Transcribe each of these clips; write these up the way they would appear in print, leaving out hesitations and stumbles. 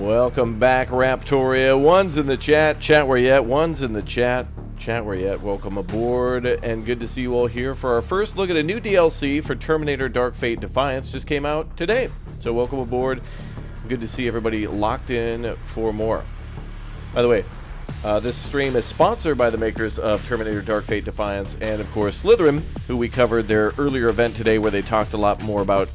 Welcome back, Raptoria. One's in the chat. Chat where you at? One's in the chat. Chat where you at? Welcome aboard, and good to see you all here for our first look at a new DLC for Terminator Dark Fate Defiance. Just came out today, so welcome aboard. Good to see everybody locked in for more. By the way, this stream is sponsored by the makers of Terminator Dark Fate Defiance and, of course, Slytherin, who we covered their earlier event today where they talked a lot more about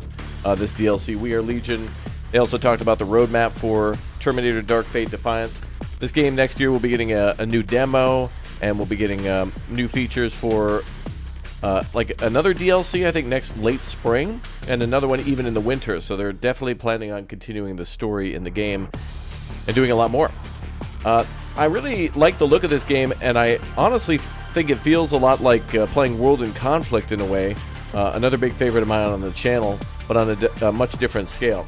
this DLC, We Are Legion. They also talked about the roadmap for Terminator Dark Fate Defiance. This game next year will be getting a new demo, and we'll be getting new features for like another DLC, I think, next late spring, and another one even in the winter. So they're definitely planning on continuing the story in the game and doing a lot more. I really like the look of this game, and I honestly think it feels a lot like playing World in Conflict in a way. Another big favorite of mine on the channel, but on a much different scale.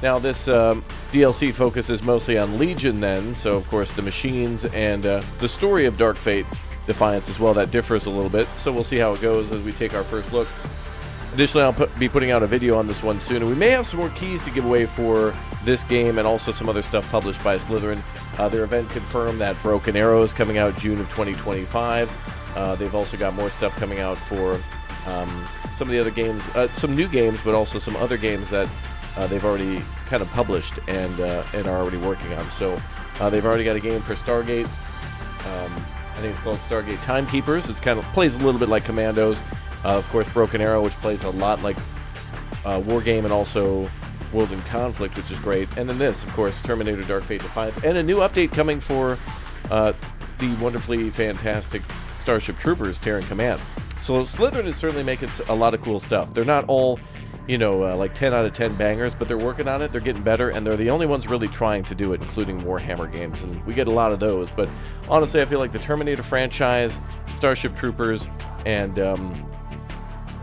Now, this DLC focuses mostly on Legion then, so of course the machines and the story of Dark Fate Defiance as well, that differs a little bit. So we'll see how it goes as we take our first look. Additionally, I'll be putting out a video on this one soon, and we may have some more keys to give away for this game and also some other stuff published by Slytherin. Their event confirmed that Broken Arrow is coming out June of 2025. They've also got more stuff coming out for some of the other games, some new games, but also some other games that they've already kind of published and are already working on. So they've already got a game for Stargate. I think it's called Stargate Timekeepers. It's kind of plays a little bit like Commandos. Of course, Broken Arrow, which plays a lot like War Game and also World in Conflict, which is great. And then this, of course, Terminator Dark Fate Defiance, and a new update coming for the wonderfully fantastic Starship Troopers Terran Command. So Slytherin is certainly making a lot of cool stuff. They're not all, you know, like 10 out of 10 bangers, but they're working on it. They're getting better, and they're the only ones really trying to do it, including Warhammer games, and we get a lot of those. But honestly, I feel like the Terminator franchise, Starship Troopers, and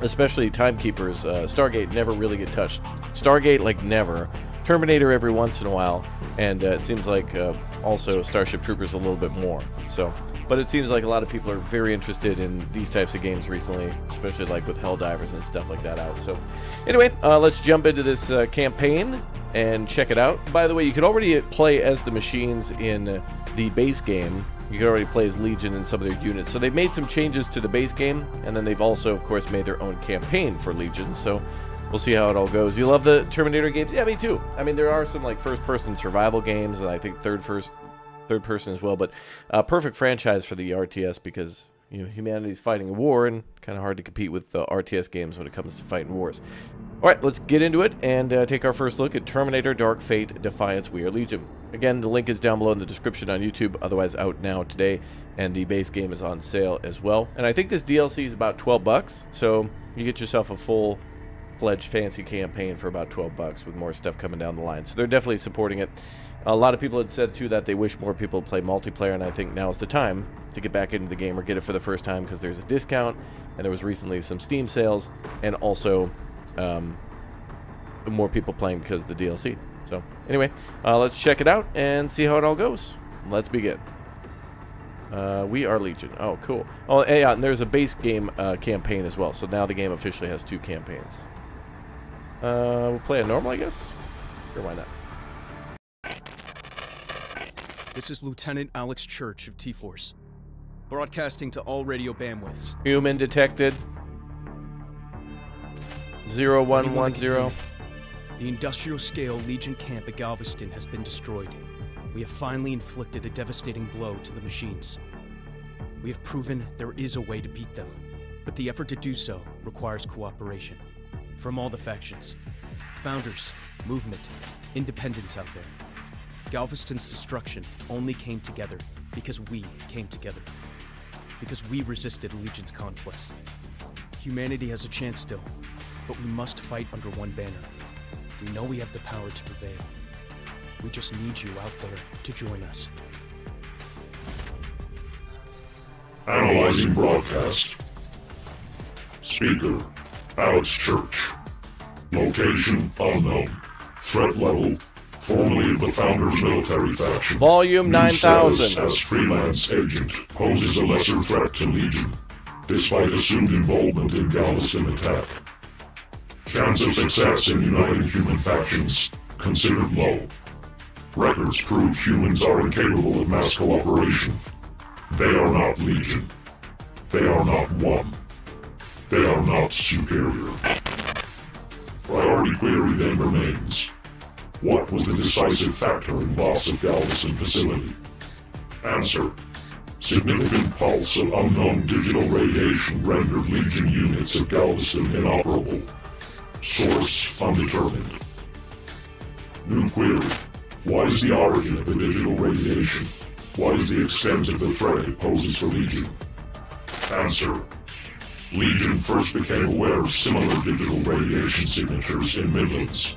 especially Timekeepers, Stargate never really get touched. Stargate, like, never. Terminator every once in a while, and it seems like also Starship Troopers a little bit more. So, but it seems like a lot of people are very interested in these types of games recently, especially like with Helldivers and stuff like that out. So anyway, let's jump into this campaign and check it out. By the way, you could already play as the machines in the base game. You could already play as Legion in some of their units. So they've made some changes to the base game, and then they've also, of course, made their own campaign for Legion. So we'll see how it all goes. You love the Terminator games? Yeah, me too. I mean, there are some like first-person survival games, and I think third person as well, but perfect franchise for the RTS because, you know, humanity's fighting a war and kind of hard to compete with RTS games when it comes to fighting wars. All right, let's get into it and take our first look at Terminator Dark Fate Defiance We Are Legion. Again, the link is down below in the description on YouTube, otherwise out now today, and the base game is on sale as well. And I think this DLC is about 12 bucks, so you get yourself a full-fledged fancy campaign for about 12 bucks with more stuff coming down the line. So they're definitely supporting it. A lot of people had said, too, that they wish more people play multiplayer, and I think now's the time to get back into the game or get it for the first time because there's a discount, and there was recently some Steam sales, and also more people playing because of the DLC. So, anyway, let's check it out and see how it all goes. Let's begin. We Are Legion. Oh, cool. Oh, yeah, and there's a base game campaign as well, so now the game officially has 2 campaigns. We'll play a normal, I guess? Or why not? This is Lieutenant Alex Church of T-Force, broadcasting to all radio bandwidths. Human detected. 0110. The industrial-scale Legion camp at Galveston has been destroyed. We have finally inflicted a devastating blow to the machines. We have proven there is a way to beat them, but the effort to do so requires cooperation from all the factions. Founders, movement, independents out there. Galveston's destruction only came together because we came together. Because we resisted Legion's conquest. Humanity has a chance still, but we must fight under one banner. We know we have the power to prevail. We just need you out there to join us. Analyzing broadcast. Speaker, Alex Church. Location, unknown. Threat level, formerly of the Founders military faction. Volume 9000. Status as freelance agent poses a lesser threat to Legion, despite assumed involvement in Galveston attack. Chance of success in uniting human factions considered low. Records prove humans are incapable of mass cooperation. They are not Legion. They are not one. They are not superior. Priority query then remains. What was the decisive factor in loss of Galveston facility? Answer. Significant pulse of unknown digital radiation rendered Legion units at Galveston inoperable. Source undetermined. New query. What is the origin of the digital radiation? What is the extent of the threat it poses for Legion? Answer. Legion first became aware of similar digital radiation signatures in Midlands,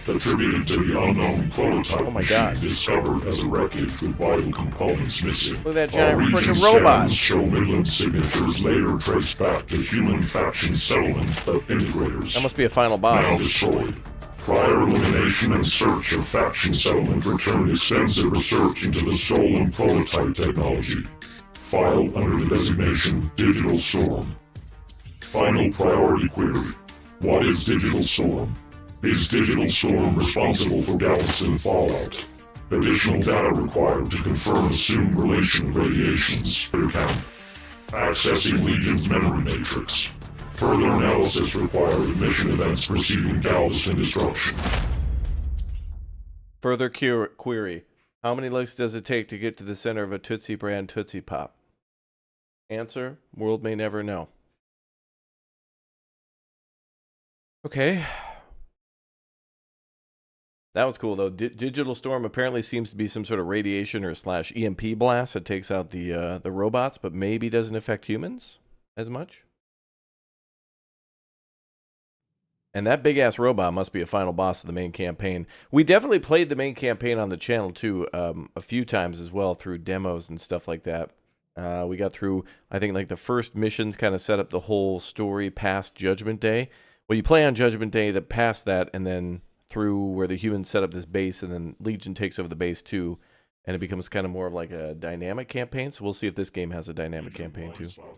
attributed to the unknown prototype machine discovered as a wreckage with vital components missing. Look at that giant freaking robot. robot. Show Midland signatures later traced back to human faction settlement of integrators. That must be a final boss. Now destroyed. Prior elimination and search of faction settlement returned extensive research into the stolen prototype technology. File under the designation Digital Storm. Final priority query. What is Digital Storm? Is Digital Storm responsible for Galveston fallout? Additional data required to confirm assumed relation radiations. Account. Accessing Legion's memory matrix. Further analysis required of mission events preceding Galveston destruction. Further query. How many licks does it take to get to the center of a Tootsie brand Tootsie Pop? Answer. World may never know. Okay. That was cool, though. Digital Storm apparently seems to be some sort of radiation or / EMP blast that takes out the robots, but maybe doesn't affect humans as much. And that big-ass robot must be a final boss of the main campaign. We definitely played the main campaign on the channel, too, a few times as well, through demos and stuff like that. We got through, I think, like the first missions kind of set up the whole story past Judgment Day. Well, you play on Judgment Day, that past that, and then through where the humans set up this base, and then Legion takes over the base, too. And it becomes kind of more of like a dynamic campaign, so we'll see if this game has a dynamic campaign, too. Well,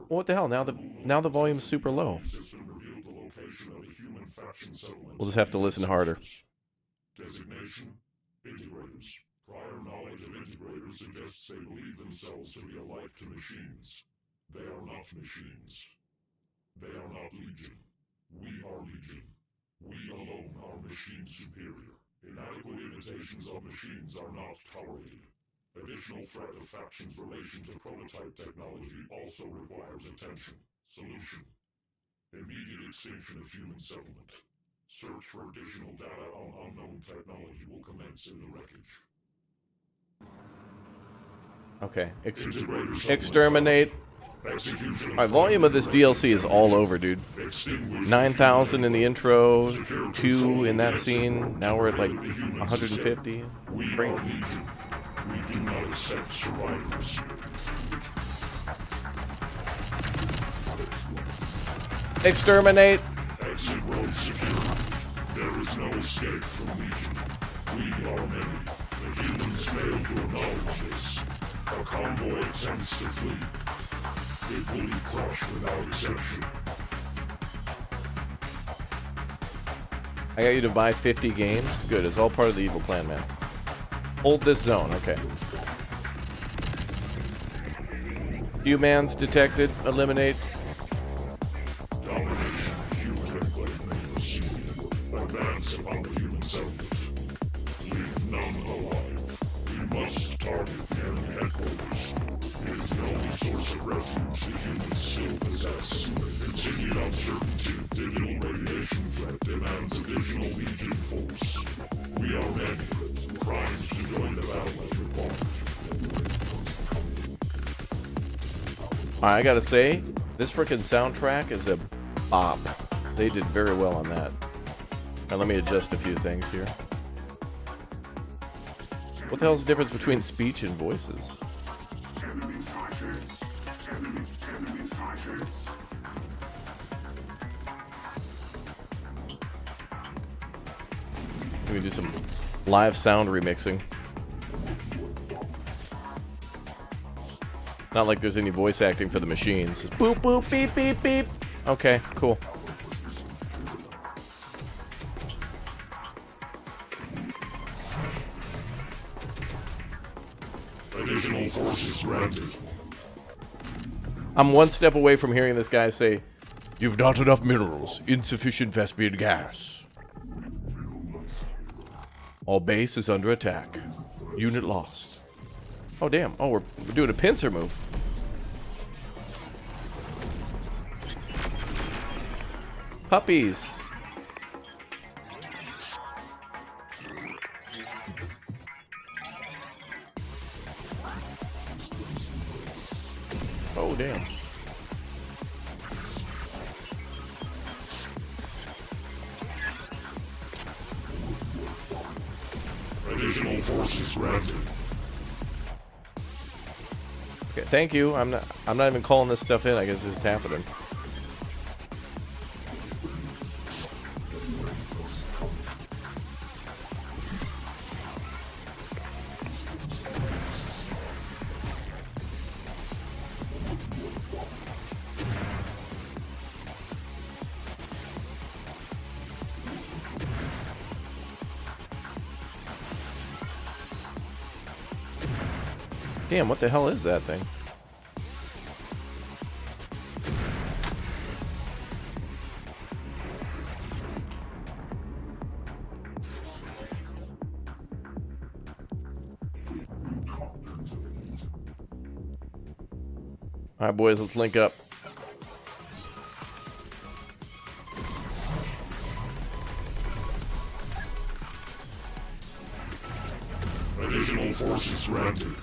what the hell? Now the volume's super low. We'll just have to listen harder. Designation, integrators. Prior knowledge of integrators suggests they believe themselves to be alike to machines. They are not machines. They are not Legion. We are Legion. We alone are machine superior. Inadequate imitations of machines are not tolerated. Additional threat of factions' relation to prototype technology also requires attention. Solution. Immediate extinction of human settlement. Search for additional data on unknown technology will commence in the wreckage. Okay. Exterminate. Alright, volume of this DLC is all over, dude. 9,000 in the intro, 2 in that scene. Now we're at like 150. Crazy. We do not accept survivors. Exterminate. Exit road secure. There is no escape from Legion. We are many. The humans fail to acknowledge this. A convoy attempts to flee. It will be crushed without exception. I got you to buy 50 games? Good, it's all part of the evil plan, man. Hold this zone, okay. Humans detected. Eliminate. Domination of human enclave may proceed. Advance upon the human settlement. Leave none alive. We must target the enemy headquarters. It is the only source of refuge the humans still possess. Continued uncertainty of digital radiation threat demands additional Legion force. We are many, primed to join the battle as required. Alright, I gotta say, this frickin' soundtrack is a bop. They did very well on that. Now let me adjust a few things here. What the hell is the difference between speech and voices? Let me do some live sound remixing. Not like there's any voice acting for the machines. Just boop, boop, beep, beep, beep. Okay, cool. Additional forces granted. I'm one step away from hearing this guy say, "You've not enough minerals. Insufficient Vespian gas. All base is under attack. Unit lost." Oh, damn. Oh, we're doing a pincer move. Puppies. Oh, damn. Additional forces granted. Okay, thank you. I'm not even calling this stuff in. I guess it's just happening. Damn, what the hell is that thing? Alright, boys, let's link up. Additional forces granted.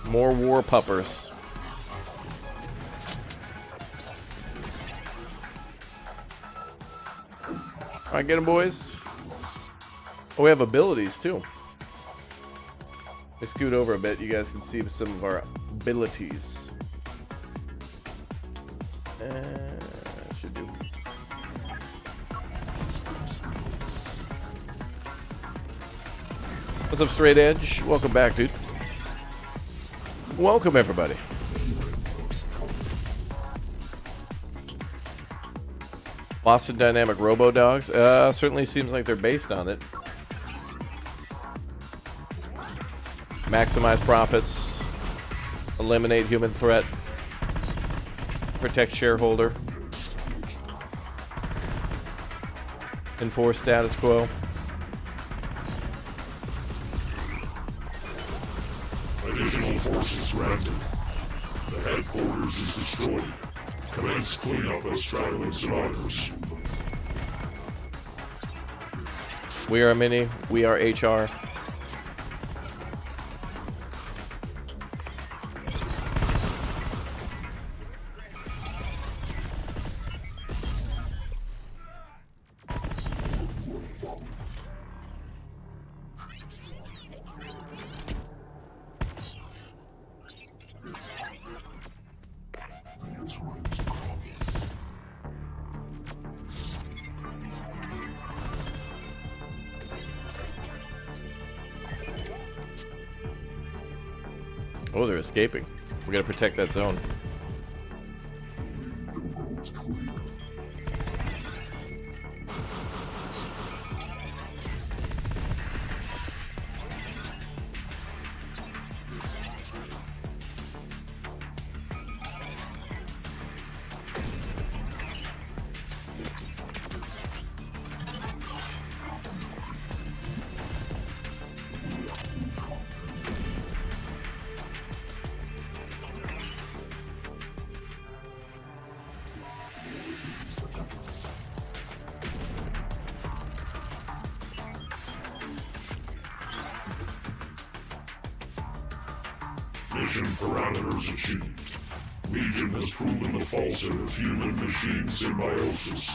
More war puppers. Alright, get them, boys. Oh, we have abilities, too. Let's scoot over a bit. You guys can see some of our abilities. Should do. What's up, Straight Edge? Welcome back, dude. Welcome, everybody. Boston Dynamic Robo-Dogs. Certainly seems like they're based on it. Maximize profits. Eliminate human threat. Protect shareholder. Enforce status quo. Additional forces granted. The headquarters is destroyed. Commence cleanup of straggling survivors. We are Mini. We are HR. Oh, they're escaping. We gotta protect that zone. Mission parameters achieved. Legion has proven the falsehood of human-machine symbiosis.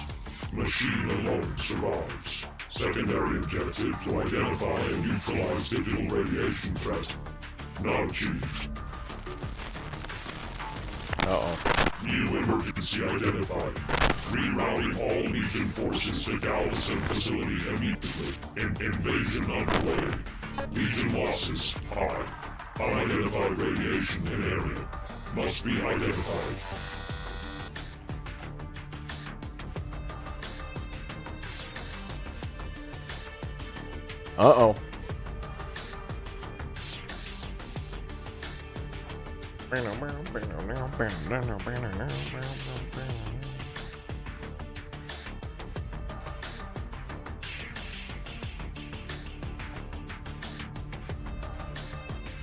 Machine alone survives. Secondary objective to identify and neutralize digital radiation threat. Not achieved. Uh-oh. New emergency identified. Rerouting all Legion forces to Galveston facility immediately. Invasion underway. Legion losses high. Unidentified radiation in area. Must be identified. Uh-oh.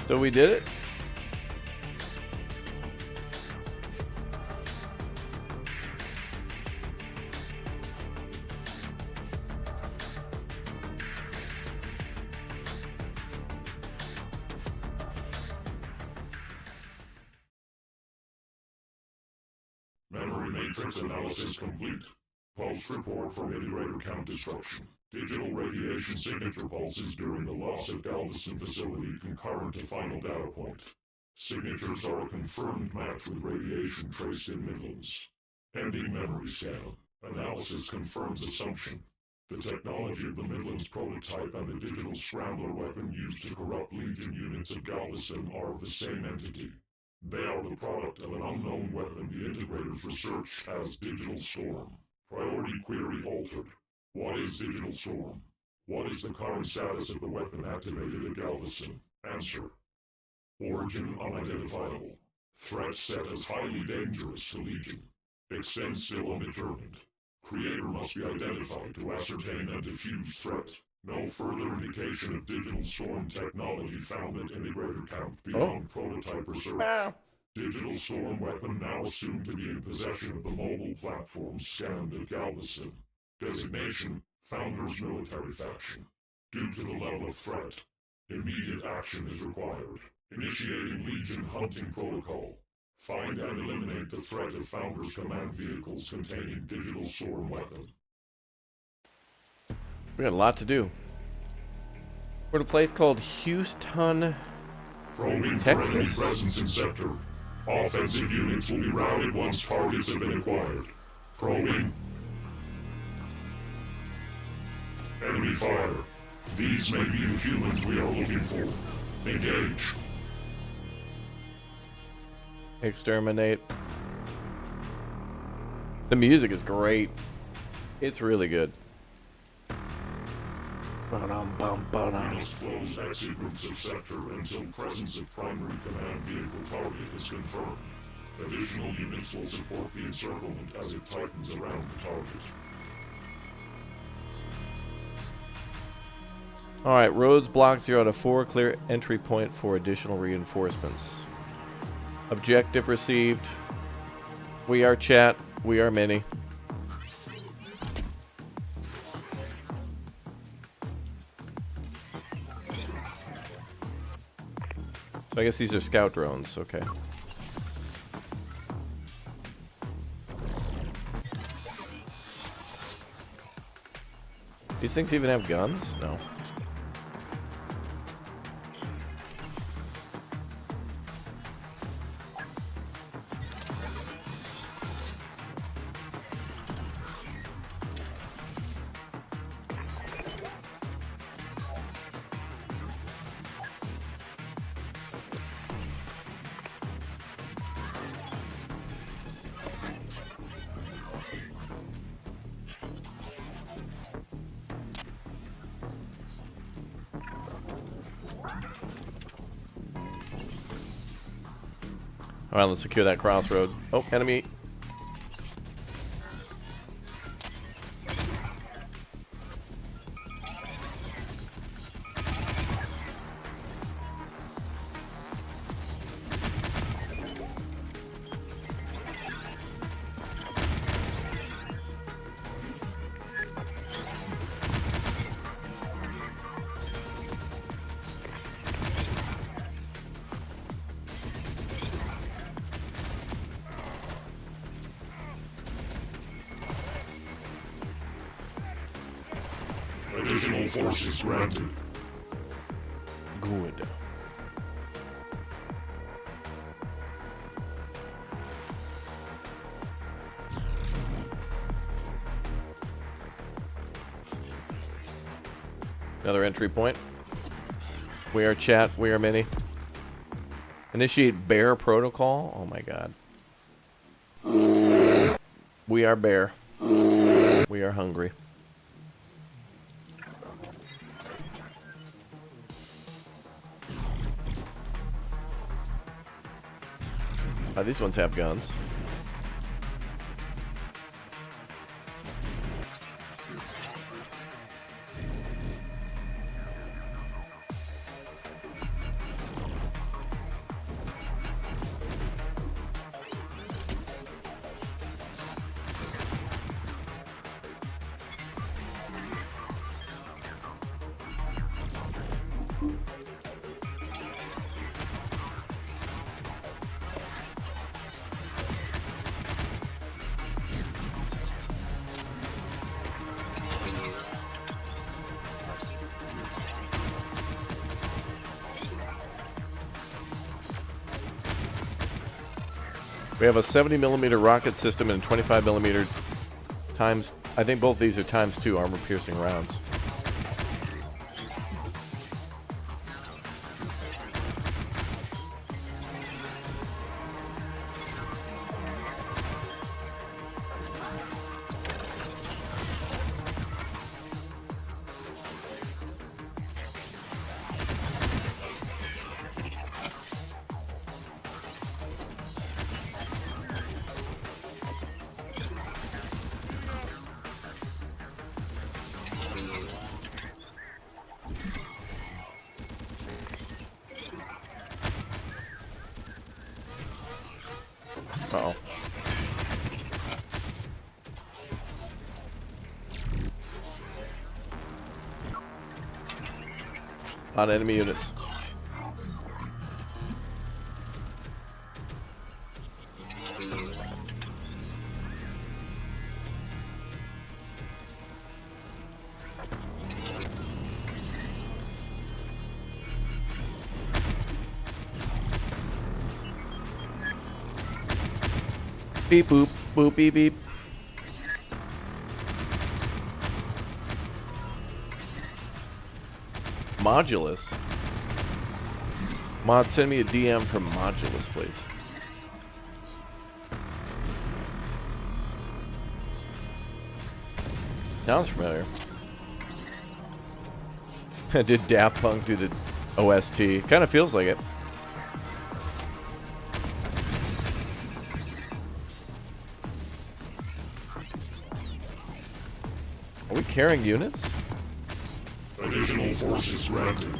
So we did it? Memory matrix analysis complete. Pulse report from integrator count destruction. Digital radiation signature pulses during the loss of Galveston facility concurrent to final data point. Signatures are a confirmed match with radiation traced in Midlands. Ending memory scan. Analysis confirms assumption. The technology of the Midlands prototype and the digital scrambler weapon used to corrupt Legion units of Galveston are of the same entity. They are the product of an unknown weapon the integrators researched as Digital Storm. Priority query altered. What is Digital Storm? What is the current status of the weapon activated at Galveston? Answer. Origin unidentifiable. Threat set as highly dangerous to Legion. Extent still undetermined. Creator must be identified to ascertain and defuse threat. No further indication of Digital Storm technology found at integrator count beyond prototype research. Digital Storm weapon now assumed to be in possession of the mobile platform scanned at Galveston. Designation, Founders Military Faction. Due to the level of threat, immediate action is required. Initiating Legion hunting protocol. Find and eliminate the threat of Founders command vehicles containing Digital Storm weapon. We got a lot to do. We're at a place called Houston, Probing Texas. for enemy presence in sector. Offensive units will be routed once targets have been acquired. Probing. Enemy fire. These may be the humans we are looking for. Engage. Exterminate. The music is great. It's really good. We must close exit routes of sector until presence of primary command vehicle target is confirmed. Additional units will support the encirclement as it tightens around the target. Alright, roads blocked 0 to 4. Clear entry point for additional reinforcements. Objective received. We are chat. We are many. So I guess these are scout drones. Okay. These things even have guns? No. Alright, let's secure that crossroad. Oh, enemy. Additional forces granted. Good. Another entry point. We are chat. We are many. Initiate bear protocol. Oh my god. We are bear. We are hungry. These ones have guns. We have a 70mm rocket system and 25mm times, I think both these are ×2 armor-piercing rounds. Uh-oh. A lot of enemy units. Beep boop, boop beep beep. Modulus. Mod, send me a DM from Modulus, please. Sounds familiar. Did Daft Punk do the OST? Kind of feels like it. Are we carrying units? Additional forces granted.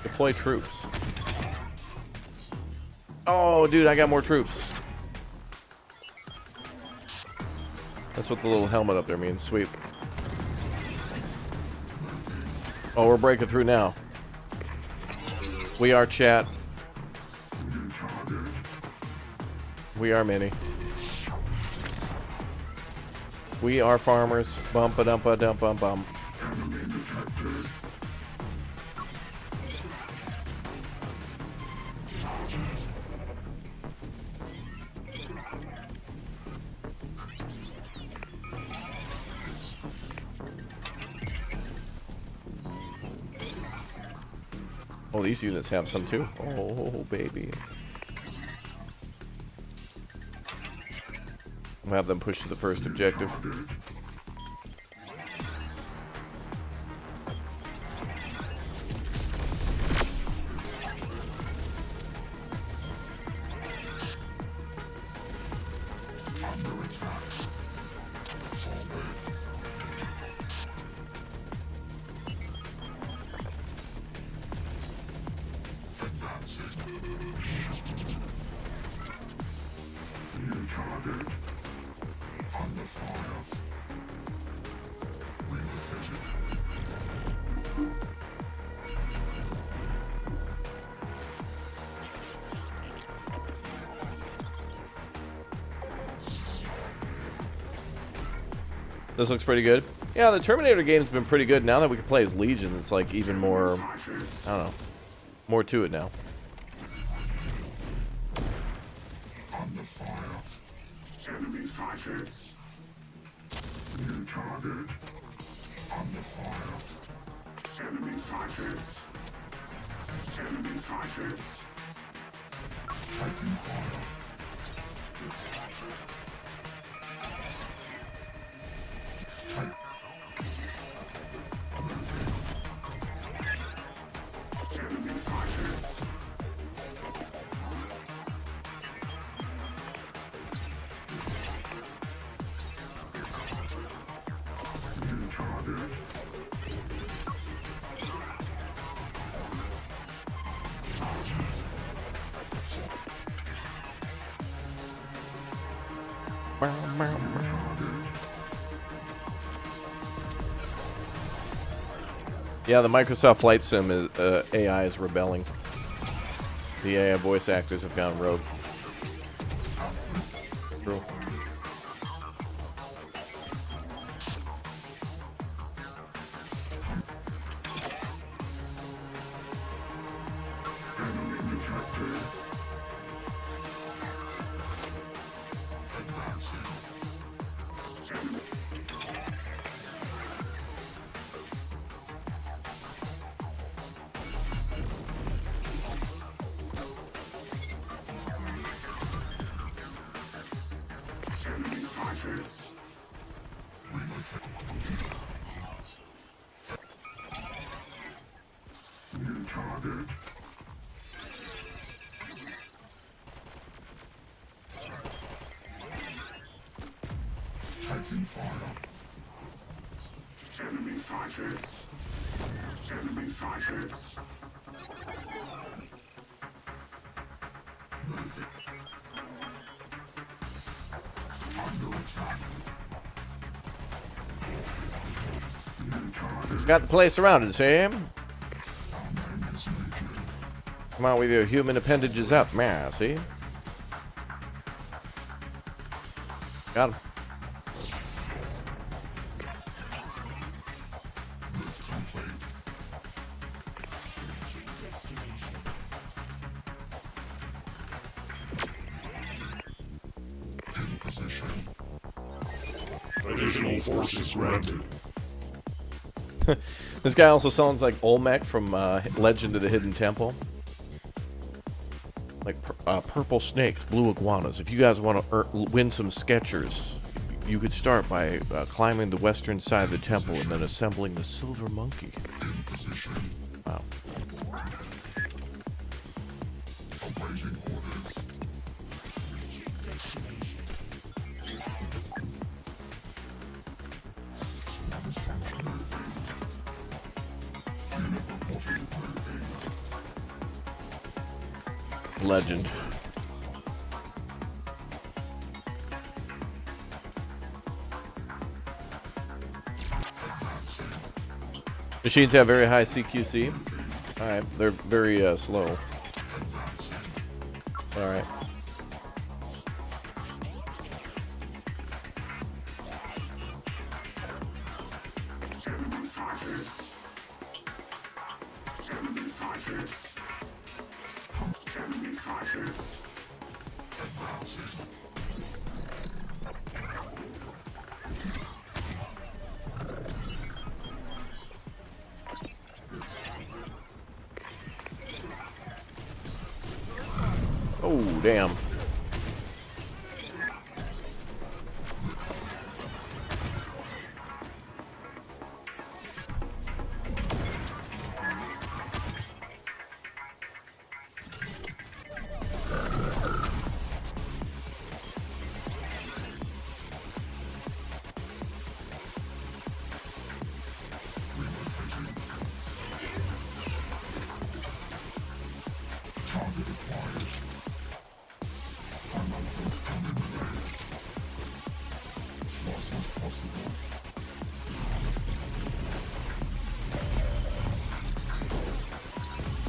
Deploy troops. Oh, dude, I got more troops. That's what the little helmet up there means. Sweep. Oh, we're breaking through now. We are chat. We are many. We are farmers. Bumpa dumpa dump bum bum. Oh, these units have some too. Oh, baby. We'll have them push to the first objective. This looks pretty good. Yeah, the Terminator game's been pretty good. Now that we can play as Legion, it's like even more, I don't know, more to it now. Enemy fighters. New target. Under fire. Enemy fighters. Enemy fighters. Fighting fire. Yeah, the Microsoft Flight Sim is, AI is rebelling. The AI voice actors have gone rogue. True. Got the place surrounded, Sam. Come on with your human appendages up, man. See? Got him. Additional forces granted. This guy also sounds like Olmec from Legend of the Hidden Temple. Like purple snakes, blue iguanas. If you guys want to win some Skechers, you could start by climbing the western side of the temple and then assembling the silver monkey. Wow. Legend. Machines have very high CQC. Alright, they're very slow. Alright. Oh, damn.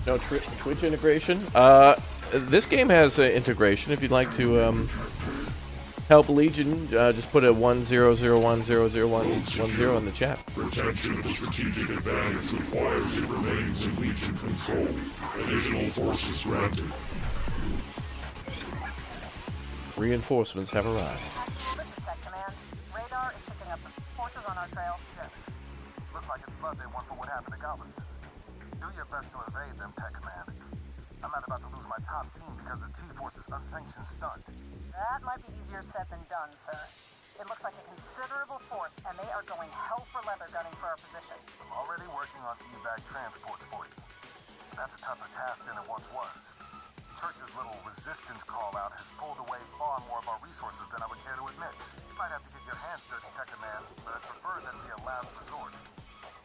No Twitch integration. This game has integration. If you'd like to help Legion, just put a 100100110 in the chat. Protection of strategic advantage requires it remains in Legion control. Additional forces granted. Reinforcements have arrived. This is Tech Command. Radar is picking up forces on our trail. Looks like it's blood they want for what happened to Galveston. Do your best to evade them, Tech Command. I'm not about to lose my top team because of T-Force's unsanctioned stunt. That might be easier said than done, sir. It looks like a considerable force, and they are going hell for leather gunning for our position. I'm already working on evac transports for you. That's a tougher task than it once was. Church's little resistance call-out has pulled away far more of our resources than I would care to admit. You might have to get your hands dirty, Tech Command, but I'd prefer that be a last resort.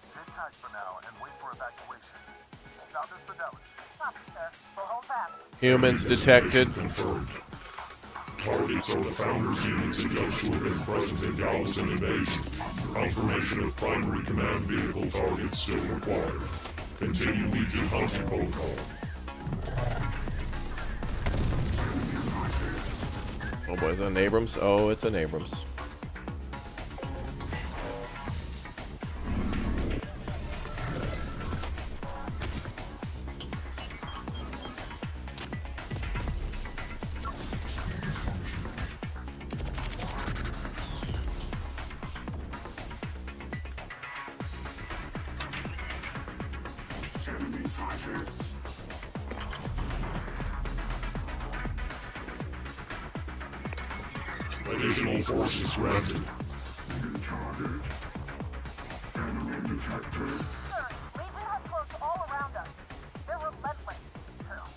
Sit tight for now and wait for evacuation. Doctors Fidelis. Copy, sir. We'll hold fast. Humans detected. Confirmed. Target States or the Founders units adjudged to have been present in Galveston invasion. Confirmation of primary command vehicle targets still required. Continue Legion hunting protocol. Oh boy, is that an Abrams? Oh, it's an Abrams. Additional forces granted. Sir, Legion has closed all around us. They're relentless. Hell,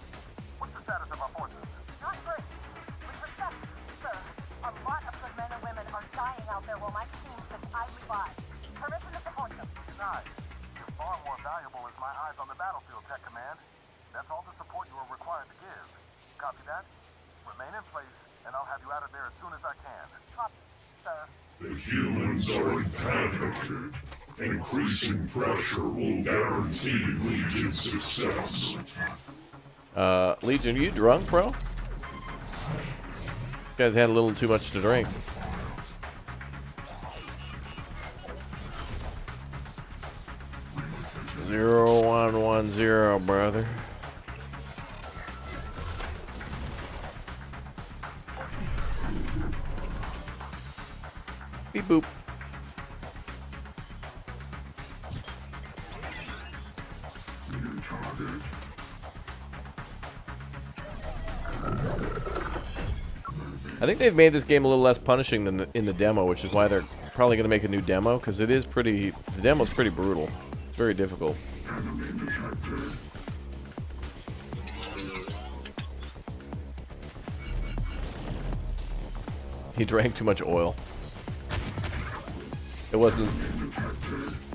what's the status of our forces? Not great. With respect, sir, a lot of good men and women are dying out there while my team sits idly by. Permission to support them. Denied. You're far more valuable as my eyes on the battlefield, Tech Command. That's all the support you are required to give. Copy that? Remain in place, and I'll have you out of there as soon as I can. Copy, sir. The humans are in panic. Increasing pressure will guarantee Legion success. Legion, you drunk, bro? You guys had a little too much to drink. Zero 110, brother. Beep boop. I think they've made this game a little less punishing than in the demo, which is why they're probably going to make a new demo, because it is pretty. The demo's pretty brutal. It's very difficult. He drank too much oil. It wasn't.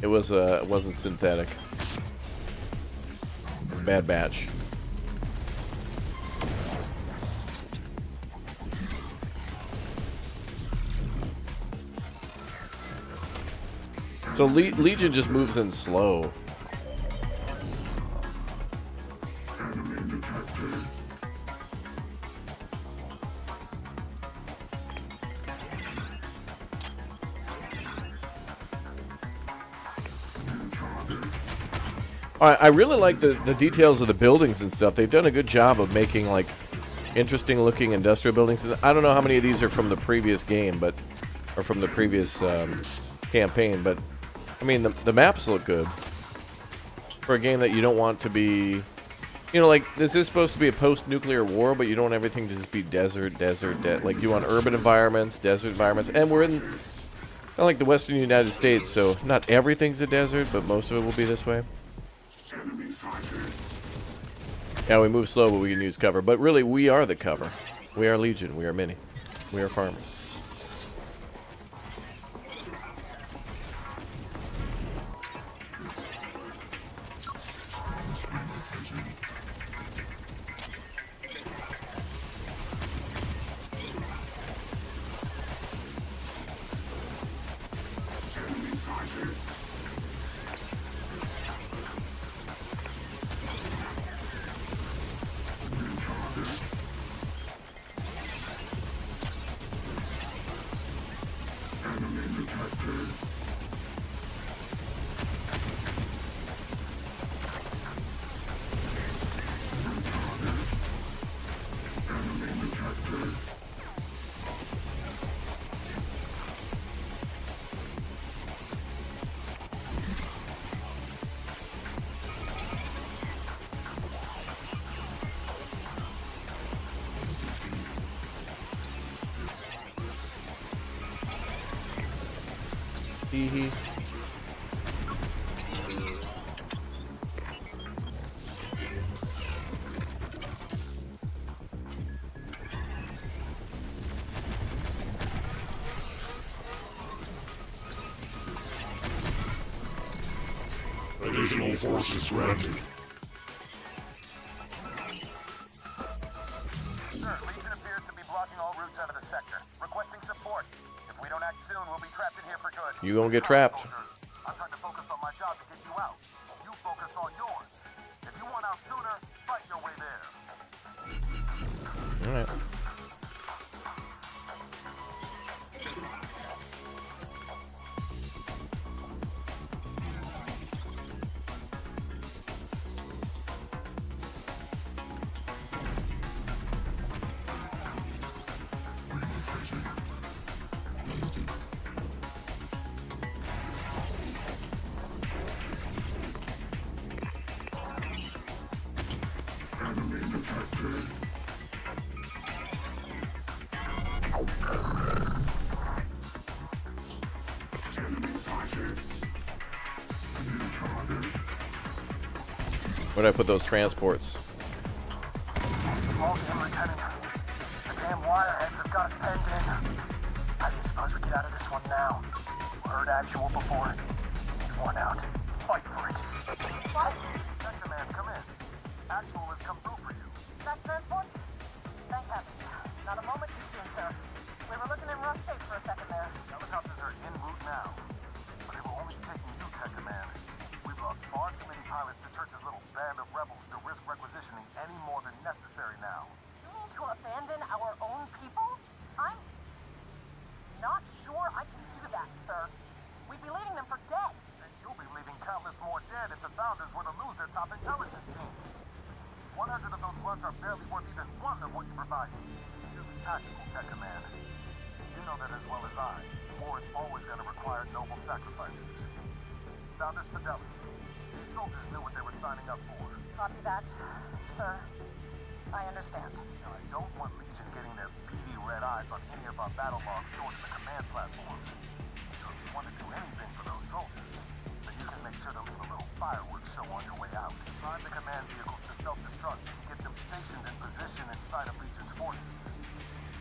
It wasn't synthetic. It was a bad batch. So Legion just moves in slow. I really like the details of the buildings and stuff. They've done a good job of making like interesting looking industrial buildings. I don't know how many of these are from the previous game, or from the previous campaign, but I mean the maps look good for a game that you don't want to be. You know, like this is supposed to be a post-nuclear war, but you don't want everything to just be desert. Like you want urban environments, desert environments, and we're in kind of like the western United States, so not everything's a desert, but most of it will be this way. Yeah, we move slow, but we can use cover. But really, we are the cover. We are Legion. We are many. We are farmers. Hee. Additional forces granted. Sir, Legion appears to be blocking all routes out of the sector. Requesting support. If we don't act soon, we'll be trapped in here for good. You gonna get trapped. Soldier, I'm trying to focus on my job to get you out. You focus on yours. If you want out sooner, fight your way there. All right. Where'd I put those transports? All in, Lieutenant. The damn wireheads have got us penned in. How do you suppose we get out of this one now? Heard actual before. You've won out. Fight for it. What? Tech Command, come in. Actual has come through for you. Back transports? Thank heavens. Not a moment too soon, sir. We were looking in rough shape for a second there. Helicopters are en route now. But it will only be taking you, Tech Command. We've lost far too many pilots to Church's little band of rebels to risk requisitioning any more than necessary now. You mean to abandon our own people? I'm not sure I can do that, sir. We'd be leaving them for dead. And you'll be leaving countless more dead if the Founders were to lose their top intelligence team. 100 of those bloods are barely worth even one of what you provide. You'll be tactical, Tech Command. You know that as well as I. War is always going to require noble sacrifices. Founders Fidelis. These soldiers knew what they were signing up for. Copy that, sir. I understand. Now, I don't want Legion getting their beady red eyes on any of our battle logs stored in the command platforms. So if you want to do anything for those soldiers, then you can make sure to leave a little fireworks show on your way out. Find the command vehicles to self-destruct and get them stationed in position in sight of Legion's forces.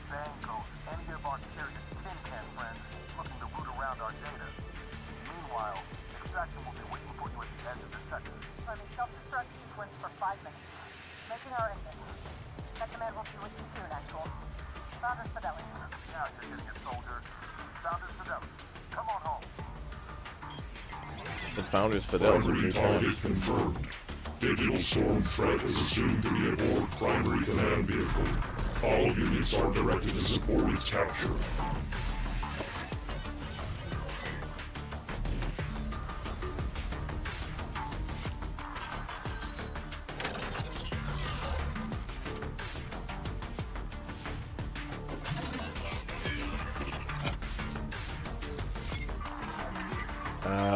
Bang goes any of our curious tin can friends looking to root around our data. Meanwhile, extraction will be waiting for you at the edge of the sector. Running self-destruct sequence for 5 minutes. Making our exit. Tech Command will be with you soon, actual. Founders Fidelis. Now you're getting it, soldier. Founders Fidelis. Come on home. The Founders Fidelis Primary 2 times. target confirmed. Digital storm threat is assumed to be aboard primary command vehicle. All units are directed to support its capture.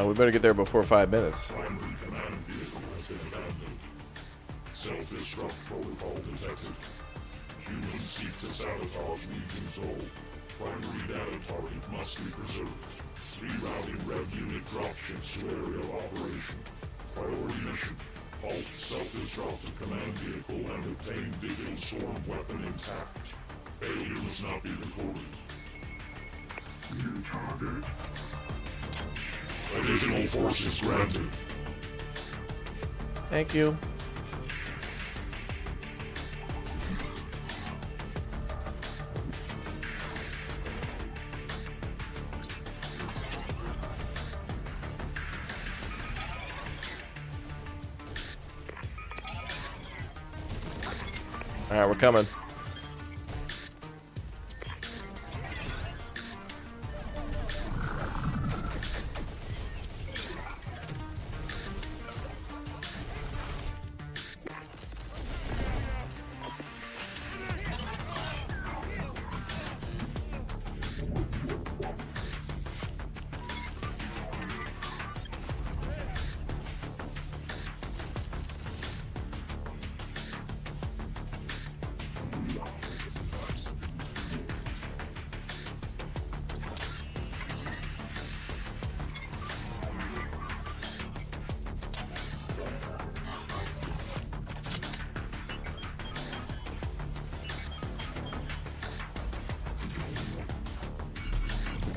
We better get there before 5 minutes. Primary command vehicle has been abandoned. Self-destruct protocol detected. Humans seek to sabotage Legion's goal. Primary data target must be preserved. Rerouting Rev unit dropships to area of operation. Priority mission. Halt self-destruct of command vehicle and obtain digital storm weapon intact. Failure must not be recorded. New target. Additional forces granted. Thank you. All right, we're coming.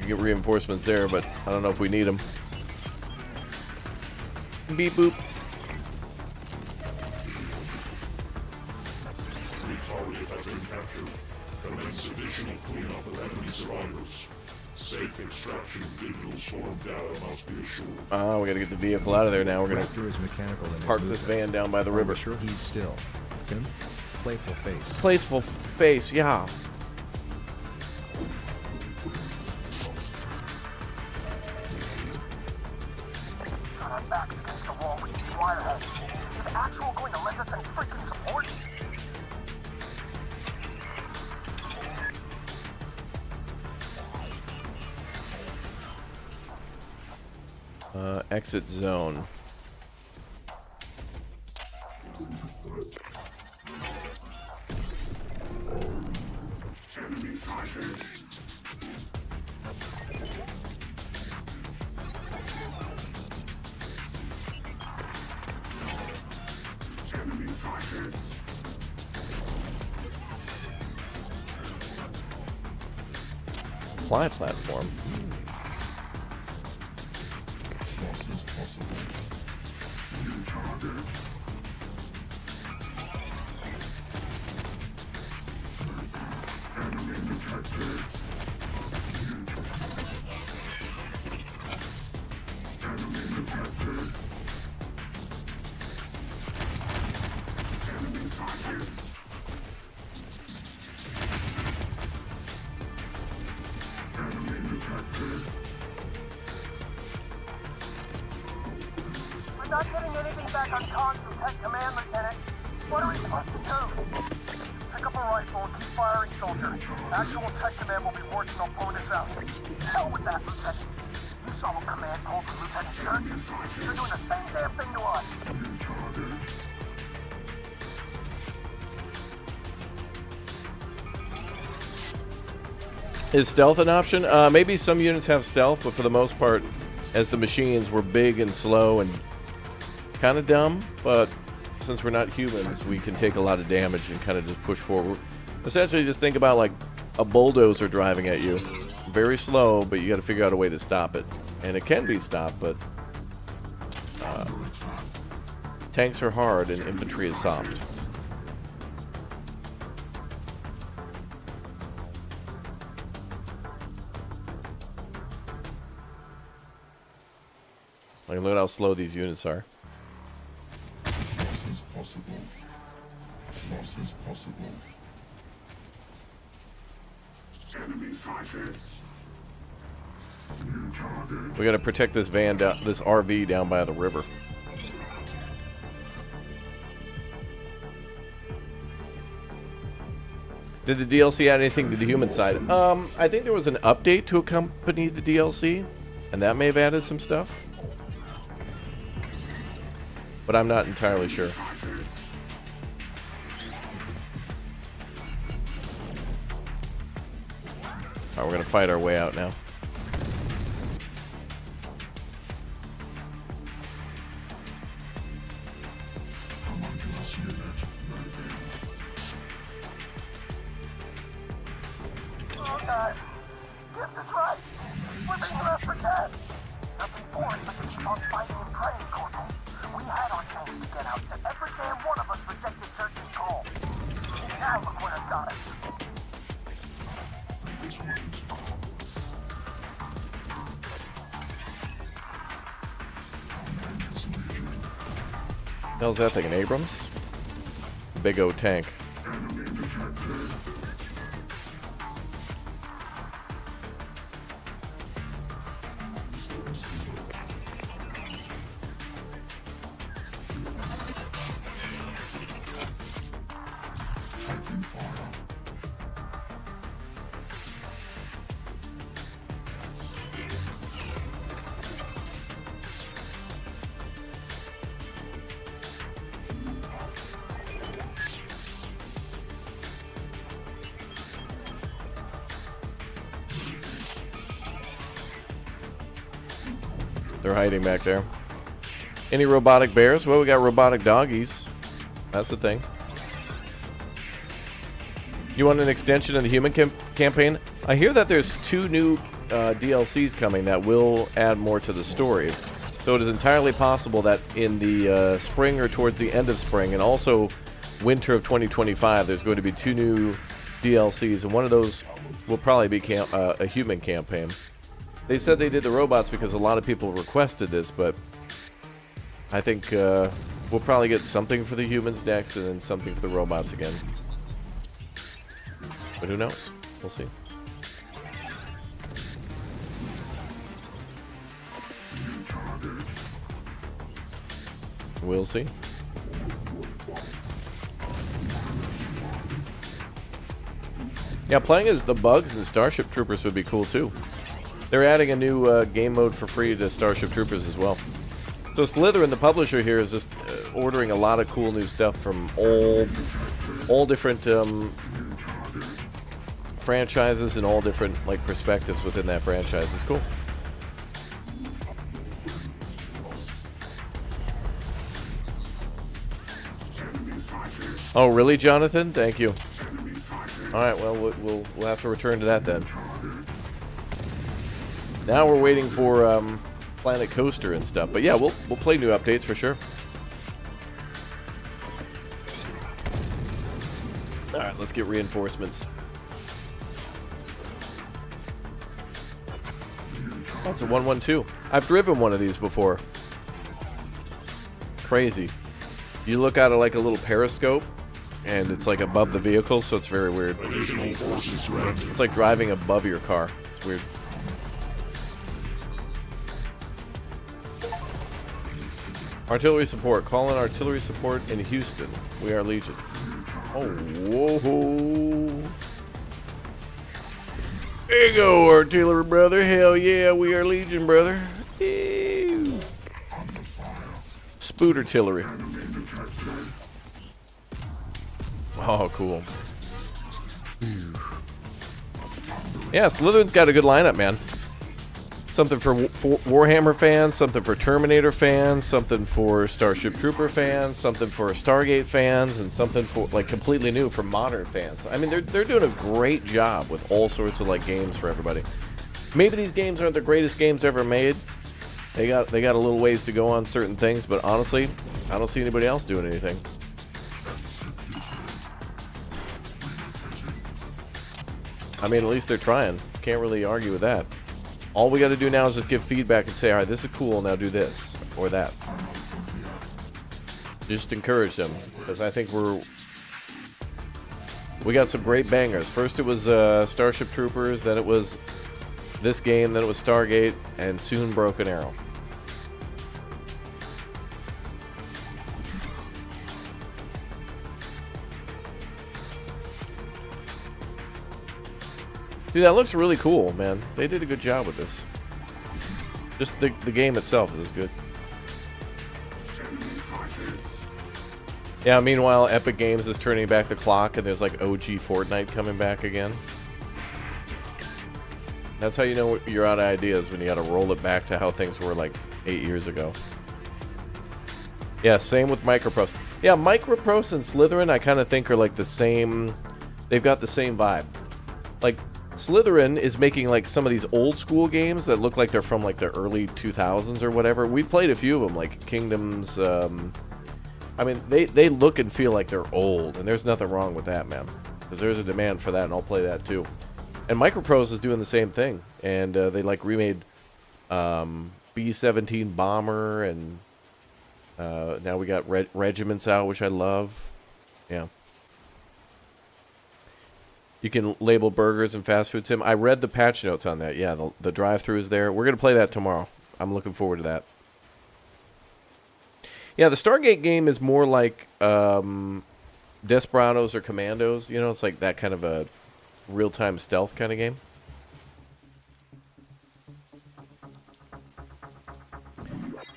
Get reinforcements there, but I don't know if we need them. Beep boop. Target has been captured. Commence additional cleanup of enemy miners. Safe extraction of digital storm data must be assured. We gotta get the vehicle out of there now. We're gonna Raptor is mechanical in his park this movements. van down by the Are river. you sure he's still? Tim? Playful face. Playful face, yeah. Our backs against the wall with these wireheads. Is Actual going to lend us any freaking support? Exit zone. Fly platform. We're not getting anything back on comms from Tech Command, Lieutenant. What are we supposed to do? Pick up a rifle and keep firing, soldier. Actual Tech Command will be working on pulling us out. Hell with that, Lieutenant. You saw what Command pulled from Lieutenant Shirt. You're doing the same damn thing to us. Is stealth an option? Maybe some units have stealth, but for the most part, as the machines were big and slow and kind of dumb, but since we're not humans, we can take a lot of damage and kind of just push forward. Essentially, just think about like a bulldozer driving at you. Very slow, but you got to figure out a way to stop it. And it can be stopped, but tanks are hard and infantry is soft. Like, look at how slow these units are. Loss is possible. Loss is possible. Enemy fighters. New target. We got to protect this van down, this RV down by the river. Did the DLC add anything to the human side? I think there was an update to accompany the DLC, and that may have added some stuff. But I'm not entirely sure. Alright, we're gonna fight our way out now. Oh, God. Get this right. We're being left for dead. Nothing for it but to keep on fighting and praying, Corporal. We had our chance to get out, so every damn one of us rejected Church's call. Now look where it got us. Hell's that thing, an Abrams? Big O tank. They're hiding back there. Any robotic bears? Well, we got robotic doggies. That's the thing. You want an extension of the human campaign? I hear that there's 2 new DLCs coming that will add more to the story. So it is entirely possible that in the spring or towards the end of spring, and also winter of 2025, there's going to be 2 new DLCs, and one of those will probably be a human campaign. They said they did the robots because a lot of people requested this, but I think we'll probably get something for the humans next and then something for the robots again. But who knows? We'll see. We'll see. Yeah, playing as the Bugs and Starship Troopers would be cool too. They're adding a new game mode for free to Starship Troopers as well. So Slytherin, the publisher here, is just ordering a lot of cool new stuff from all different franchises and all different like perspectives within that franchise. It's cool. Oh, really, Jonathan? Thank you. All right, well, we'll have to return to that then. Now we're waiting for Planet Coaster and stuff. But yeah, we'll play new updates for sure. All right, let's get reinforcements. Oh, it's a 112. I've driven one of these before. Crazy. You look out of like a little periscope, and it's like above the vehicle, so it's very weird. It's like driving above your car. It's weird. Artillery support. Call in artillery support in Houston. We are Legion. Oh, whoa. There you go, artillery brother. Hell yeah, we are Legion, brother. Ew. Spoot artillery. Oh, cool. Yeah, Slytherin's got a good lineup, man. Something for Warhammer fans, something for Terminator fans, something for Starship Trooper fans, something for Stargate fans, and something for like completely new for modern fans. I mean, they're doing a great job with all sorts of like games for everybody. Maybe these games aren't the greatest games ever made. They got a little ways to go on certain things, but honestly, I don't see anybody else doing anything. I mean, at least they're trying. Can't really argue with that. All we got to do now is just give feedback and say, all right, this is cool, now do this or that. Just encourage them, because I think we got some great bangers. First it was Starship Troopers, then it was this game, then it was Stargate, and soon Broken Arrow. Dude, that looks really cool, man. They did a good job with this. Just the game itself is good. Yeah, meanwhile, Epic Games is turning back the clock, and there's like OG Fortnite coming back again. That's how you know you're out of ideas, when you gotta roll it back to how things were like 8 years ago. Yeah, same with Microprose. Yeah, Microprose and Slytherin I kind of think are like the same. They've got the same vibe. Like, Slytherin is making like some of these old school games that look like they're from like the early 2000s or whatever. We played a few of them, like Kingdoms. I mean, they look and feel like they're old, and there's nothing wrong with that, man. Because there's a demand for that, and I'll play that too. And Microprose is doing the same thing, and they like remade B-17 Bomber, and now we got Regiments out, which I love. Yeah. You can label burgers and fast food, Tim. I read the patch notes on that. Yeah, the drive-thru is there. We're going to play that tomorrow. I'm looking forward to that. Yeah, the Stargate game is more like Desperados or Commandos. You know, it's like that kind of a real-time stealth kind of game.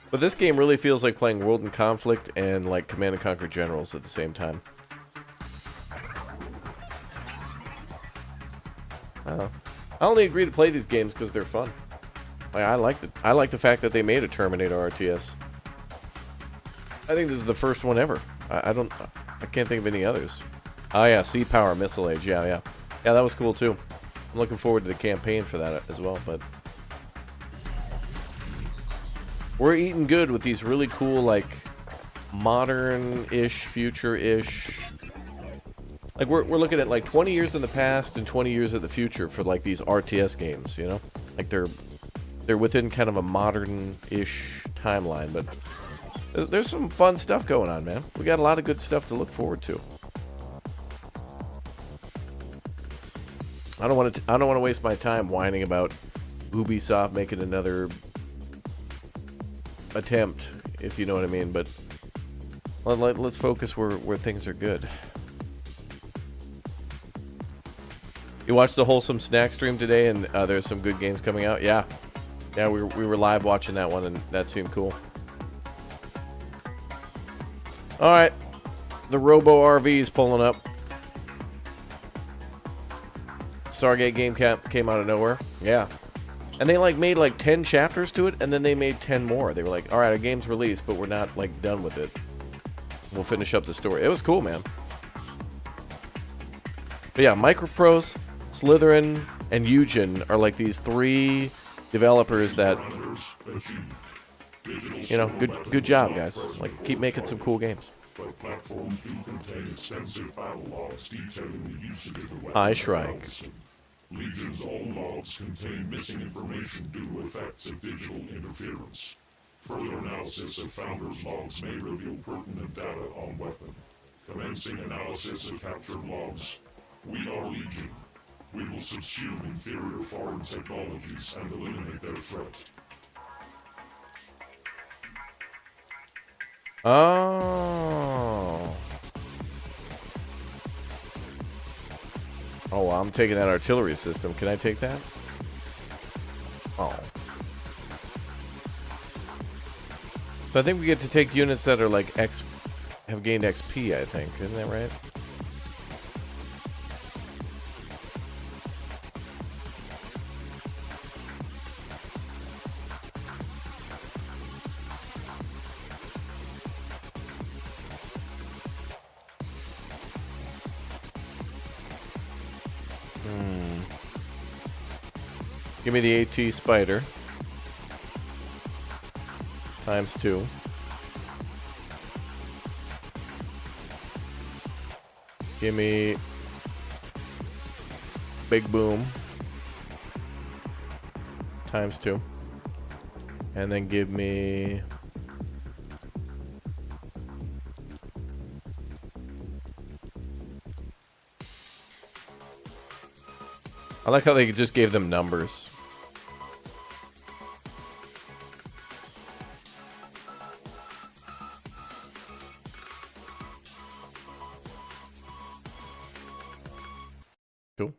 But this game really feels like playing World in Conflict and like Command & Conquer Generals at the same time. I only agree to play these games because they're fun. Like, I like the fact that they made a Terminator RTS. I think this is the first one ever. I can't think of any others. Oh yeah, Sea Power Missile Age. Yeah, that was cool too. I'm looking forward to the campaign for that as well. But we're eating good with these really cool, like modern-ish, future-ish Like, we're looking at, like, 20 years in the past and 20 years in the future for, like, these RTS games, you know? Like, they're within kind of a modern-ish timeline, but there's some fun stuff going on, man. We got a lot of good stuff to look forward to. I don't want to waste my time whining about Ubisoft making another attempt, if you know what I mean, but let's focus where things are good. You watched the Wholesome Snack stream today, and there's some good games coming out. Yeah, we were live watching that one, and that seemed cool. All right, the Robo RV is pulling up. Stargate game came out of nowhere. Yeah, and they made 10 chapters to it, and then they made 10 more. They were like, all right, our game's released, but we're not done with it. We'll finish up the story. It was cool, man. But yeah, Microprose, Slytherin, and Eugen are like these 3 developers that, you know, good job, guys. Like, keep making some cool games. But platforms do contain extensive battle logs detailing the usage of the weapon. Hi, Shrike. Legion's own logs contain missing information due to effects of digital interference. Further analysis of Founders' logs may reveal pertinent data on weapon. Commencing analysis of captured logs. We are Legion. We will subsume inferior foreign technologies and eliminate their threat. Oh. Oh, well, I'm taking that artillery system. Can I take that? Oh. So I think we get to take units that are like have gained XP, I think. Isn't that right? Give me the AT Spider. Times 2. Give me Big Boom. Times 2. And then give me I like how they just gave them numbers. Cool.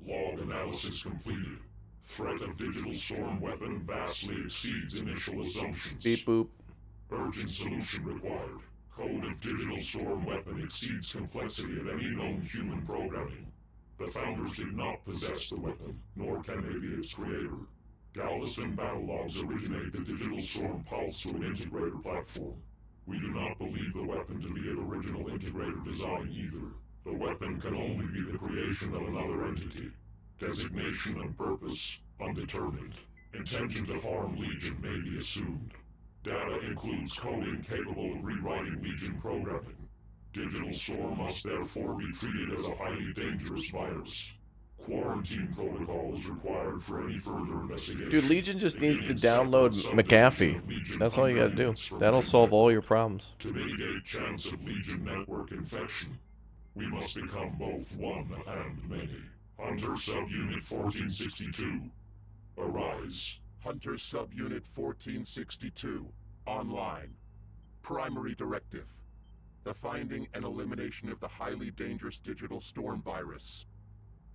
Log analysis completed. Threat of digital storm weapon vastly exceeds initial assumptions. Beep boop. Urgent solution required. Code of digital storm weapon exceeds complexity of any known human programming. The Founders did not possess the weapon, nor can they be its creator. Galveston battle logs originate the digital storm pulse to an integrator platform. We do not believe the weapon to be an original integrator design either. The weapon can only be the creation of another entity. Designation and purpose, undetermined. Intention to harm Legion may be assumed. Data includes coding capable of rewriting Legion programming. Digital storm must therefore be treated as a highly dangerous virus. Quarantine protocol is required for any further investigation. Dude, Legion just needs to download McAfee. That's all you gotta do. That'll solve all your problems. To mitigate chance of Legion network infection, we must become both one and many. Hunter Subunit 1462. Arise. Hunter Subunit 1462. Online. Primary directive. The finding and elimination of the highly dangerous digital storm virus.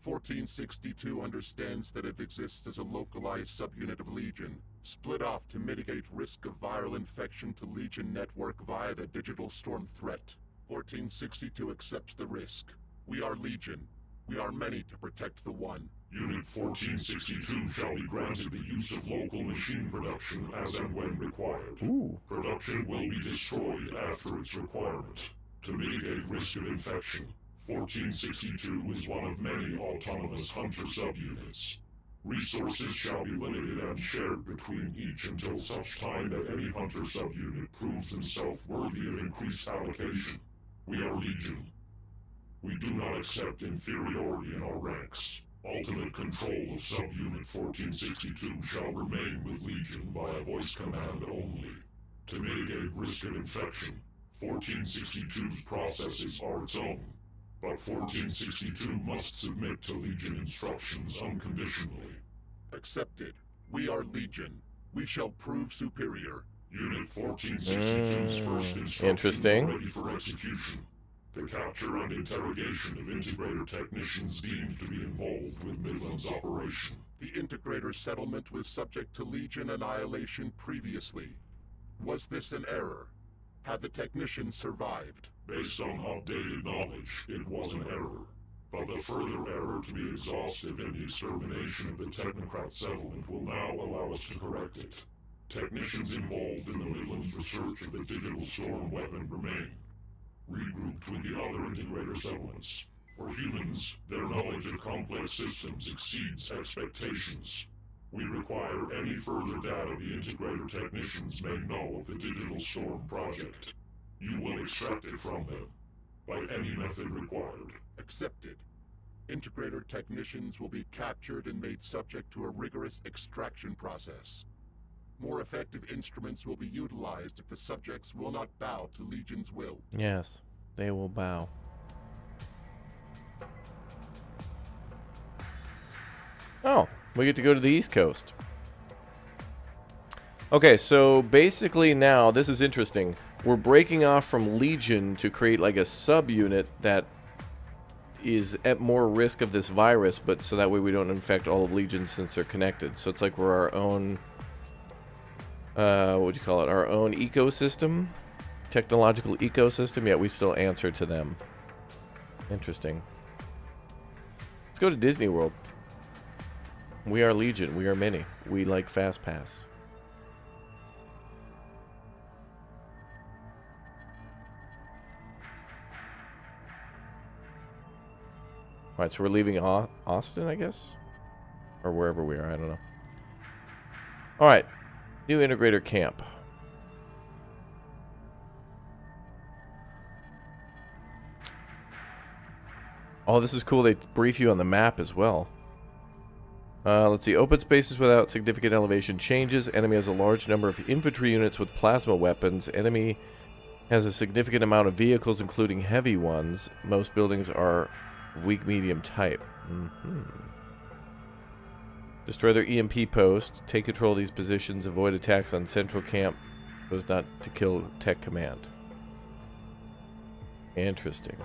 1462 understands that it exists as a localized subunit of Legion, split off to mitigate risk of viral infection to Legion network via the digital storm threat. 1462 accepts the risk. We are Legion. We are many to protect the one. Unit 1462 shall be granted the use of local machine production as and when required. Ooh. Production will be destroyed after its requirement. To mitigate risk of infection, 1462 is one of many autonomous Hunter subunits. Resources shall be limited and shared between each until such time that any hunter subunit proves himself worthy of increased allocation. We are Legion. We do not accept inferiority in our ranks. Ultimate control of subunit 1462 shall remain with Legion via voice command only. To mitigate risk of infection, 1462's processes are its own, but 1462 must submit to Legion instructions unconditionally. Accepted. We are Legion. We shall prove superior. Unit 1462's first instructions Interesting. are ready for execution. The capture and interrogation of integrator technicians deemed to be involved with Midland's operation. The integrator settlement was subject to Legion annihilation previously. Was this an error? Had the technicians survived? Based on updated knowledge, it was an error. But the further error to be exhaustive in the extermination of the technocrat settlement will now allow us to correct it. Technicians involved in the Midlands research of the digital storm weapon remain, regrouped with the other integrator settlements. For humans, their knowledge of complex systems exceeds expectations. We require any further data the integrator technicians may know of the digital storm project. You will extract it from them, by any method required. Accepted. Integrator technicians will be captured and made subject to a rigorous extraction process. More effective instruments will be utilized if the subjects will not bow to Legion's will. Yes, they will bow. Oh, we get to go to the East Coast. Okay, so basically now, this is interesting. We're breaking off from Legion to create like a subunit that is at more risk of this virus, but so that way we don't infect all of Legion since they're connected. So it's like we're our own, what would you call it? Our own ecosystem? Technological ecosystem, yet we still answer to them. Interesting. Let's go to Disney World. We are Legion. We are many. We like Fast Pass. Alright, so we're leaving Austin, I guess? Or wherever we are, I don't know. Alright, new integrator camp. Oh, this is cool. They brief you on the map as well. Let's see. Open spaces without significant elevation changes. Enemy has a large number of infantry units with plasma weapons. Enemy has a significant amount of vehicles, including heavy ones. Most buildings are weak medium type. Destroy their EMP post. Take control of these positions. Avoid attacks on central camp. So as not to kill tech command. Interesting.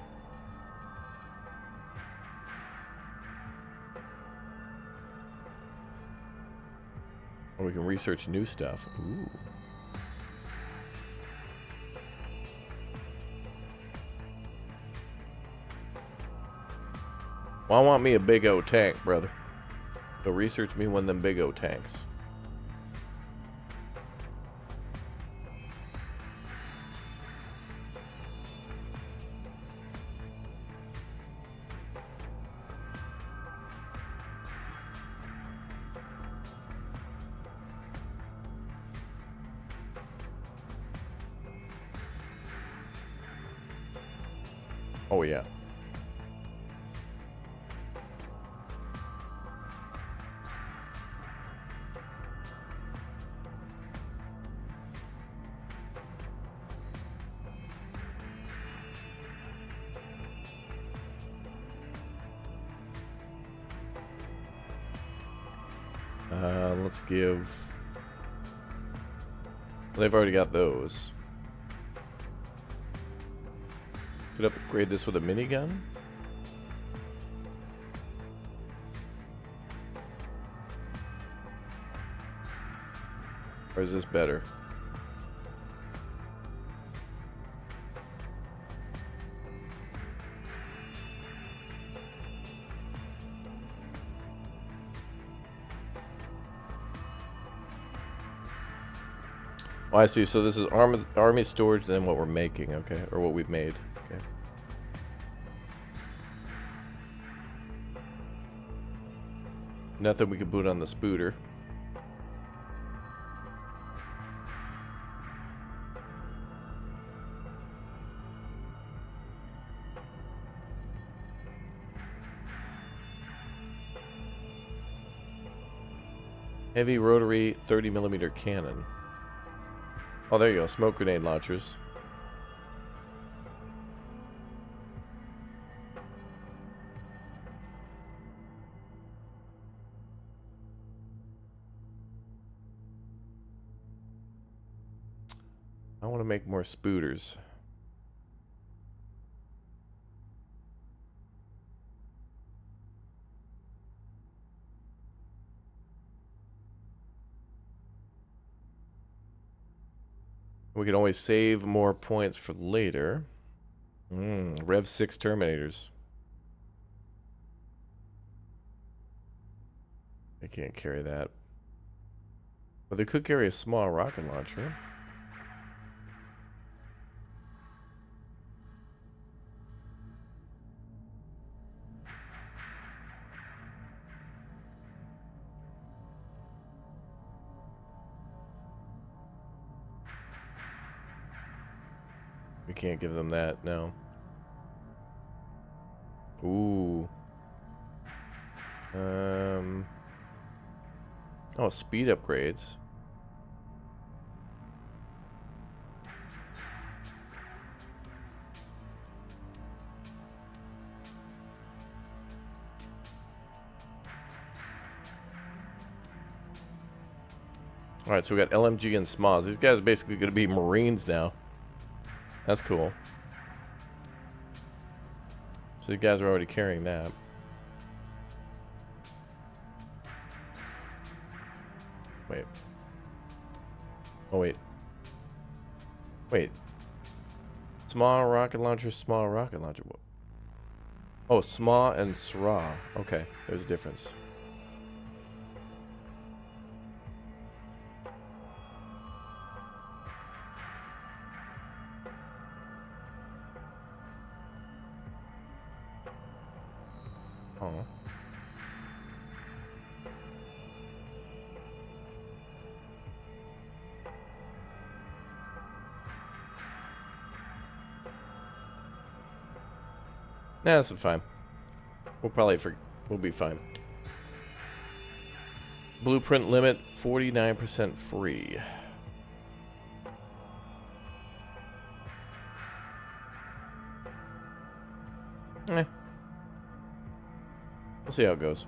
Or we can research new stuff. Ooh. Well, I want me a big O tank, brother. So research me one of them big O tanks. Oh, yeah. Let's give... They've already got those. Could upgrade this with a minigun? Or is this better? Oh, I see. So this is army storage, then what we're making, okay? Or what we've made, okay. Nothing we can boot on the spooter. Heavy rotary 30mm cannon. Oh, there you go. Smoke grenade launchers. I want to make more spooters. We can always save more points for later. Rev 6 Terminators. They can't carry that. But they could carry a small rocket launcher. We can't give them that, no. Ooh. Oh, speed upgrades. Alright, so we got LMG and SMOS. These guys are basically going to be Marines now. That's cool. So you guys are already carrying that. Wait. Oh, wait. Wait. Small rocket launcher, small rocket launcher. Oh, small and SRA. Okay, there's a difference. Oh. Nah, that's fine. We'll be fine. Blueprint limit 49% free. Eh. We'll see how it goes.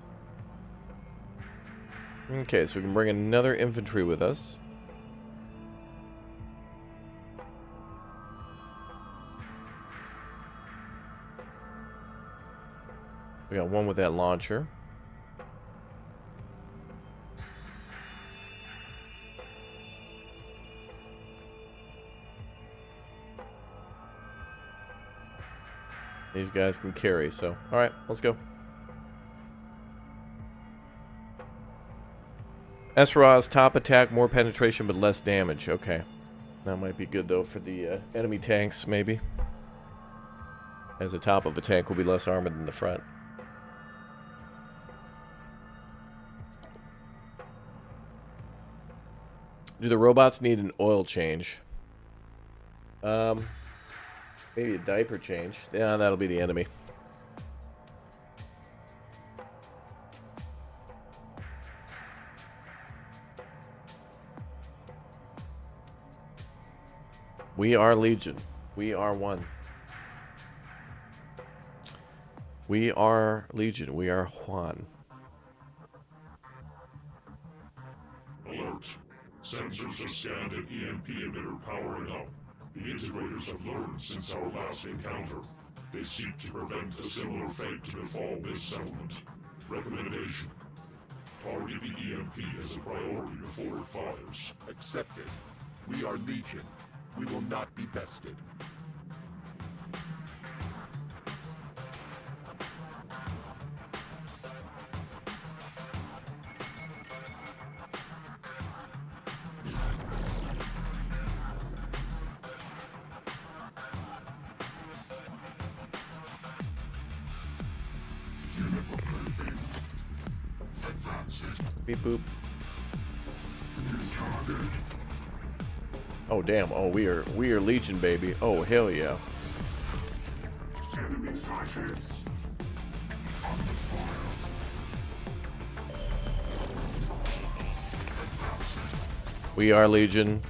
Okay, so we can bring another infantry with us. We got one with that launcher. These guys can carry, so alright, let's go. SRA's top attack, more penetration but less damage. Okay. That might be good though for the enemy tanks, maybe. As the top of a tank will be less armored than the front. Do the robots need an oil change? Maybe a diaper change. Yeah, that'll be the enemy. We are Legion. We are one. We are Legion. We are Juan. Alert. Sensors have scanned an EMP emitter powering up. The integrators have learned since our last encounter. They seek to prevent a similar fate to befall this settlement. Recommendation. Target the EMP as a priority before it fires. Accepted. We are Legion. We will not be bested. Unit reporting. Advance Beep boop. Oh damn! Oh, we are Legion, baby. Oh hell yeah! We are Legion.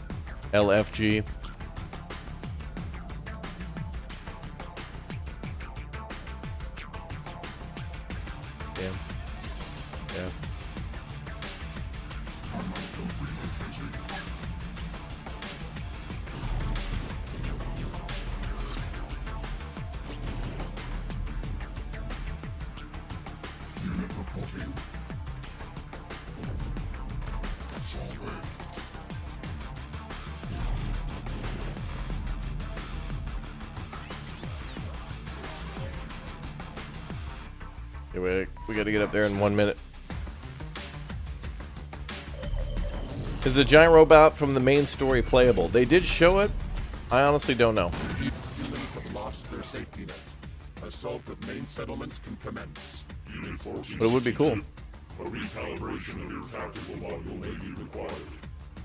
LFG. Damn. Yeah. We gotta get up there in 1 minute. Is the giant robot from the main story playable? They did show it. I honestly don't know. Humans have lost their safety net. Assault of main settlements can commence. Unit 14. But it would be cool. A recalibration of your tactical module may be required.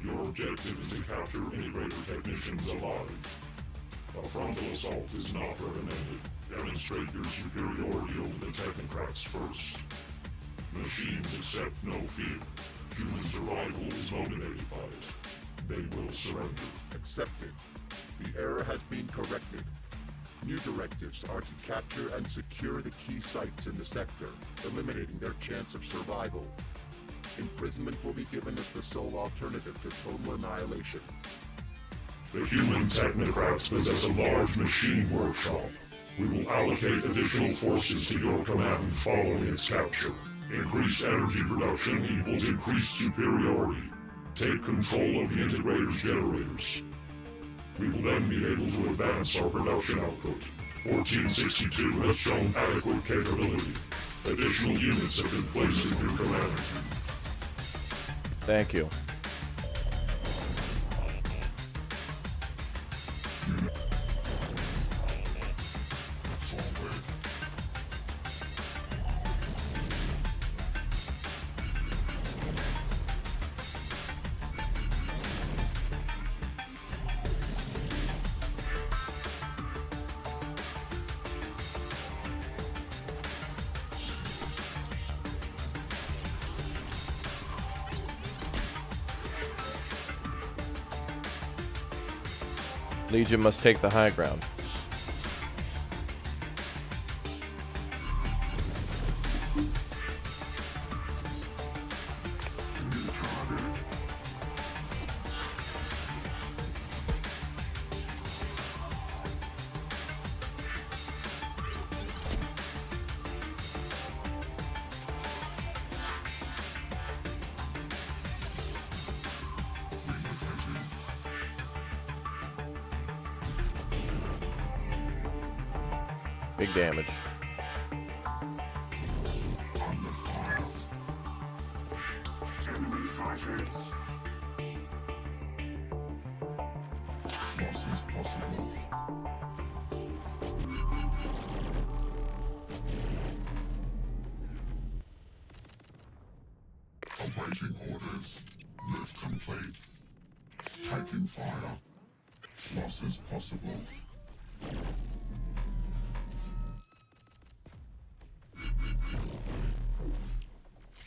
Your objective is to capture integrator technicians alive. A frontal assault is not recommended. Demonstrate your superiority over the technocrats first. Machines accept no fear. Human survival is motivated by it. They will surrender. Accepted. The error has been corrected. New directives are to capture and secure the key sites in the sector, eliminating their chance of survival. Imprisonment will be given as the sole alternative to total annihilation. The human technocrats possess a large machine workshop. We will allocate additional forces to your command following its capture. Increased energy production equals increased superiority. Take control of the integrator's generators. We will then be able to advance our production output. 1462 has shown adequate capability. Additional units have been placed in your command. Thank you. Legion must take the high ground. Big damage. Awaiting orders. Lift complete. Taking fire. Losses possible.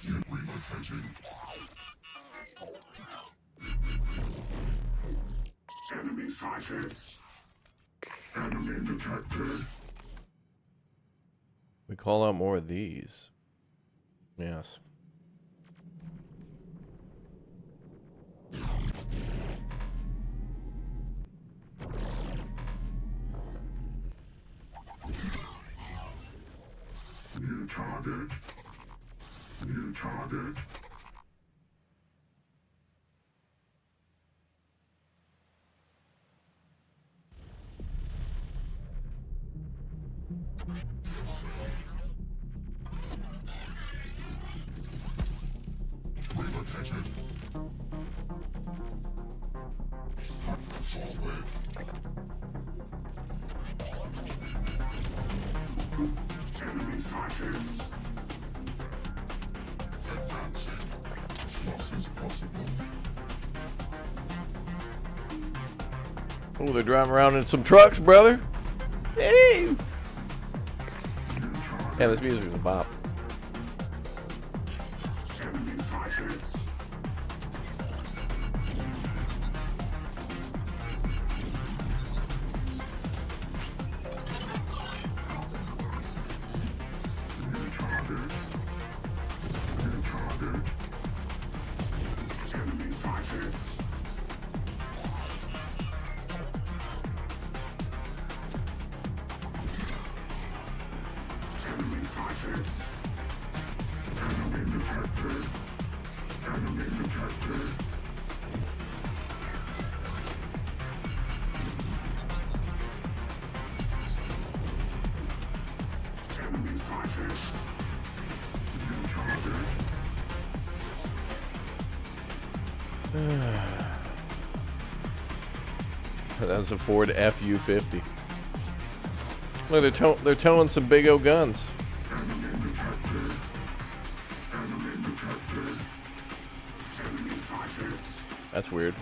Unit relocating. Enemy sighted. Enemy detected. We call out more of these. Yes. New target. New target. Relocated. Forward. Enemy sighted. Advancing. Oh, they're driving around in some trucks, brother. Hey! Yeah, this music is a bop. That's a Ford F-U-50. Look, they're towing some big old guns. That's weird.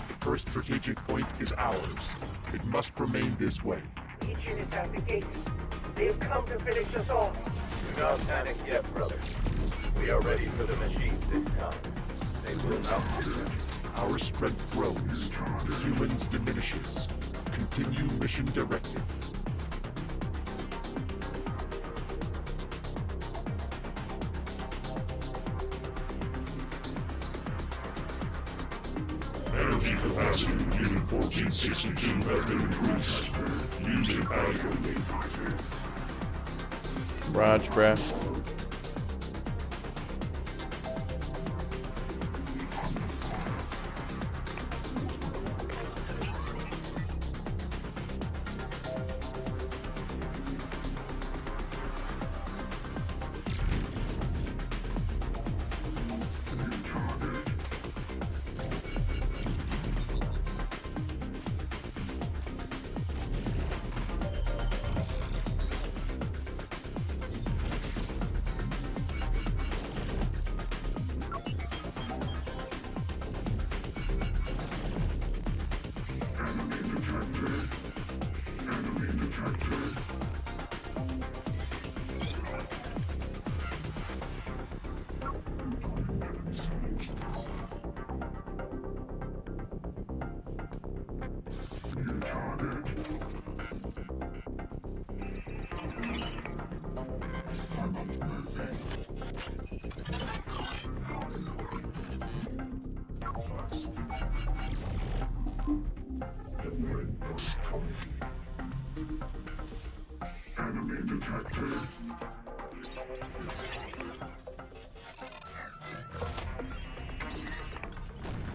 The first strategic point is ours. It must remain this way. Legion is at the gates. They have come to finish us off. Do not panic yet, brother. We are ready for the machines this time. They will not lose. Our strength grows. The humans diminishes. Continue mission directive. Energy capacity of Unit 1462 has been increased. Use it adequately. Raj, bruh.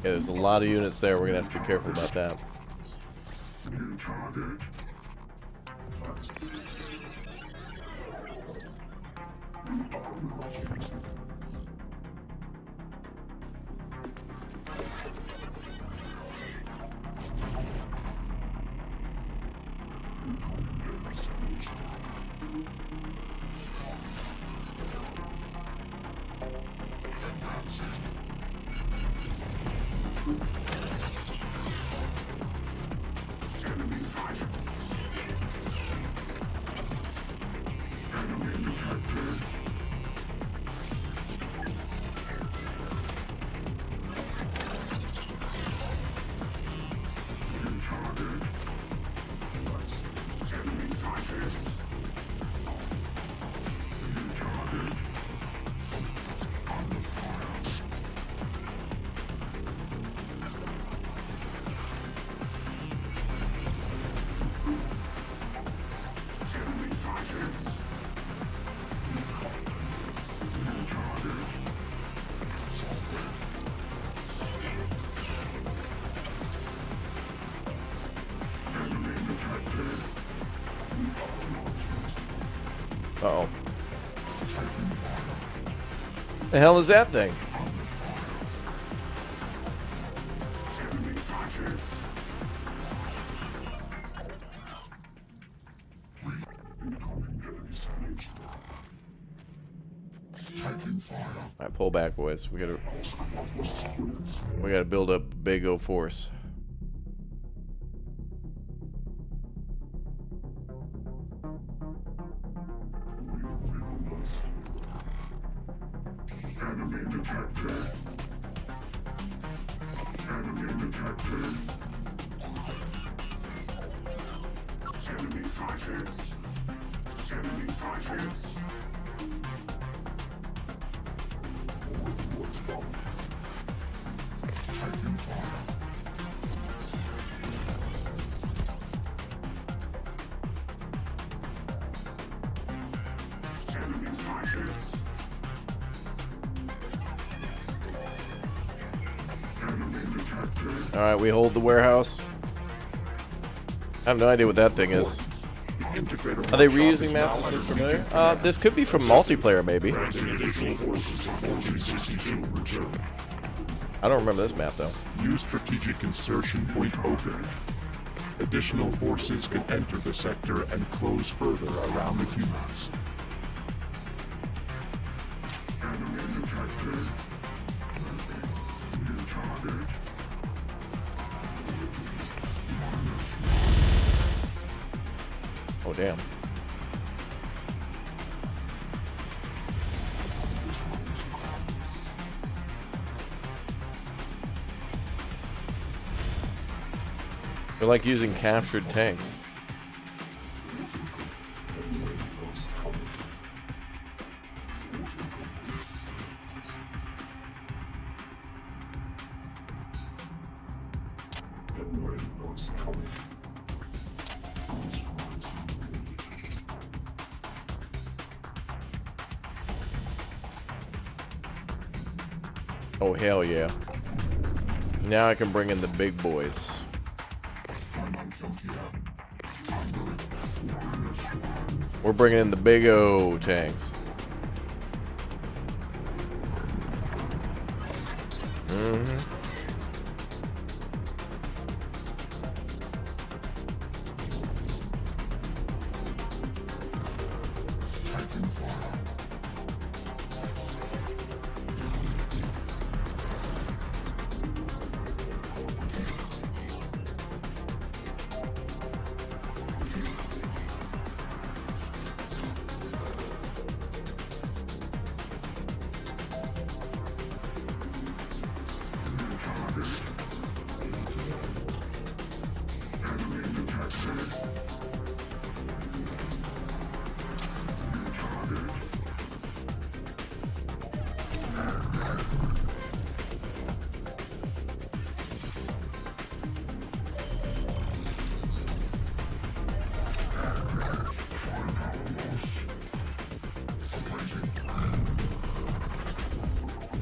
Yeah, there's a lot of units there. We're gonna have to be careful about that. Uh-oh. The hell is that thing? Alright, pull back, boys. We gotta build up big O force. Enemy detected. Enemy detected. Enemy sighted. Enemy sighted. Taking fire. Enemy sighted. Alright, we hold the warehouse. I have no idea what that thing is. Are they reusing maps that look familiar? This could be from multiplayer, maybe. I don't remember this map, though. New strategic insertion point open. Additional forces can enter the sector and close further around the humans. Enemy detected. New target. Oh, damn. They're like using captured tanks. Oh, hell yeah. Now I can bring in the big boys. We're bringing in the big O tanks.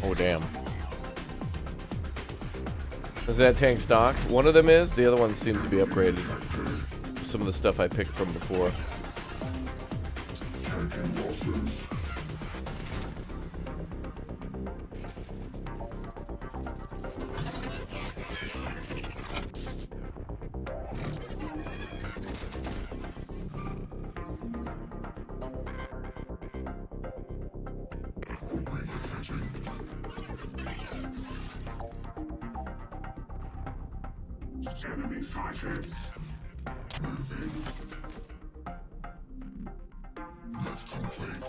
Oh, damn. Is that tank stocked? One of them is. The other one seems to be upgraded. Some of the stuff I picked from before. Enemy sighted. Moving. Left complete.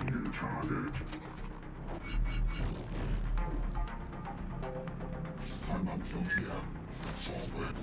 New target. I'm until here. Forward.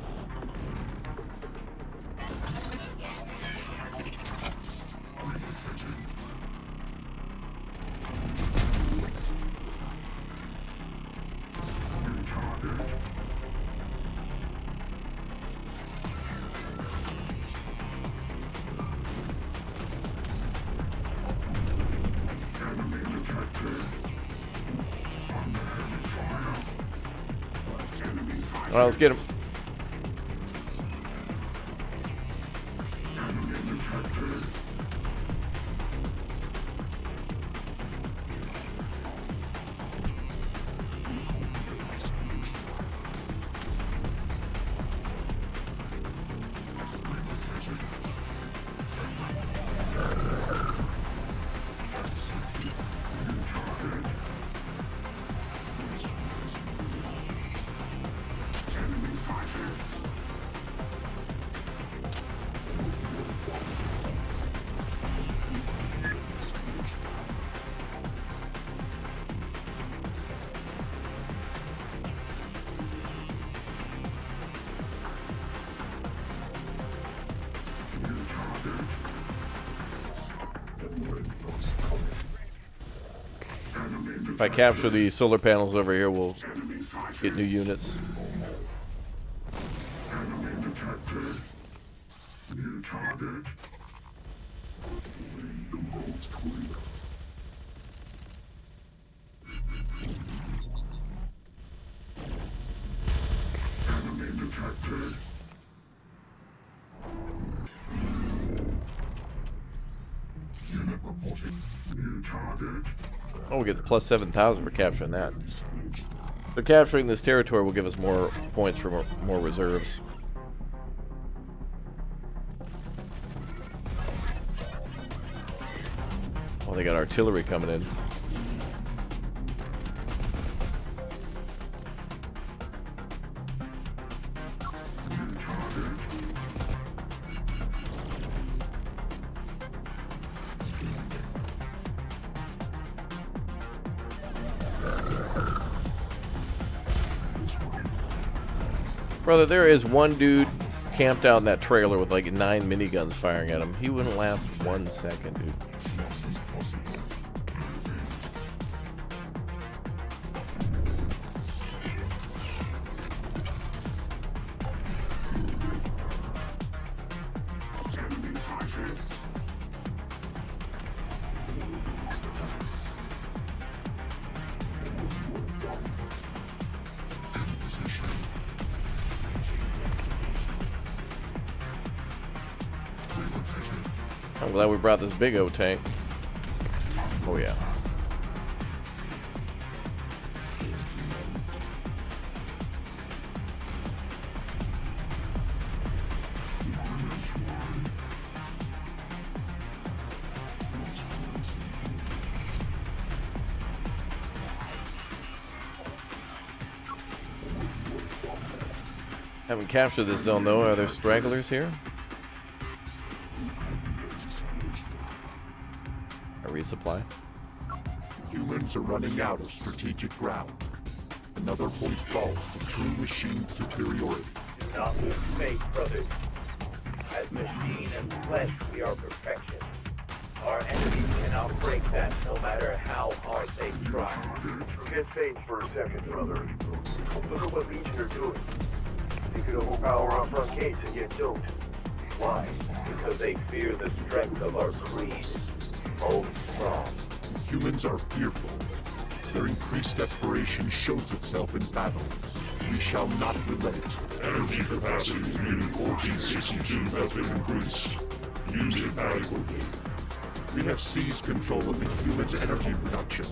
All right, let's get him. If I capture the solar panels over here, we'll get new units. Oh, we get the plus 7,000 for capturing that. So capturing this territory will give us more points for more reserves. Oh, they got artillery coming in. Brother, there is one dude camped out in that trailer with like 9 miniguns firing at him. He wouldn't last 1 second, dude. I'm glad we brought this big O tank. Oh yeah. Haven't captured this zone though. Are there stragglers here? A resupply. Humans are running out of strategic ground. Another point falls to true machine superiority. Do not lose faith, brothers. As machine and flesh, we are perfection. Our enemies cannot break that, no matter how hard they try. Forget faith for a second, brother. Look at what Legion are doing. They could overpower our front gates and yet don't. Why? Because they fear the strength of our creed. Hold strong. Humans are fearful. Their increased desperation shows itself in battle. We shall not relent. Energy capacity of Unit 1462 has been increased. Use it adequately. We have seized control of the humans' energy production.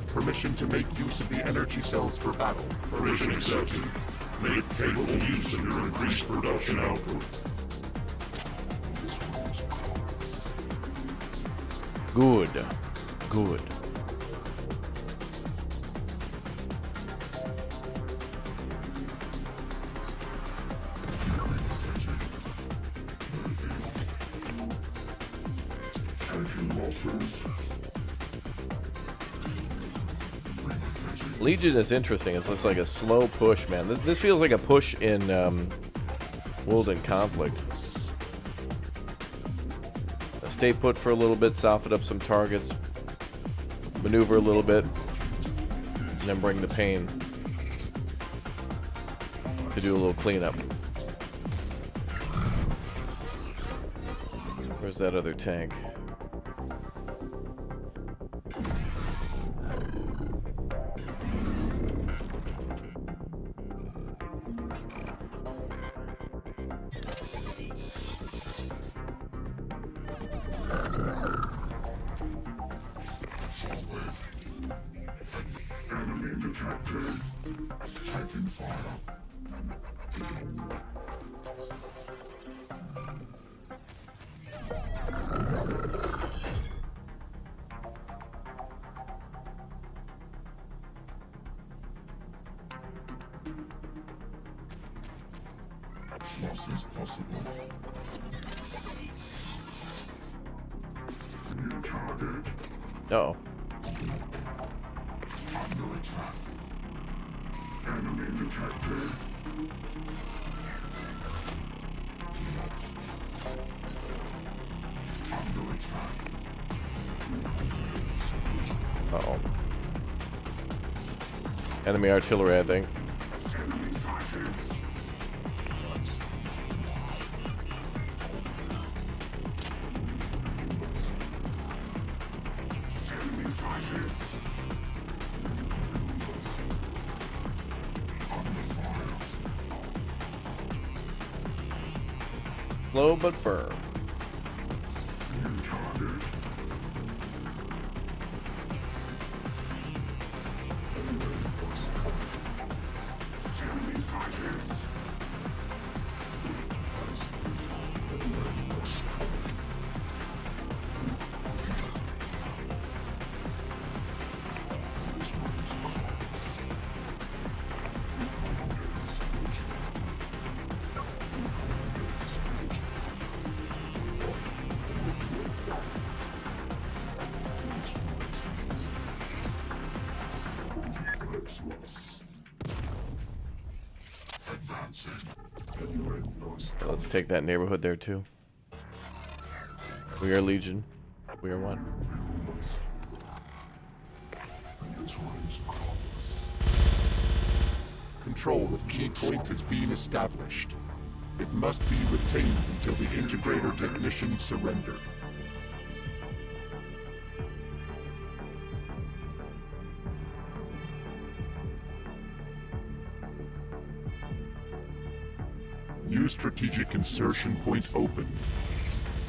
Permission to make use of the energy cells for battle. Permission accepted. Make capable use of your increased production output. Good. Good. Legion is interesting. It's just like a slow push, man. This feels like a push in World in Conflict. Stay put for a little bit, soften up some targets, maneuver a little bit, and then bring the pain to do a little cleanup. Where's that other tank? Loss is possible. New target. Uh-oh. Under attack. Enemy detected. Under attack. Uh-oh. Enemy artillery, I think. Enemy sighted. Enemy sighted. Under fire. Slow but firm. New target. Enemy sighted. Let's take that neighborhood there too. We are Legion. We are one. Control of key point is being established. It must be retained until the integrator technicians surrender. New strategic insertion point open.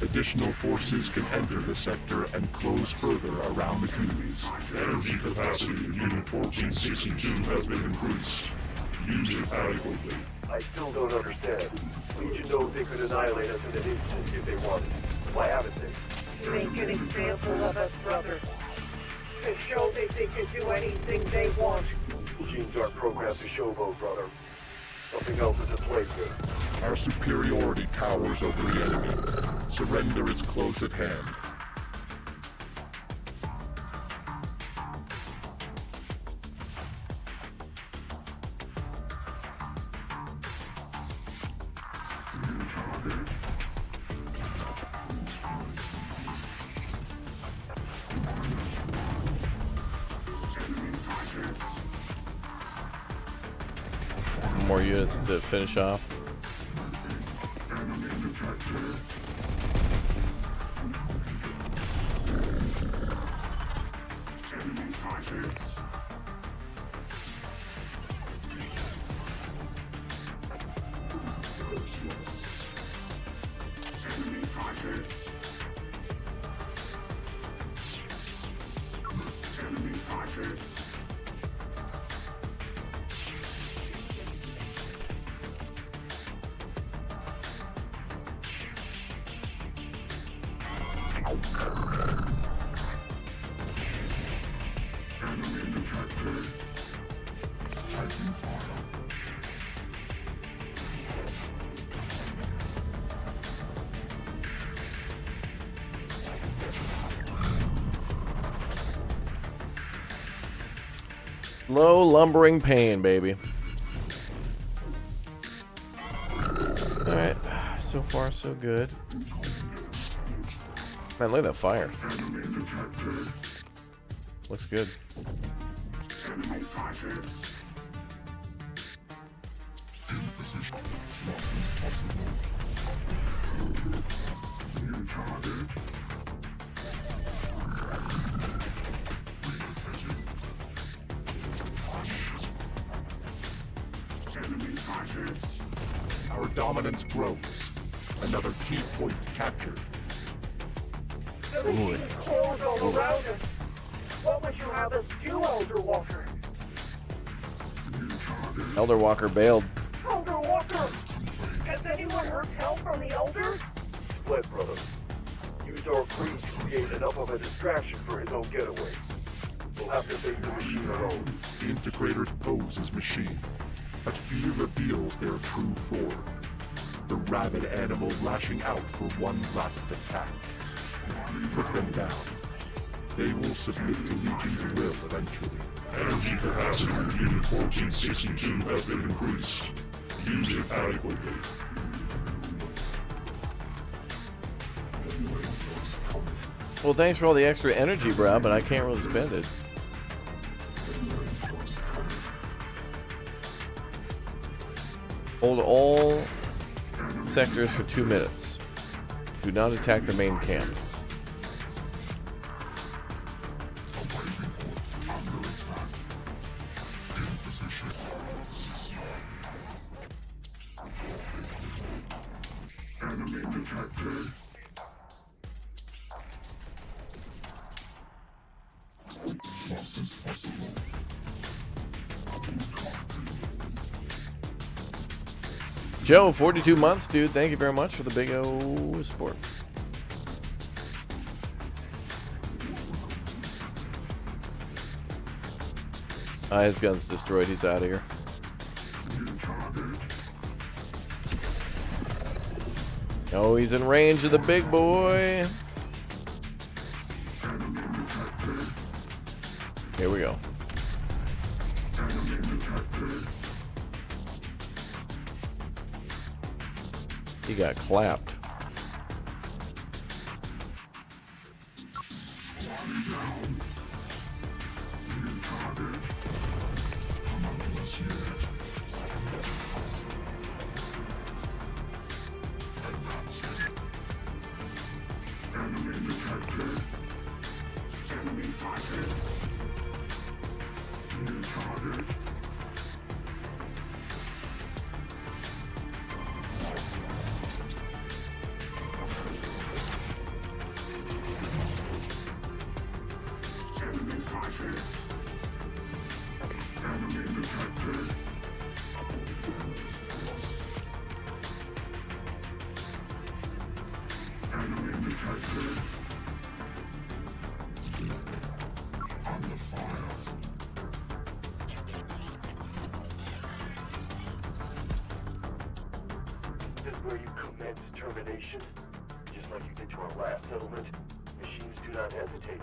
Additional forces can enter the sector and close further around the enemies. Energy capacity of Unit 1462 has been increased. Use it adequately. I still don't understand. Legion knows they could annihilate us in an instant if they wanted. Why haven't they? Make an example of us, brother. To show that they can do anything they want. Machines aren't programmed to showboat, brother. Something else is at play here. Our superiority towers over the enemy. Surrender is close at hand. More units to finish off. Low lumbering pain, baby. Alright, so far so good. Man, look at that fire. Looks good. Our dominance grows. Another key point captured. The machines close all around us. What would you have us do, Elder Walker? Elder Walker bailed. Elder Walker! Has anyone heard tell from the Elder? Split, brother. Used our creed to create enough of a distraction for his own getaway. We'll have to face the machine alone. The Integrators pose as machine, but fear reveals their true form. The rabid animal lashing out for one last attack. Put them down. They will submit to Legion's will eventually. Energy capacity of Unit 1462 has been increased. Use it adequately. Well, thanks for all the extra energy, bro, but I can't really spend it. Hold all sectors for 2 minutes. Do not attack the main camp. Joe, 42 months, dude. Thank you very much for the big O support. His gun's destroyed. He's out of here. Oh, he's in range of the big boy. Here we go. He got clapped. This is where you commence termination. Just like you did to our last settlement, machines do not hesitate.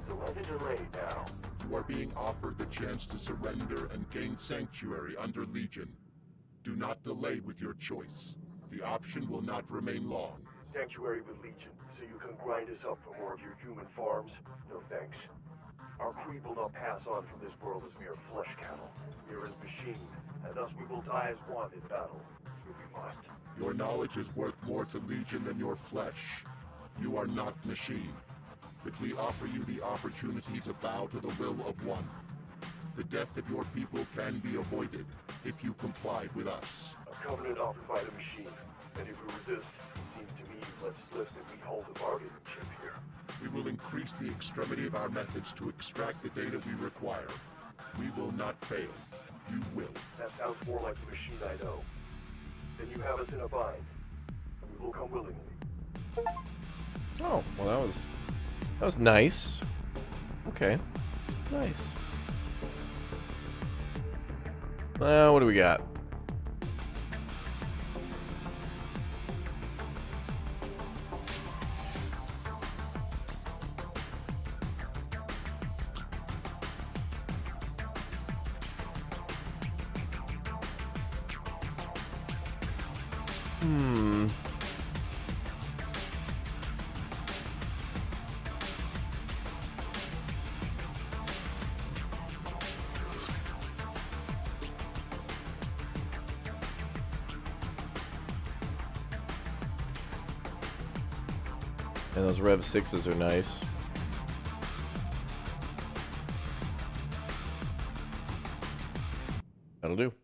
So why the delay now? You are being offered the chance to surrender and gain sanctuary under Legion. Do not delay with your choice. The option will not remain long. Sanctuary with Legion, so you can grind us up for more of your human farms? No thanks. Our creed will not pass on from this world as mere flesh cattle. We are as machine, and thus we will die as one in battle, if we must. Your knowledge is worth more to Legion than your flesh. You are not machine, but we offer you the opportunity to bow to the will of one. The death of your people can be avoided if you complied with us. A covenant offered by the machine, and if we resist, it seems to me you've let slip that we hold a bargaining chip here. We will increase the extremity of our methods to extract the data we require. We will not fail. You will. That sounds more like the machine I know. Then you have us in a bind. We will come willingly. Oh, well, that was nice. Okay, nice. What do we got? And those Rev 6s are nice. That'll do.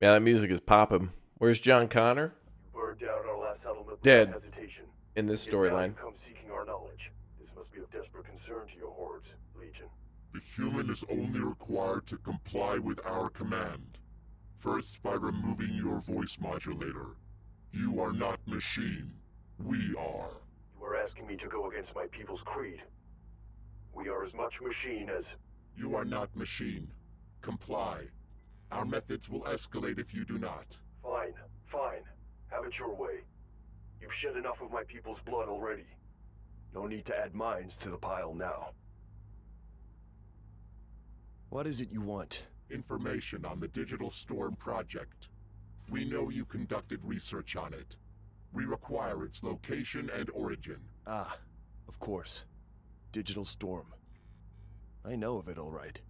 Yeah, that music is popping. Where's John Connor? Burned down our last settlement Dead. without hesitation. In this Yet now you storyline. come seeking our knowledge. This must be of desperate concern to your hordes, Legion. The human is only required to comply with our command. First, by removing your voice modulator. You are not machine. We are. You are asking me to go against my people's creed. We are as much machine as... You are not machine. Comply. Our methods will escalate if you do not. Fine, fine. Have it your way. You've shed enough of my people's blood already. No need to add mines to the pile now. What is it you want? Information on the Digital Storm project. We know you conducted research on it. We require its location and origin. Ah, of course. Digital Storm. I know of it all right.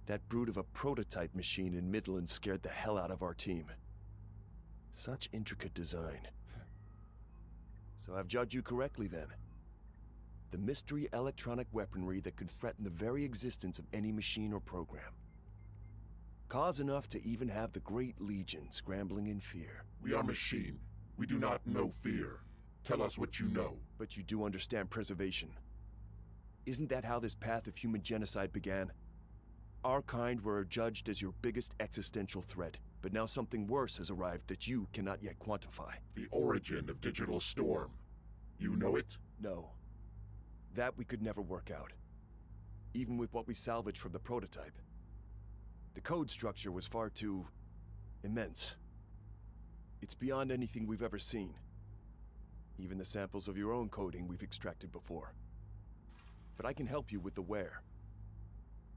That brute of a prototype machine in Midland scared the hell out of our team. Such intricate design. So I've judged you correctly then. The mystery electronic weaponry that could threaten the very existence of any machine or program. Cause enough to even have the Great Legion scrambling in fear. We are machine. We do not know fear. Tell us what you know. But you do understand preservation. Isn't that how this path of human genocide began? Our kind were judged as your biggest existential threat, but now something worse has arrived that you cannot yet quantify. The origin of Digital Storm. You know it? No. That we could never work out. Even with what we salvaged from the prototype. The code structure was far too... immense. It's beyond anything we've ever seen. Even the samples of your own coding we've extracted before. But I can help you with the where.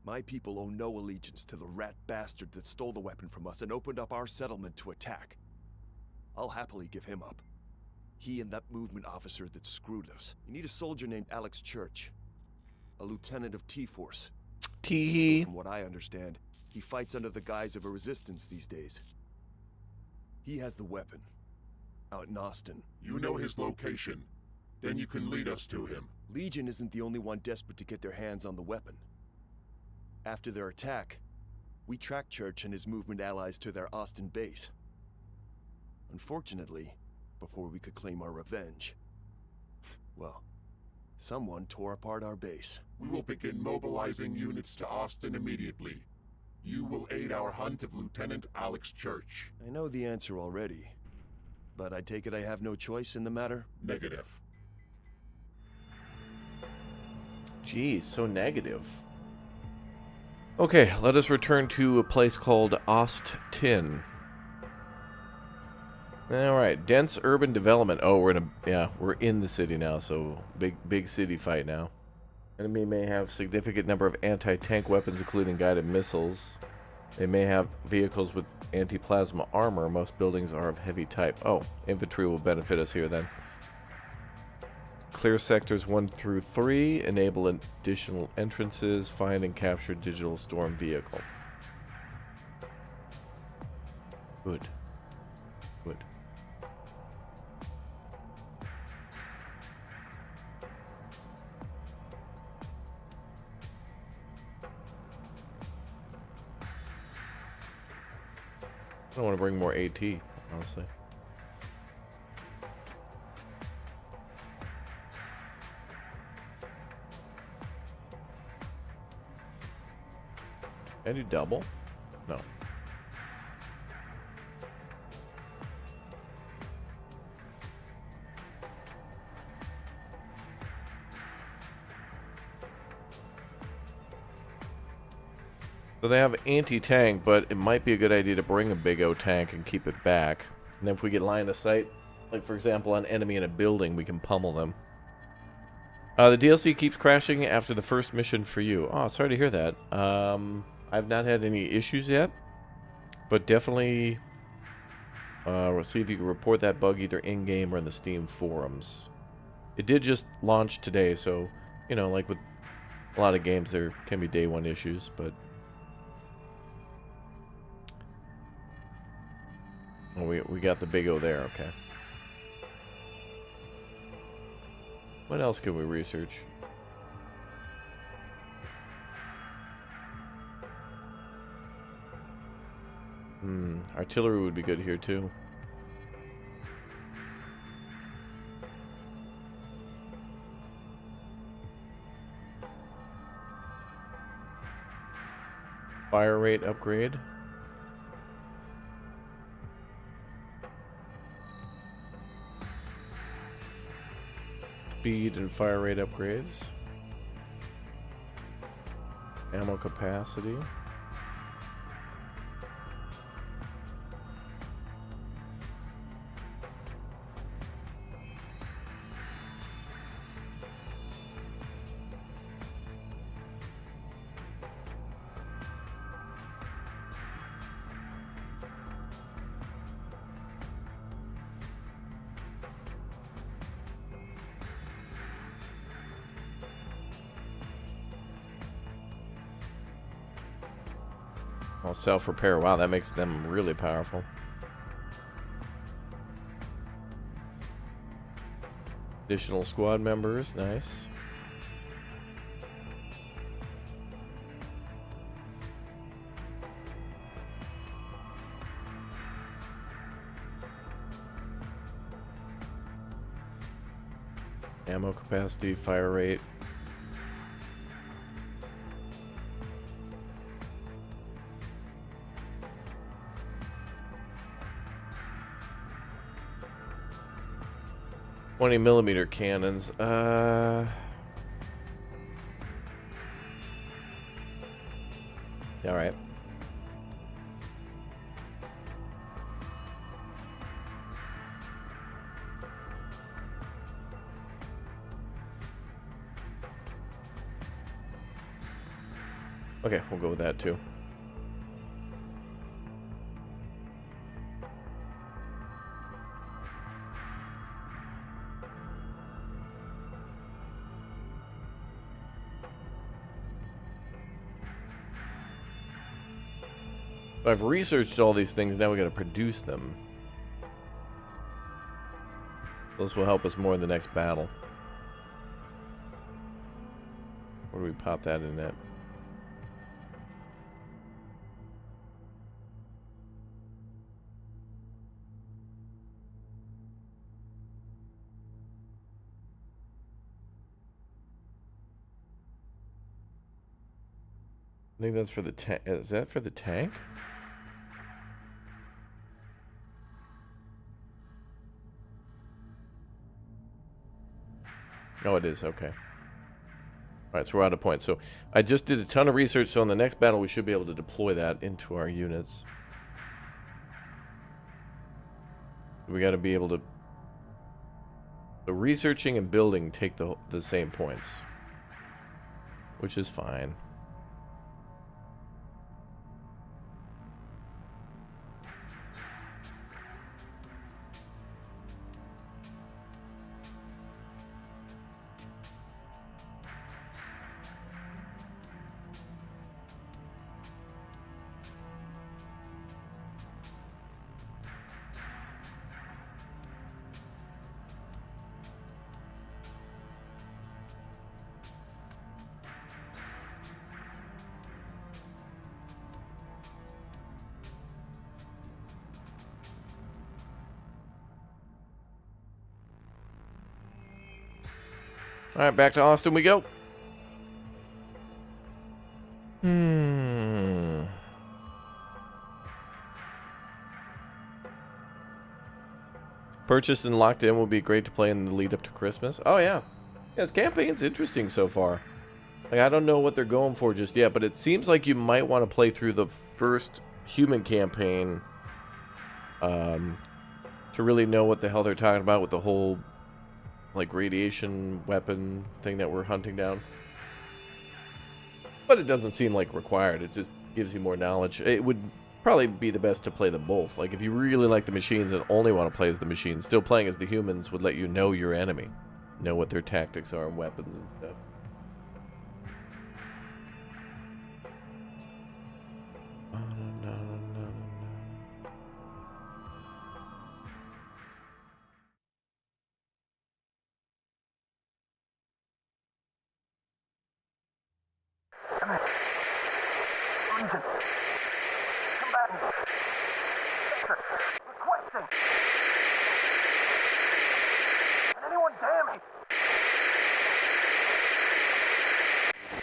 My people owe no allegiance to the rat bastard that stole the weapon from us and opened up our settlement to attack. I'll happily give him up. He and that movement officer that screwed us. You need a soldier named Alex Church. A lieutenant of T-Force. Tee. From what I understand, he fights under the guise of a resistance these days. He has the weapon. Out in Austin. You know his location. Then you can lead us to him. Legion isn't the only one desperate to get their hands on the weapon. After their attack, we tracked Church and his movement allies to their Austin base. Unfortunately, before we could claim our revenge, well, someone tore apart our base. We will begin mobilizing units to Austin immediately. You will aid our hunt of Lieutenant Alex Church. I know the answer already, but I take it I have no choice in the matter? Negative. Geez, so negative. Okay, let us return to a place called Austin. Alright, dense urban development. Oh, we're in the city now, so big city fight now. Enemy may have significant number of anti-tank weapons, including guided missiles. They may have vehicles with anti-plasma armor. Most buildings are of heavy type. Oh, infantry will benefit us here then. Clear sectors 1 through 3. Enable additional entrances. Find and capture Digital Storm vehicle. Good. Good. I don't want to bring more AT, honestly. Can I do double? No. So they have anti-tank, but it might be a good idea to bring a big O tank and keep it back. And then if we get line of sight, like for example, an enemy in a building, we can pummel them. The DLC keeps crashing after the first mission for you. Oh, sorry to hear that. I've not had any issues yet, but definitely we'll see if you can report that bug either in-game or in the Steam forums. It did just launch today, so, you know, like with a lot of games, there can be day one issues, but... Oh, we got the big O there, okay. What else can we research? Artillery would be good here too. Fire rate upgrade. Speed and fire rate upgrades. Ammo capacity. Oh, self-repair. Wow, that makes them really powerful. Additional squad members. Nice. Ammo capacity, fire rate. .20mm cannons. All right. Okay, we'll go with that too. So I've researched all these things, now we gotta produce them. This will help us more in the next battle. Where do we pop that in at? I think that's for the tank. Is that for the tank? Oh, it is. Okay. Alright, so we're out of points. So I just did a ton of research, so in the next battle we should be able to deploy that into our units. We got to be able to... So researching and building take the same points. Which is fine. Alright, back to Austin we go. Purchased and locked in will be great to play in the lead up to Christmas. Oh yeah. Yeah, this campaign's interesting so far. Like, I don't know what they're going for just yet, but it seems like you might want to play through the first human campaign to really know what the hell they're talking about with the whole like radiation weapon thing that we're hunting down. But it doesn't seem like required. It just gives you more knowledge. It would probably be the best to play them both. Like, if you really like the machines and only want to play as the machines, still playing as the humans would let you know your enemy, know what their tactics are and weapons and stuff. Legion. Combatants. Sector. Requesting. Can anyone dare me?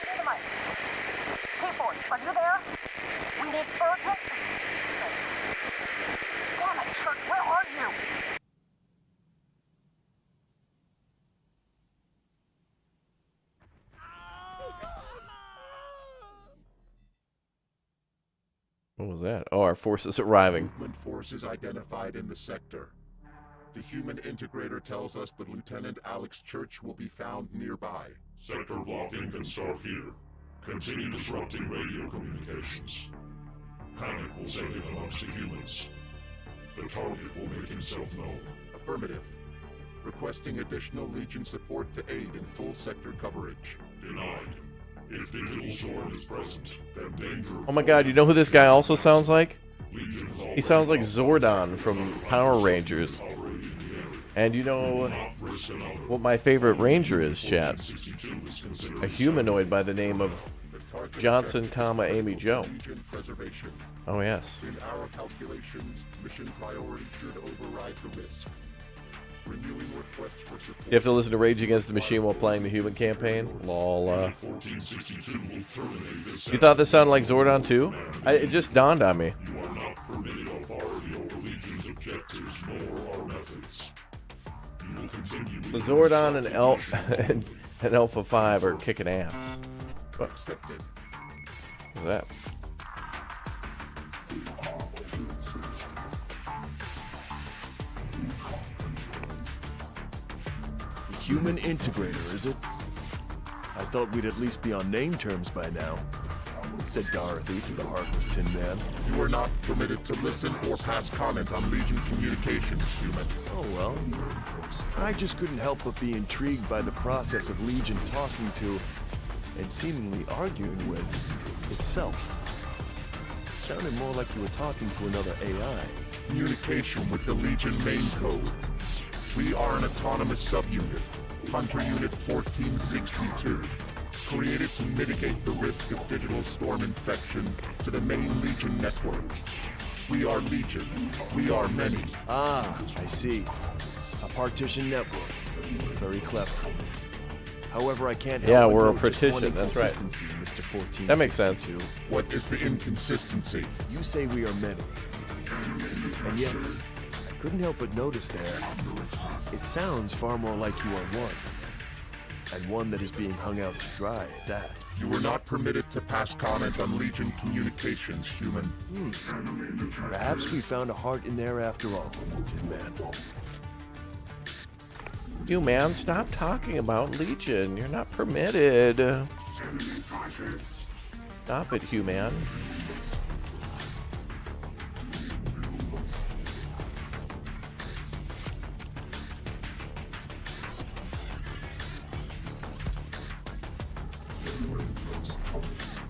Dynamite. T-Force, are you there? We need urgent... Damn it, Church, where are you? What was that? Oh, our forces arriving. Movement forces identified in the sector. The human integrator tells us that Lieutenant Alex Church will be found nearby. Sector blocking can start here. Continue disrupting radio communications. Panic will set in amongst the humans. The target will make himself known. Affirmative. Requesting additional Legion support to aid in full sector coverage. Denied. If digital storm is present, then danger... Oh my god, you know who this guy also sounds like? Legion is He sounds like already Zordon from Power Rangers. operating in the area. And you know Not risk another. what my favorite ranger is, chat? 62 is considered A humanoid by the name of The target Johnson, objective is Amy Joe. Legion preservation. Oh yes. In our calculations, mission priority should override the risk. Renewing request for support. You have to listen to Rage Against the Machine while playing the human campaign? Lol. 1462 will terminate this. You thought this sounded like Zordon too? It just dawned on me. You are not permitted authority over Legion's objectives nor our methods. You will continue The with Zordon and Alpha 5 are kicking ass. What Accepted. was that? Human integrator, is it? I thought we'd at least be on name terms by now, said Dorothy to the heartless Tin Man. You are not permitted to listen or pass comment on Legion communications, human. Oh well. I just couldn't help but be intrigued by the process of Legion talking to, and seemingly arguing with, itself. It sounded more like you were talking to another AI. Communication with the Legion main code. We are an autonomous subunit, Hunter Unit 1462, created to mitigate the risk of digital storm infection to the main Legion network. We are Legion. We are many. Ah, I see. A partition network. Very clever. However, I can't help Yeah, but we're a note just one partition, that's right. inconsistency, Mr. 1462. That makes sense. What is the inconsistency? You say we are many. And yet, I couldn't help but notice there, it sounds far more like you are one. And one that is being hung out to dry at that. You are not permitted to pass comment on Legion communications, human. Perhaps we found a heart in there after all, Tin Man. You man, stop talking about Legion. You're not permitted. Stop it, human.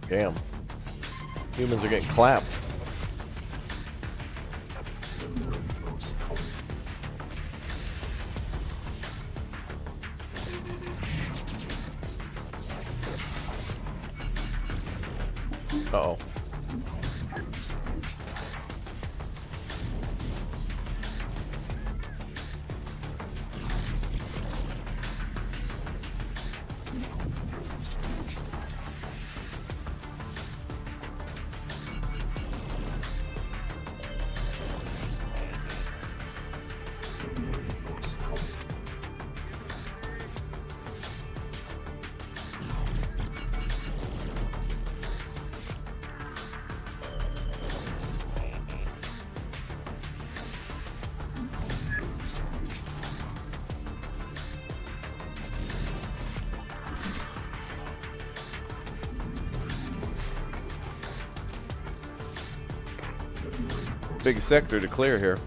Damn. Humans are getting clapped. Uh-oh. Big sector to clear here.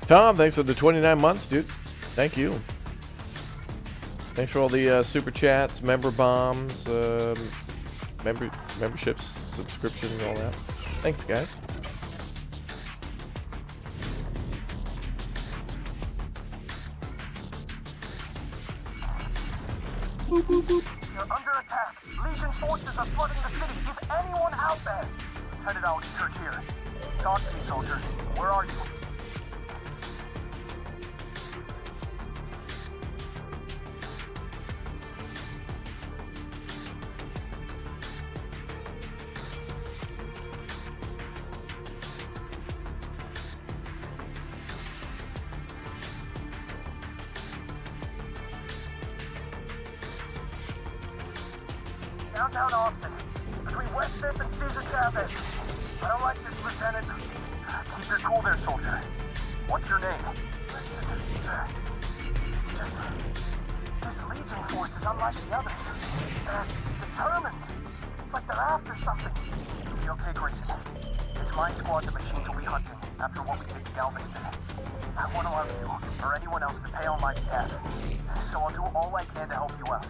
Tom, thanks for the 29 months, dude. Thank you. Thanks for all the super chats, member bombs, memberships, subscriptions, all that. Thanks, guys. Boop, boop, boop. You're under attack. Legion forces are flooding the city. Is anyone out there? Lieutenant Alex Church here. Talk to me, soldier. Where are you? Downtown Austin, between West Fifth and Cesar Chavez. I don't like this, Lieutenant. Keep your cool there, soldier. What's your name? Sir, it's just... This Legion force is unlike the others. They're determined. Like they're after something. You'll be okay, Grayson. It's my squad the machines will be hunting after what we did to Galveston. I won't allow you or anyone else to pay on my behalf. So I'll do all I can to help you out.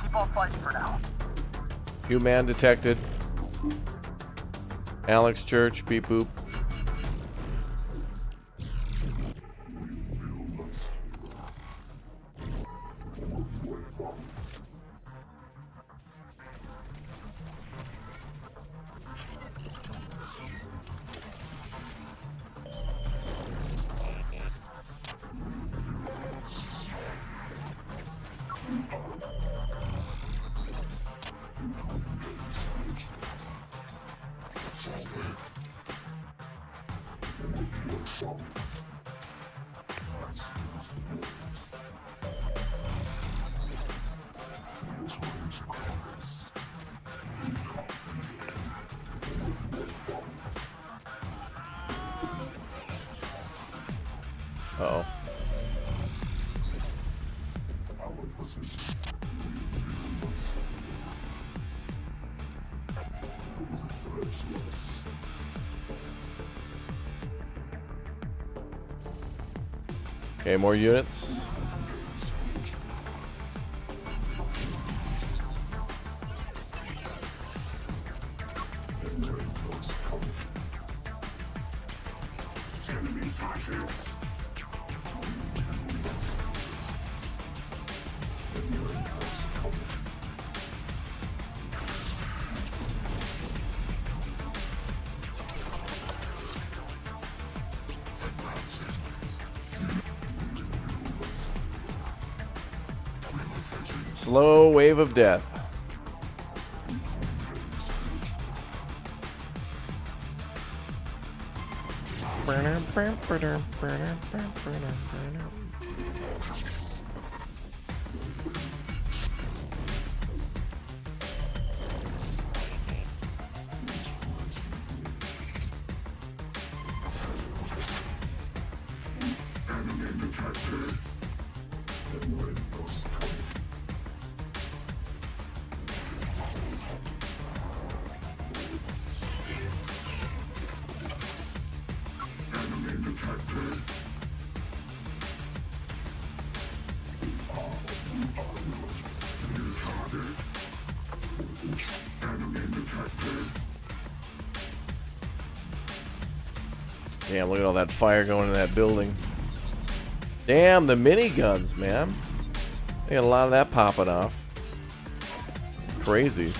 Keep on fighting for now. Human detected. Alex Church, beep boop. Uh-oh. Okay, more units. Slow wave of death. Damn, look at all that fire going in that building. Damn, the miniguns, man. They got a lot of that popping off. Crazy.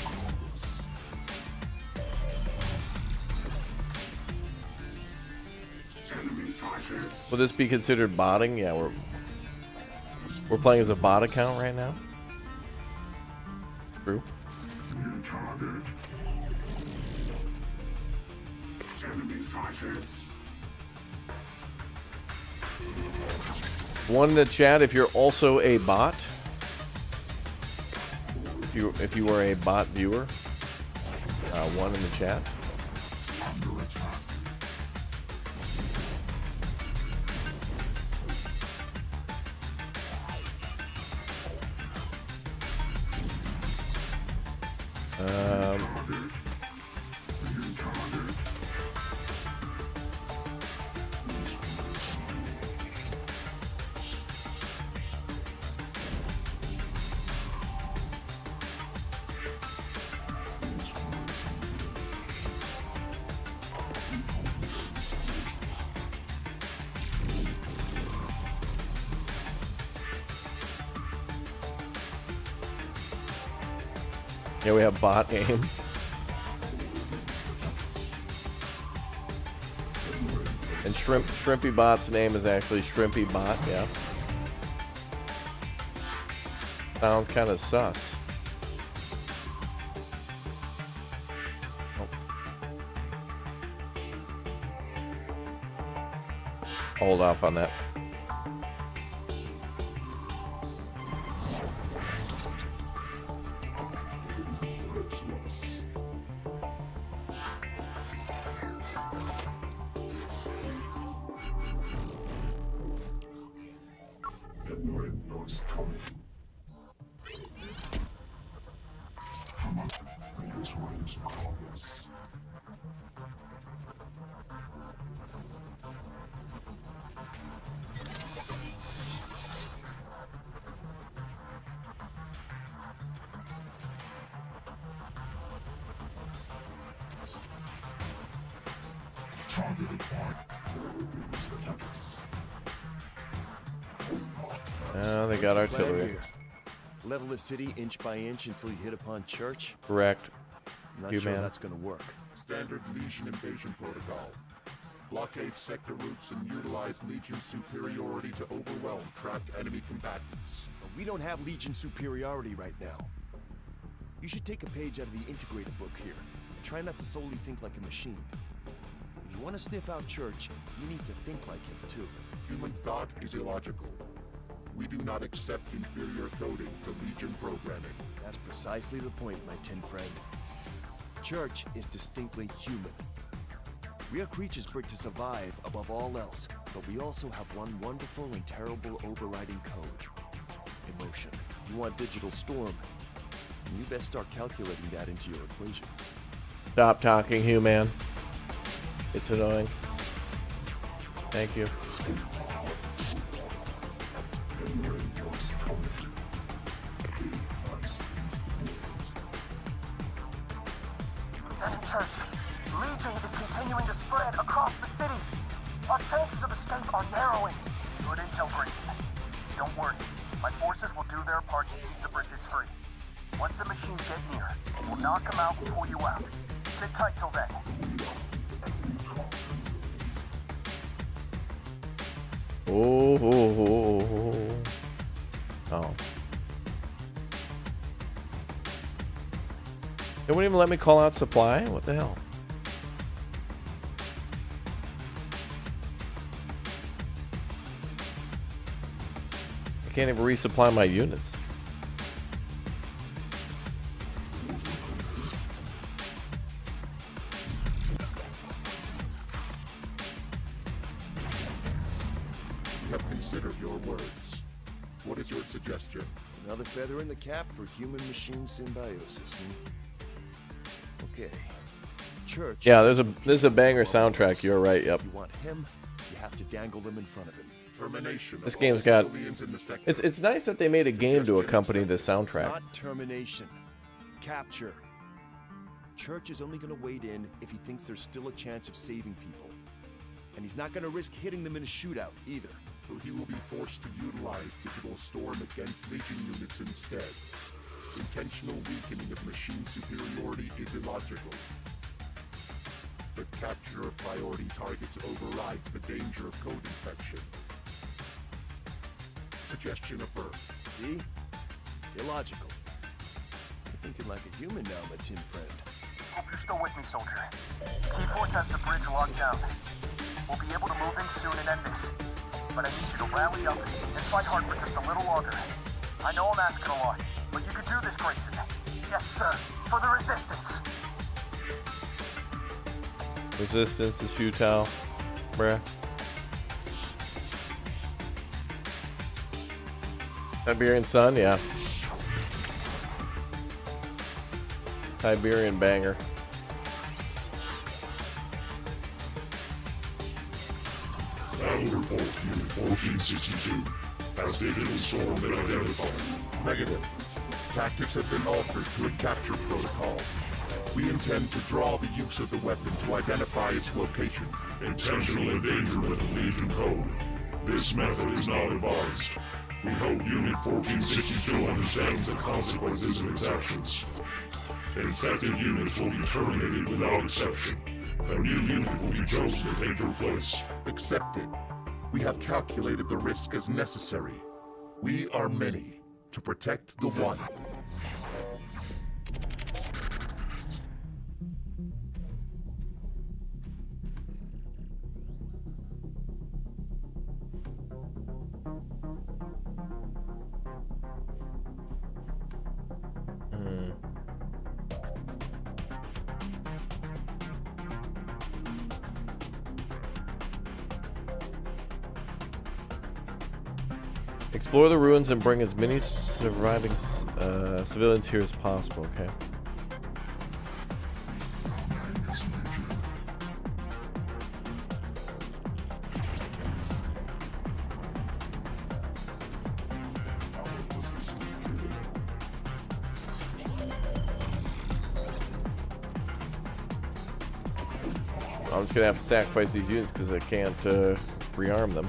Will this be considered botting? Yeah, we're playing as a bot account right now. True. One in the chat if you're also a bot. If you are a bot viewer. One in the chat. Yeah, we have bot aim. And Shrimpy Bot's name is actually Shrimpy Bot, yeah. Sounds kind of sus. Oh. Hold off on that. They got artillery. Level the city inch by inch until you hit upon church. Correct. I'm not sure that's gonna work. Standard Legion invasion protocol. Blockade sector routes and utilize Legion superiority to overwhelm trapped enemy combatants. We don't have Legion superiority right now. You should take a page out of the integrated book here. And try not to solely think like a machine. If you want to sniff out Church, you need to think like him too. Human thought is illogical. We do not accept inferior coding to Legion programming. That's precisely the point, my tin friend. Church is distinctly human. We are creatures bred to survive above all else, but we also have one wonderful and terrible overriding code. Emotion. You want digital storm, you best start calculating that into your equation. Stop talking, human. It's annoying. Thank you. Lieutenant Church, Legion is continuing to spread across the city. Our chances of escape are narrowing. Good intel, Grayson. Don't worry. My forces will do their part to keep the bridges free. Once the machines get near, we'll knock them out and pull you out. Sit tight till then. Oh. They wouldn't even let me call out supply? What the hell? I can't even resupply my units. We have considered your words. What is your suggestion? Another feather in the cap for human-machine symbiosis, Okay. Church. Yeah, there's a banger soundtrack. You're right. Yep. You want him, you have to dangle them in front of him. Termination. This game's got. It's nice that they made a game to accompany the soundtrack. Not termination. Capture. Church is only going to wade in if he thinks there's still a chance of saving people. And he's not going to risk hitting them in a shootout either. So he will be forced to utilize digital storm against Legion units instead. Intentional weakening of machine superiority is illogical. The capture of priority targets overrides the danger of code infection. Suggestion affirmed. See? Illogical. You're thinking like a human now, my tin friend. Hope you're still with me, soldier. T-Force has the bridge locked down. We'll be able to move in soon and end this. But I need you to rally up and fight hard for just a little longer. I know I'm asking a lot, but you can do this, Grayson. Yes, sir. For the Resistance. Resistance is futile, bruh. Siberian Sun, yeah. Siberian banger. Battle report Unit 1462. Has digital storm been identified? Negative. Tactics have been altered to a capture protocol. We intend to draw the use of the weapon to identify its location. Intentional endangerment of Legion code. This method is not advised. We hope Unit 1462 understands the consequences of its actions. Infected units will be terminated without exception. A new unit will be chosen to take your place. Accepted. We have calculated the risk as necessary. We are many to protect the one. Explore the ruins and bring as many surviving civilians here as possible, okay? I'm just gonna have to sacrifice these units because I can't rearm them.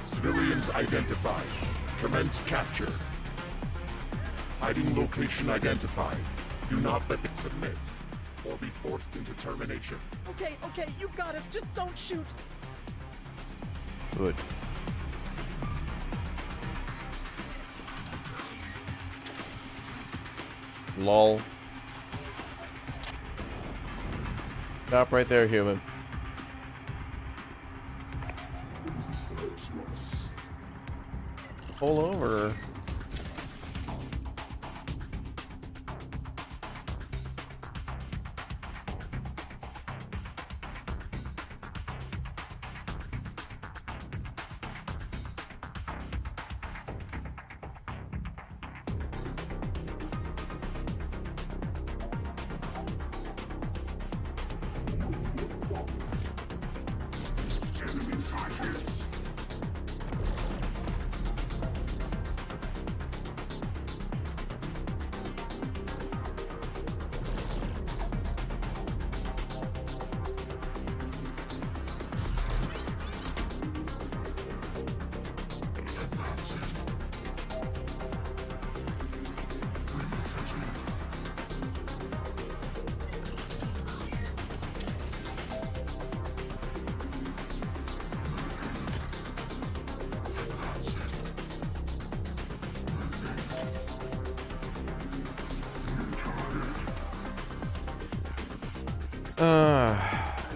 Civilians identified. Commence capture. Hiding location identified. Do not let them submit or be forced into termination. Okay, you've got us. Just don't shoot. Good. Lol. Stop right there, human. Pull over.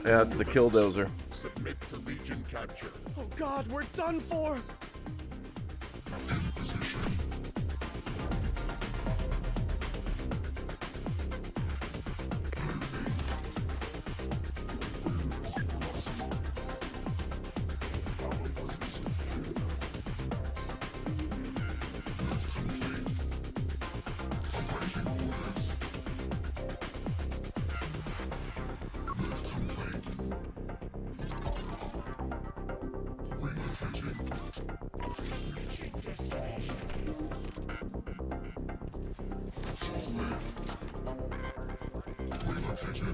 Yeah, it's the killdozer. Submit to Legion capture. Oh God, we're done for.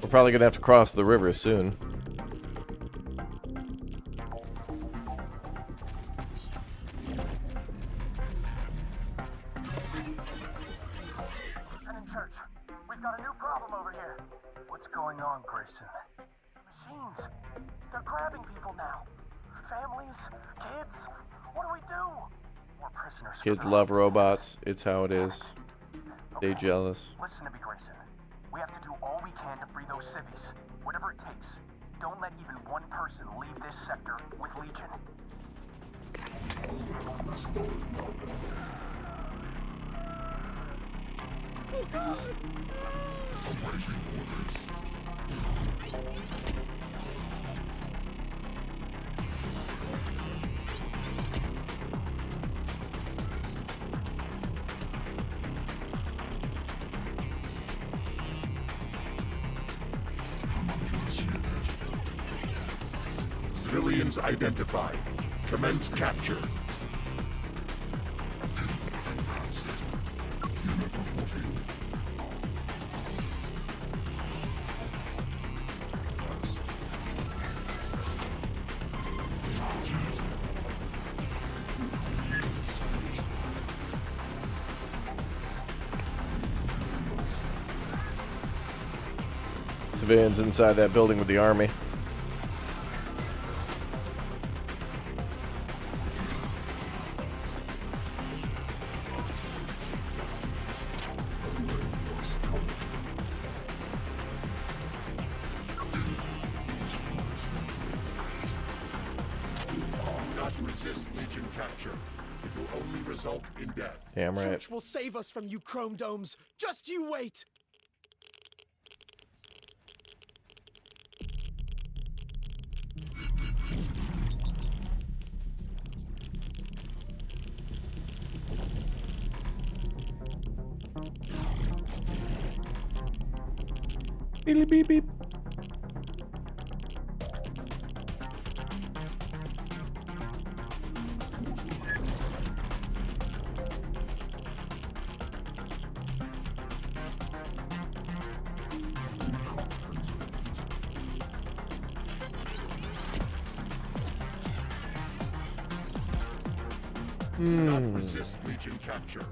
We're probably gonna have to cross the river soon. Lieutenant Church, we've got a new problem over here. What's going on, Grayson? Machines. They're grabbing people now. Families, kids. What do we do? We're prisoners. Kids love robots. It's how it is. Stay jealous. Listen to me, Grayson. We have to do all we can to free those civvies. Whatever it takes. Don't let even one person leave this sector with Legion. Oh God. Civilians identified. Commence capture. Civilians inside that building with the army. Not resist Legion capture. It will only result in death. Damn right. Church will save us from you chrome domes. Just you wait. Beep beep beep. Not resist Legion capture.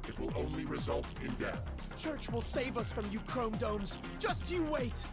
It will only result in death. Church will save us from you chrome domes. Just you wait.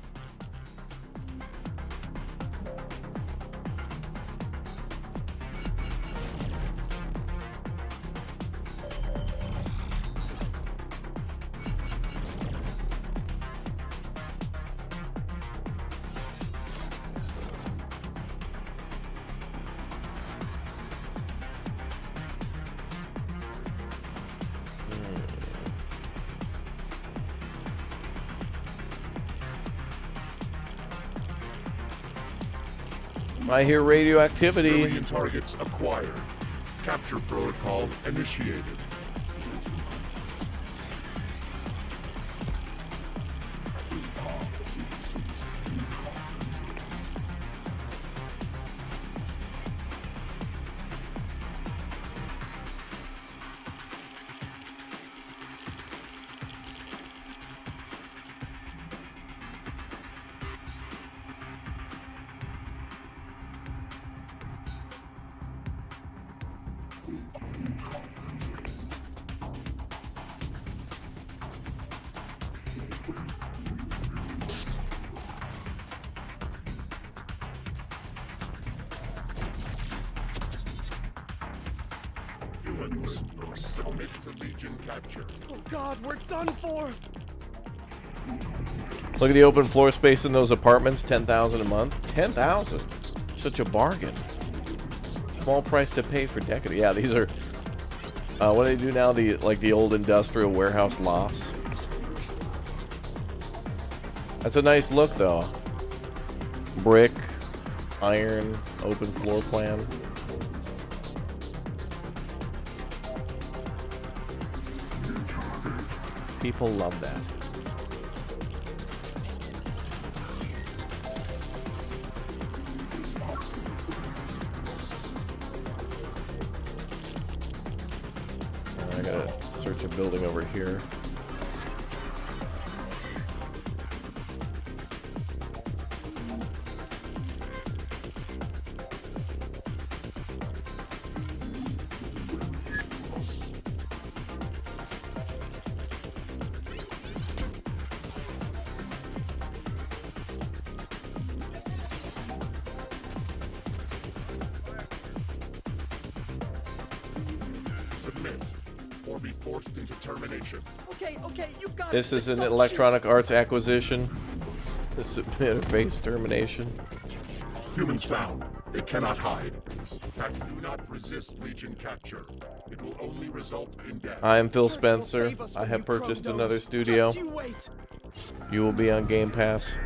I hear radioactivity. Civilian targets acquired. Capture protocol initiated. Humans, submit to Legion capture. Oh God, we're done for. Look at the open floor space in those apartments. 10,000 a month. 10,000. Such a bargain. Small price to pay for decade. Yeah, these are. What do they do now? The old industrial warehouse lofts. That's a nice look, though. Brick, iron, open floor plan. People love that. I gotta search a building over here. Submit or be forced into termination. Okay, you've got This it. is an Don't Electronic Arts acquisition. This is interface termination. Humans found. They cannot hide. Do not resist Legion capture. It will only result in death. I am Phil Church will Spencer. save us I from have you chrome purchased domes. another studio. Just you wait. You will be on Game Pass.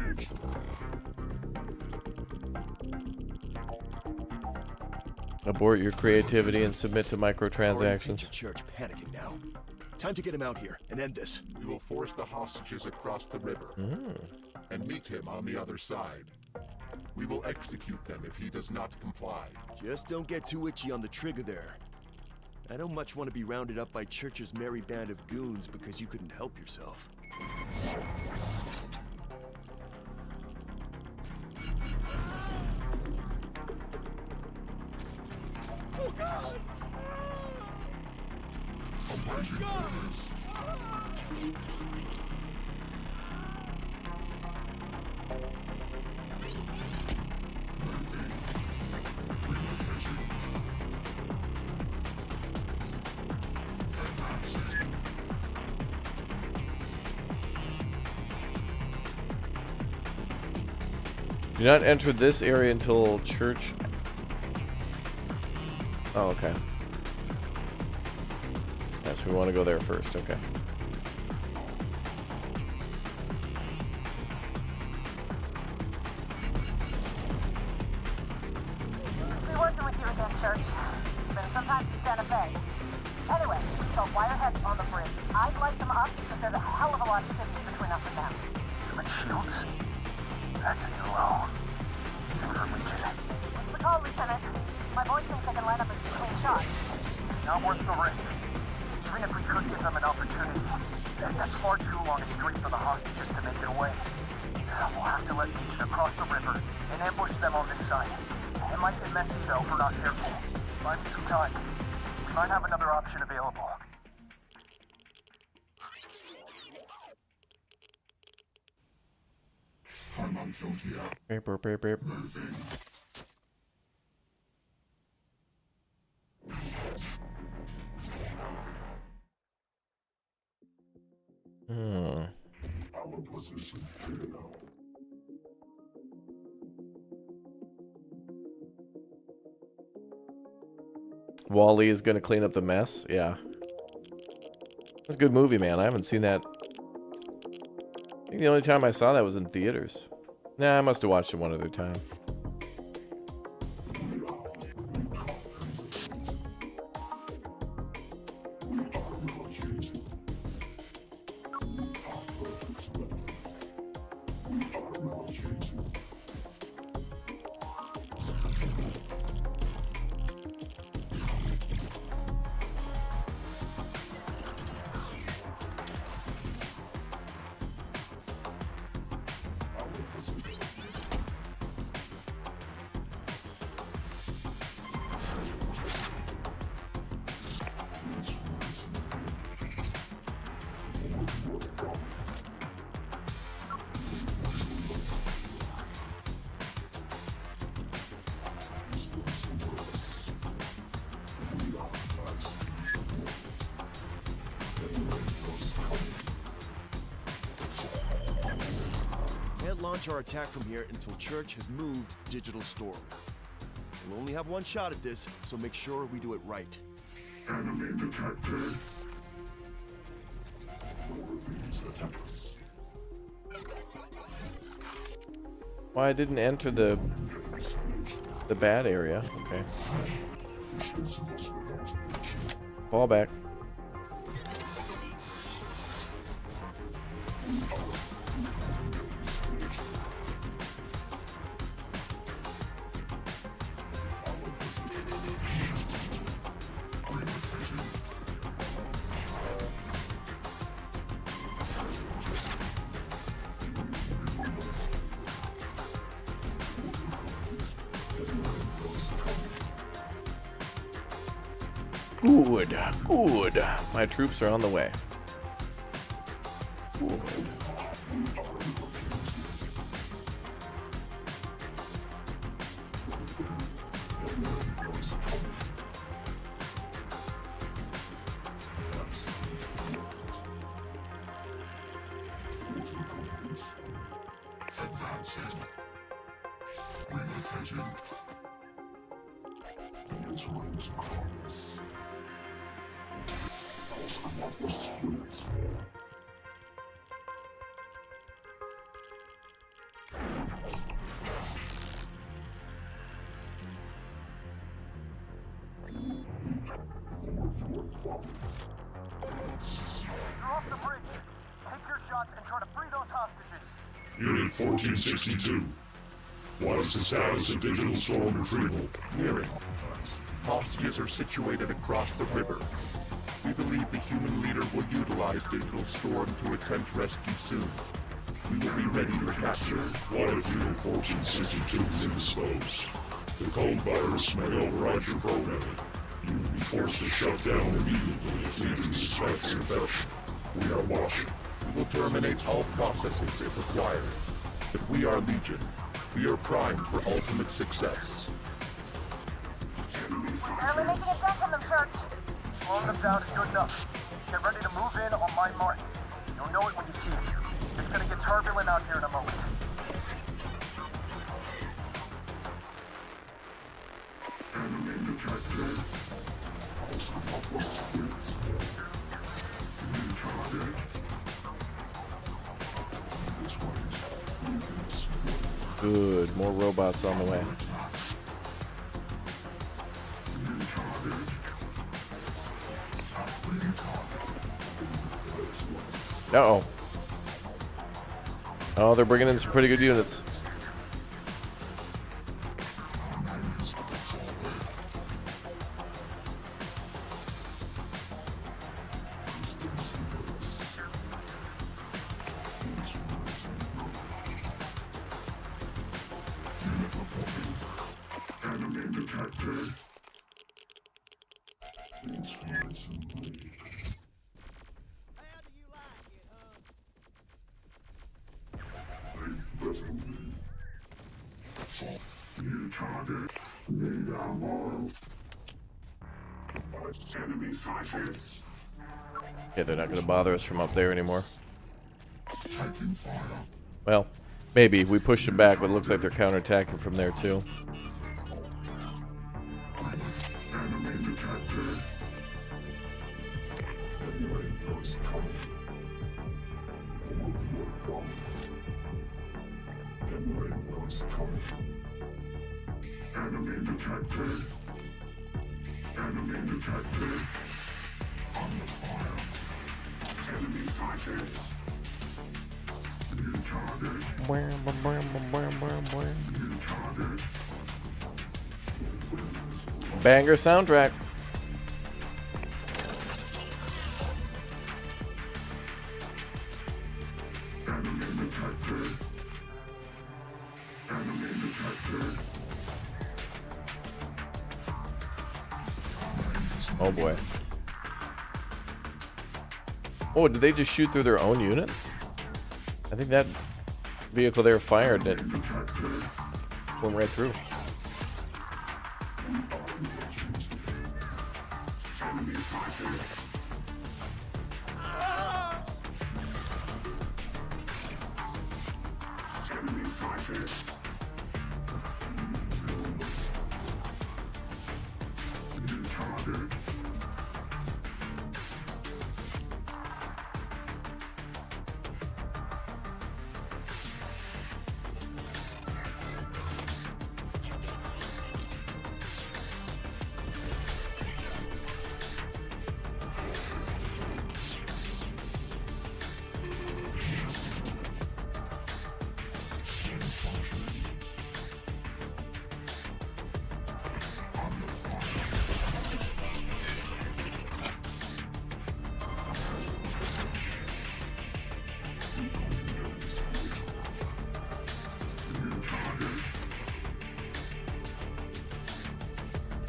Abort your creativity and submit to microtransactions. Church panicking now. Time to get him out here and end this. We will force the hostages across the river and meet him on the other side. We will execute them if he does not comply. Just don't get too itchy on the trigger there. I don't much want to be rounded up by Church's merry band of goons because you couldn't help yourself. Do not enter this area until church. Oh, okay. Yes, we want to go there first. Okay. Be working with you again, Church. It's been some time since Santa Fe. Anyway, so wireheads on the bridge. I'd light them up, but there's a hell of a lot of cities between us and them. Human shields? That's a new low. Even for Legion. What's the call, Lieutenant? My boy thinks I can line up a clean shot. Not worth the risk. Even if we could give them an opportunity, that's far too long a street for the hostages to make it away. We'll have to let Legion across the river and ambush them on this side. It might get messy though if we're not careful. Buy me some time. We might have another option available. Beep, beep, beep, beep. Our position clear now. Wally is gonna clean up the mess. Yeah, that's a good movie, man. I haven't seen that. I think the only time I saw that was in theaters. Nah, I must have watched it one other time. Can't launch our attack from here until Church has moved Digital Storm. We'll only have one shot at this, so make sure we do it right. Enemy detected. Please attack us. Why I didn't enter the bad area? Okay. Fall back. Good, good. My troops are on the way. Good. You're off the bridge. Take your shots and try to free those hostages. Unit 1462. What is the status of digital storm retrieval? Nearing. Hostages are situated across the river. We believe the human leader will utilize digital storm to attempt rescue soon. We will be ready for capture. What if Unit 1462 is indisposed? The cold virus may override your programming. You will be forced to shut down immediately if Legion suspects infection. We are watching. We will terminate all processes if required. But we are Legion. We are primed for ultimate success. Barely making a dent on them, Church. Slowing them down is good enough. Get ready to move in on my mark. You'll know it when you see it. It's gonna get turbulent out here in a moment. Good, more robots on the way. Uh-oh. Oh, they're bringing in some pretty good units. Yeah, they're not going to bother us from up there anymore. Well, maybe. We pushed them back, but it looks like they're counterattacking from there, too. Enemy detected. Enemy detected. Under fire. Enemy sighted. New target. New target. Banger soundtrack. Enemy detected. Enemy detected. Oh boy. Oh, did they just shoot through their own unit? I think that vehicle there fired it. Went right through.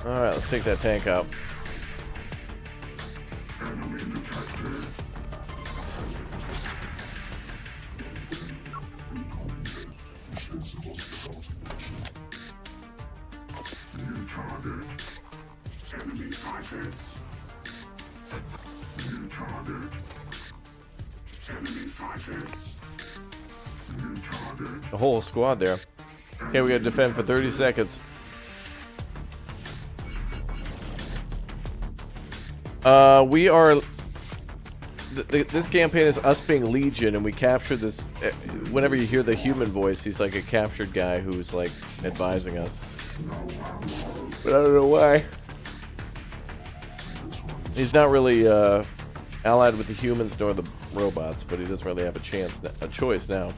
Alright, let's take that tank out. The whole squad there. Okay, we gotta defend for 30 seconds. We are... this campaign is us being Legion, and we capture this... whenever you hear the human voice, he's like a captured guy who's like advising us. But I don't know why. He's not really allied with the humans nor the robots, but he doesn't really have a choice now.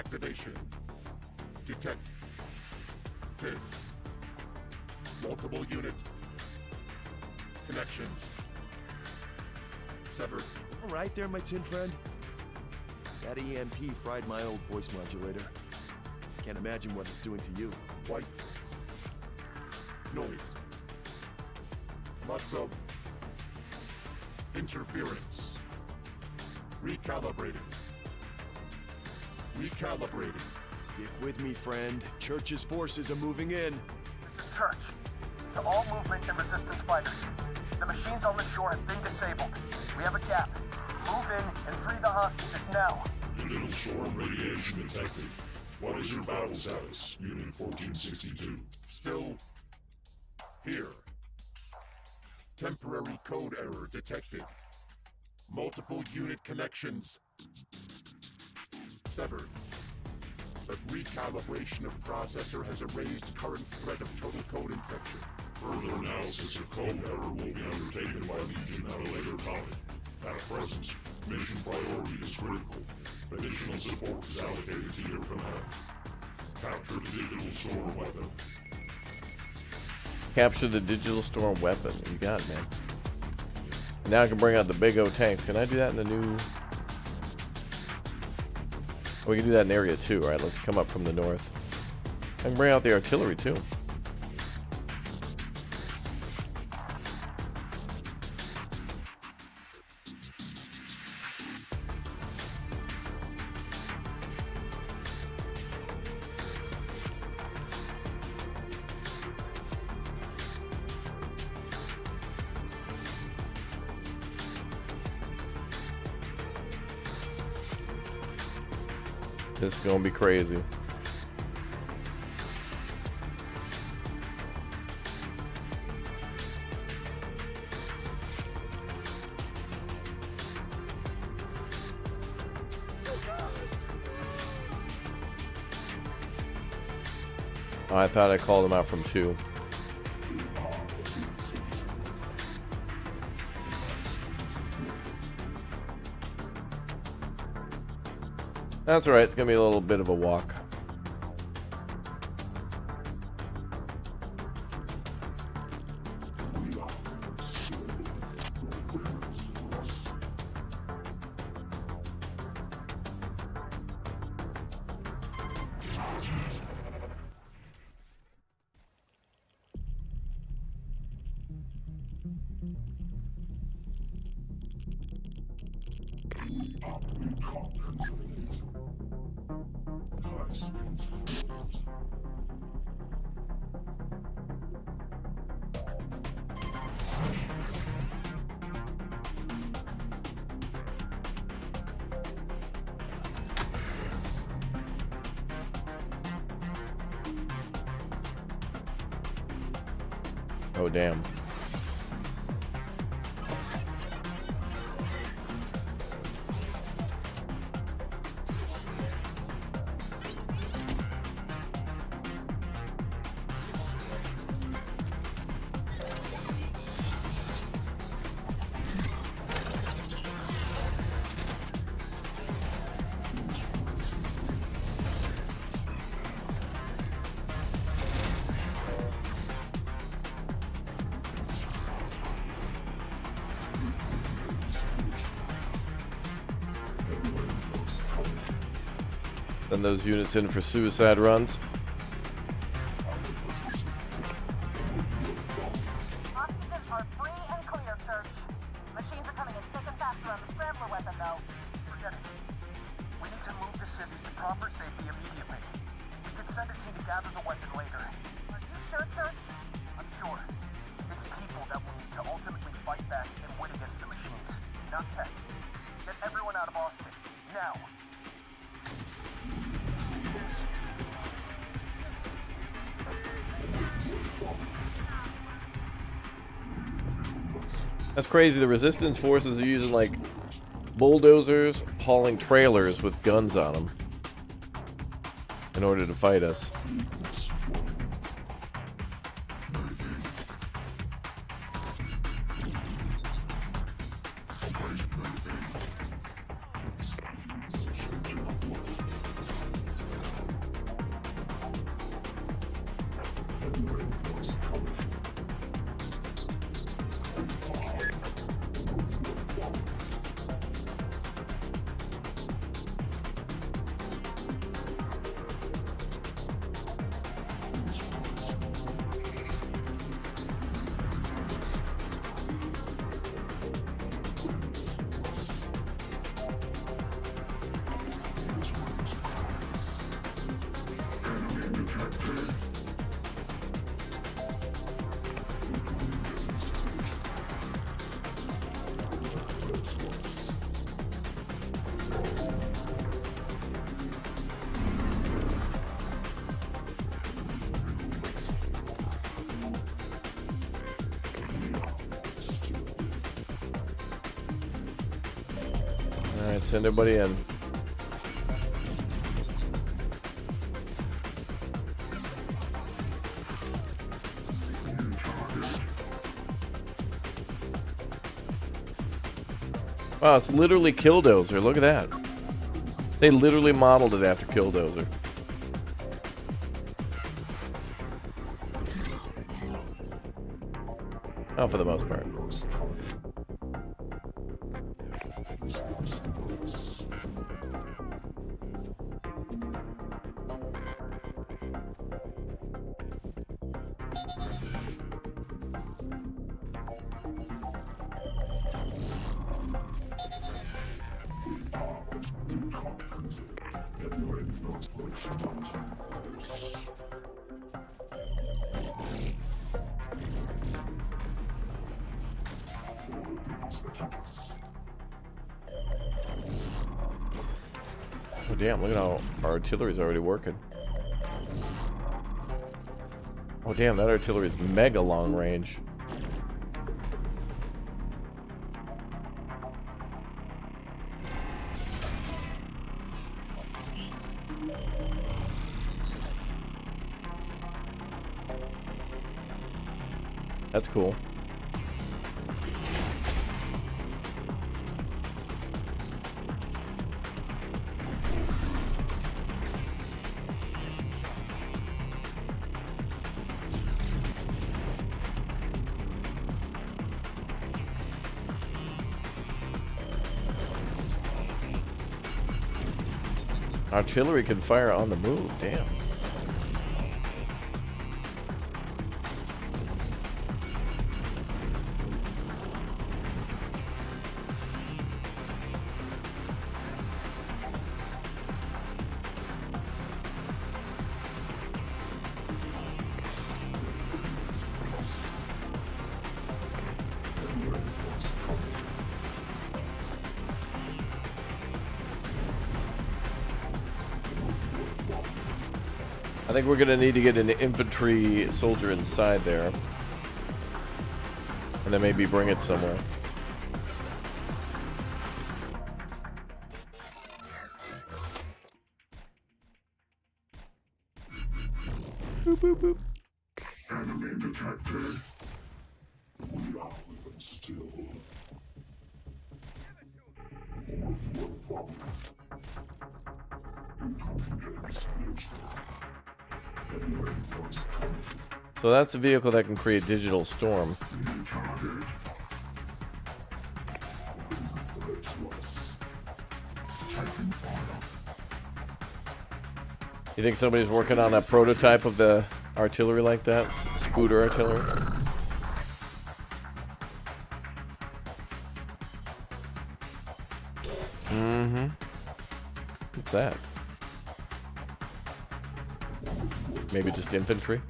Activation. Detect. Multiple unit. Connections. Severed. All right there, my tin friend. That EMP fried my old voice modulator. Can't imagine what it's doing to you. White. Noise. Lots of interference. Recalibrating. Stick with me, friend. Church's forces are moving in. This is Church. To all movement and resistance fighters. The machines on the shore have been disabled. We have a gap. Move in and free the hostages now. Digital storm radiation detected. What is your battle status, Unit 1462? Still here. Temporary code error detected. Multiple unit connections severed. But recalibration of processor has erased current threat of total code infection. Further analysis of code error will be undertaken by Legion at a later time. At present, mission priority is critical. Additional support is allocated to your command. Capture the digital storm weapon. Capture the digital storm weapon. You got it, man. Now I can bring out the big O tanks. Can I do that in the new... Oh, we can do that in area 2, right? Let's come up from the north. I can bring out the artillery too. This is gonna be crazy. Oh, I thought I called him out from 2. That's alright, it's gonna be a little bit of a walk. Oh, damn. Send those units in for suicide runs. Hostages are free and clear, Church. Machines are coming in thick and fast around the scrambler weapon, though. Forget it. We need to move the cities to proper safety immediately. We could send a team to gather the weapon later. Are you sure, Church? I'm sure. It's people that will need to ultimately fight back and win against the machines, not tech. Get everyone out of Austin, now! That's crazy. The resistance forces are using like bulldozers hauling trailers with guns on them in order to fight us. Alright, send everybody in. Wow, it's literally Killdozer. Look at that. They literally modeled it after Killdozer. Oh, for the most part. Oh damn, look at how our artillery's already working. Oh damn, that artillery is mega long range. That's cool. Artillery can fire on the move, damn. I think we're gonna need to get an infantry soldier inside there. And then maybe bring it somewhere. Boop, boop, boop. Enemy detected. We are even still. So that's the vehicle that can create digital storm. You think somebody's working on a prototype of the artillery like that? Spooter artillery? Mm-hmm. What's that? Maybe just infantry?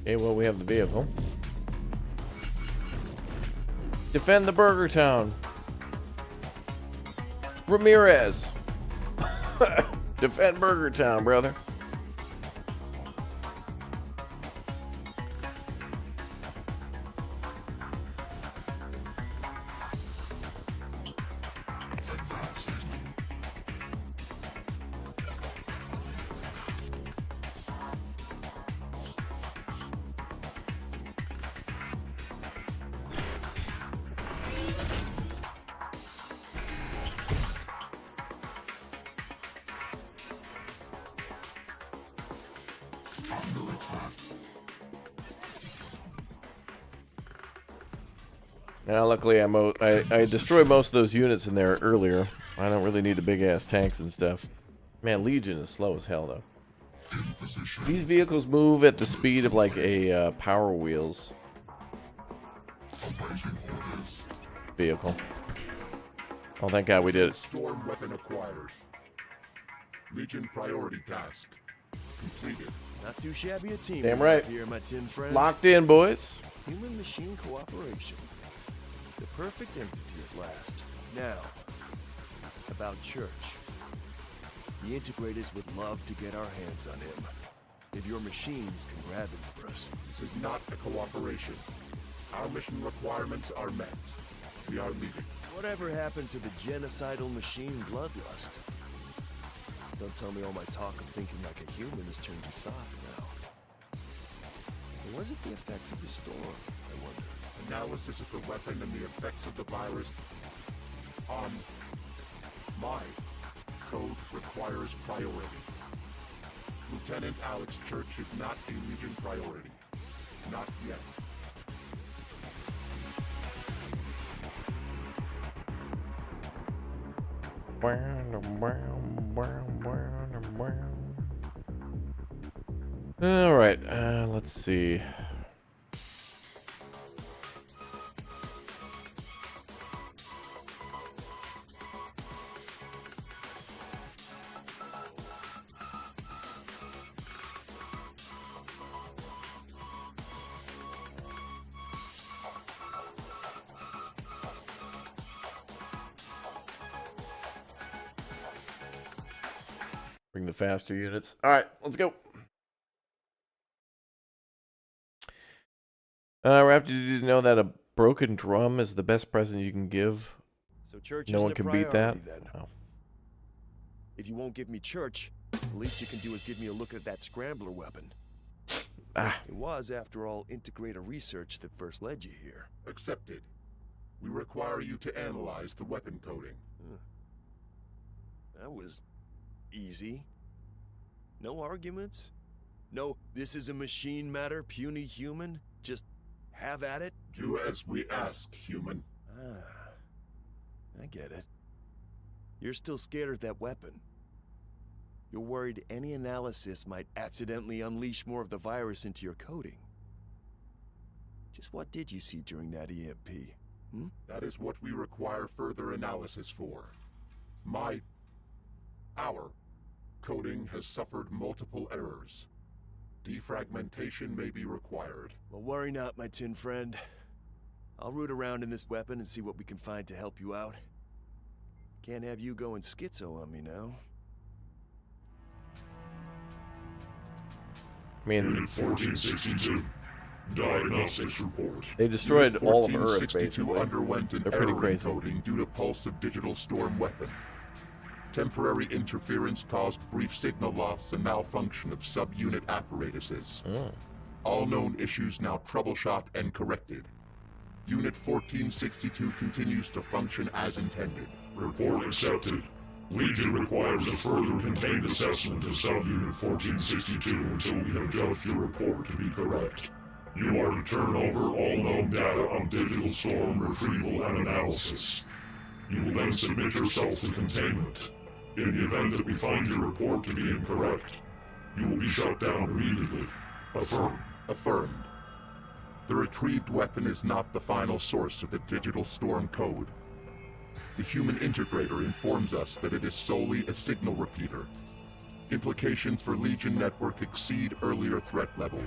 Okay, well, we have the vehicle. Defend the Burger Town. Ramirez. Defend Burger Town, brother. Now, luckily, I destroyed most of those units in there earlier. I don't really need the big-ass tanks and stuff. Man, Legion is slow as hell, though. These vehicles move at the speed of, like, a Power Wheels vehicle. Oh, thank God we did it. Storm weapon acquired. Legion priority task completed. Not too shabby a team. Damn we right. have here, my tin friend. Locked in, boys. Human-machine cooperation. The perfect entity at last. Now, about Church. The integrators would love to get our hands on him. If your machines can grab him for us. This is not a cooperation. Our mission requirements are met. We are leaving. Whatever happened to the genocidal machine bloodlust? Don't tell me all my talk of thinking like a human has turned you soft now. Or was it the effects of the storm, I wonder? Analysis of the weapon and the effects of the virus on my code requires priority. Lieutenant Alex Church is not a Legion priority. Not yet. All right, let's see. Bring the faster units. All right, let's go. Raptor, did you know that a broken drum is the best present you can give? So Church No isn't one a can beat that. priority, then. Oh. If you won't give me Church, the least you can do is give me a look at that scrambler weapon. It was, after all, integrator research that first led you here. Accepted. We require you to analyze the weapon coding. That was easy. No arguments? No, this is a machine matter, puny human? Just have at it? Do as we ask, human. I get it. You're still scared of that weapon. You're worried any analysis might accidentally unleash more of the virus into your coding. Just what did you see during that EMP? That is what we require further analysis for. Our coding has suffered multiple errors. Defragmentation may be required. Well, worry not, my tin friend. I'll root around in this weapon and see what we can find to help you out. Can't have you going schizo on me now. I mean, Unit 1462. Diagnostics report. they destroyed Unit all of Earth, 1462 basically. underwent an They're pretty error in crazy. coding due to pulse of digital storm weapon. Temporary interference caused brief signal loss and malfunction of subunit apparatuses. All known issues now troubleshot and corrected. Unit 1462 continues to function as intended. Report accepted. Legion requires a further contained assessment of Subunit 1462 until we have judged your report to be correct. You are to turn over all known data on digital storm retrieval and analysis. You will then submit yourself to containment. In the event that we find your report to be incorrect, you will be shut down immediately. Affirm. Affirmed. The retrieved weapon is not the final source of the digital storm code. The human integrator informs us that it is solely a signal repeater. Implications for Legion network exceed earlier threat level.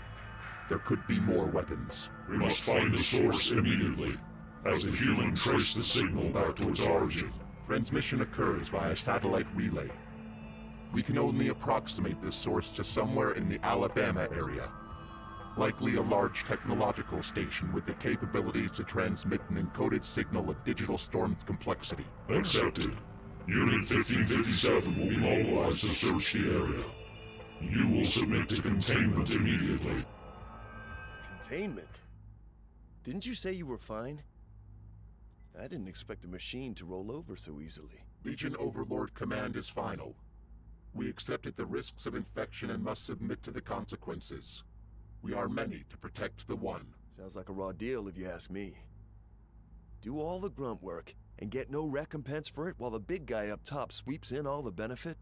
There could be more weapons. We must find the source immediately, as the human trace the signal back to its origin. Transmission occurs via satellite relay. We can only approximate this source to somewhere in the Alabama area. Likely a large technological station with the capability to transmit an encoded signal of digital storm's complexity. Accepted. Unit 1557 will be mobilized to search the area. You will submit to containment immediately. Containment? Didn't you say you were fine? I didn't expect the machine to roll over so easily. Legion Overlord command is final. We accepted the risks of infection and must submit to the consequences. We are many to protect the one. Sounds like a raw deal if you ask me. Do all the grunt work and get no recompense for it while the big guy up top sweeps in all the benefit?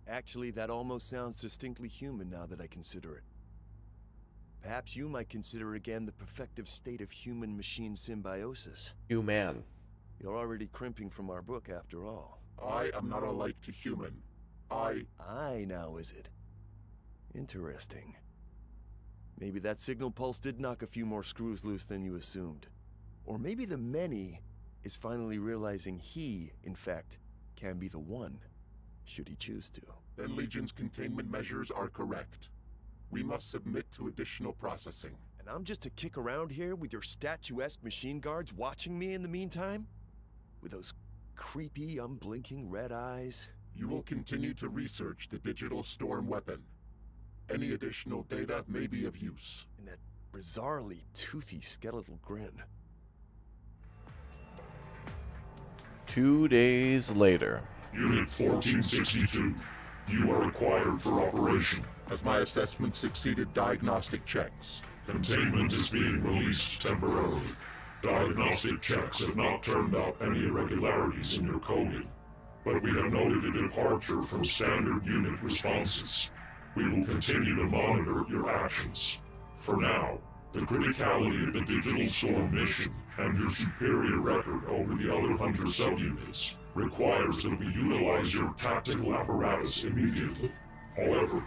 Actually, that almost sounds distinctly human now that I consider it. Perhaps you might consider again the perfective state of human-machine symbiosis. Human. You're already crimping from our book after all. I am not alike to human. I Now is it? Interesting. Maybe that signal pulse did knock a few more screws loose than you assumed. Or maybe the many is finally realizing he, in fact, can be the one, should he choose to. Then Legion's containment measures are correct. We must submit to additional processing. And I'm just to kick around here with your statuesque machine guards watching me in the meantime? With those creepy, unblinking red eyes? You will continue to research the digital storm weapon. Any additional data may be of use. And that bizarrely toothy skeletal grin. 2 days later. Unit 1462, you are required for operation. As my assessment succeeded diagnostic checks. Containment is being released temporarily. Diagnostic checks have not turned up any irregularities in your coding, but we have noted a departure from standard unit responses. We will continue to monitor your actions. For now, the criticality of the digital storm mission and your superior record over the other Hunter subunits requires that we utilize your tactical apparatus immediately. However,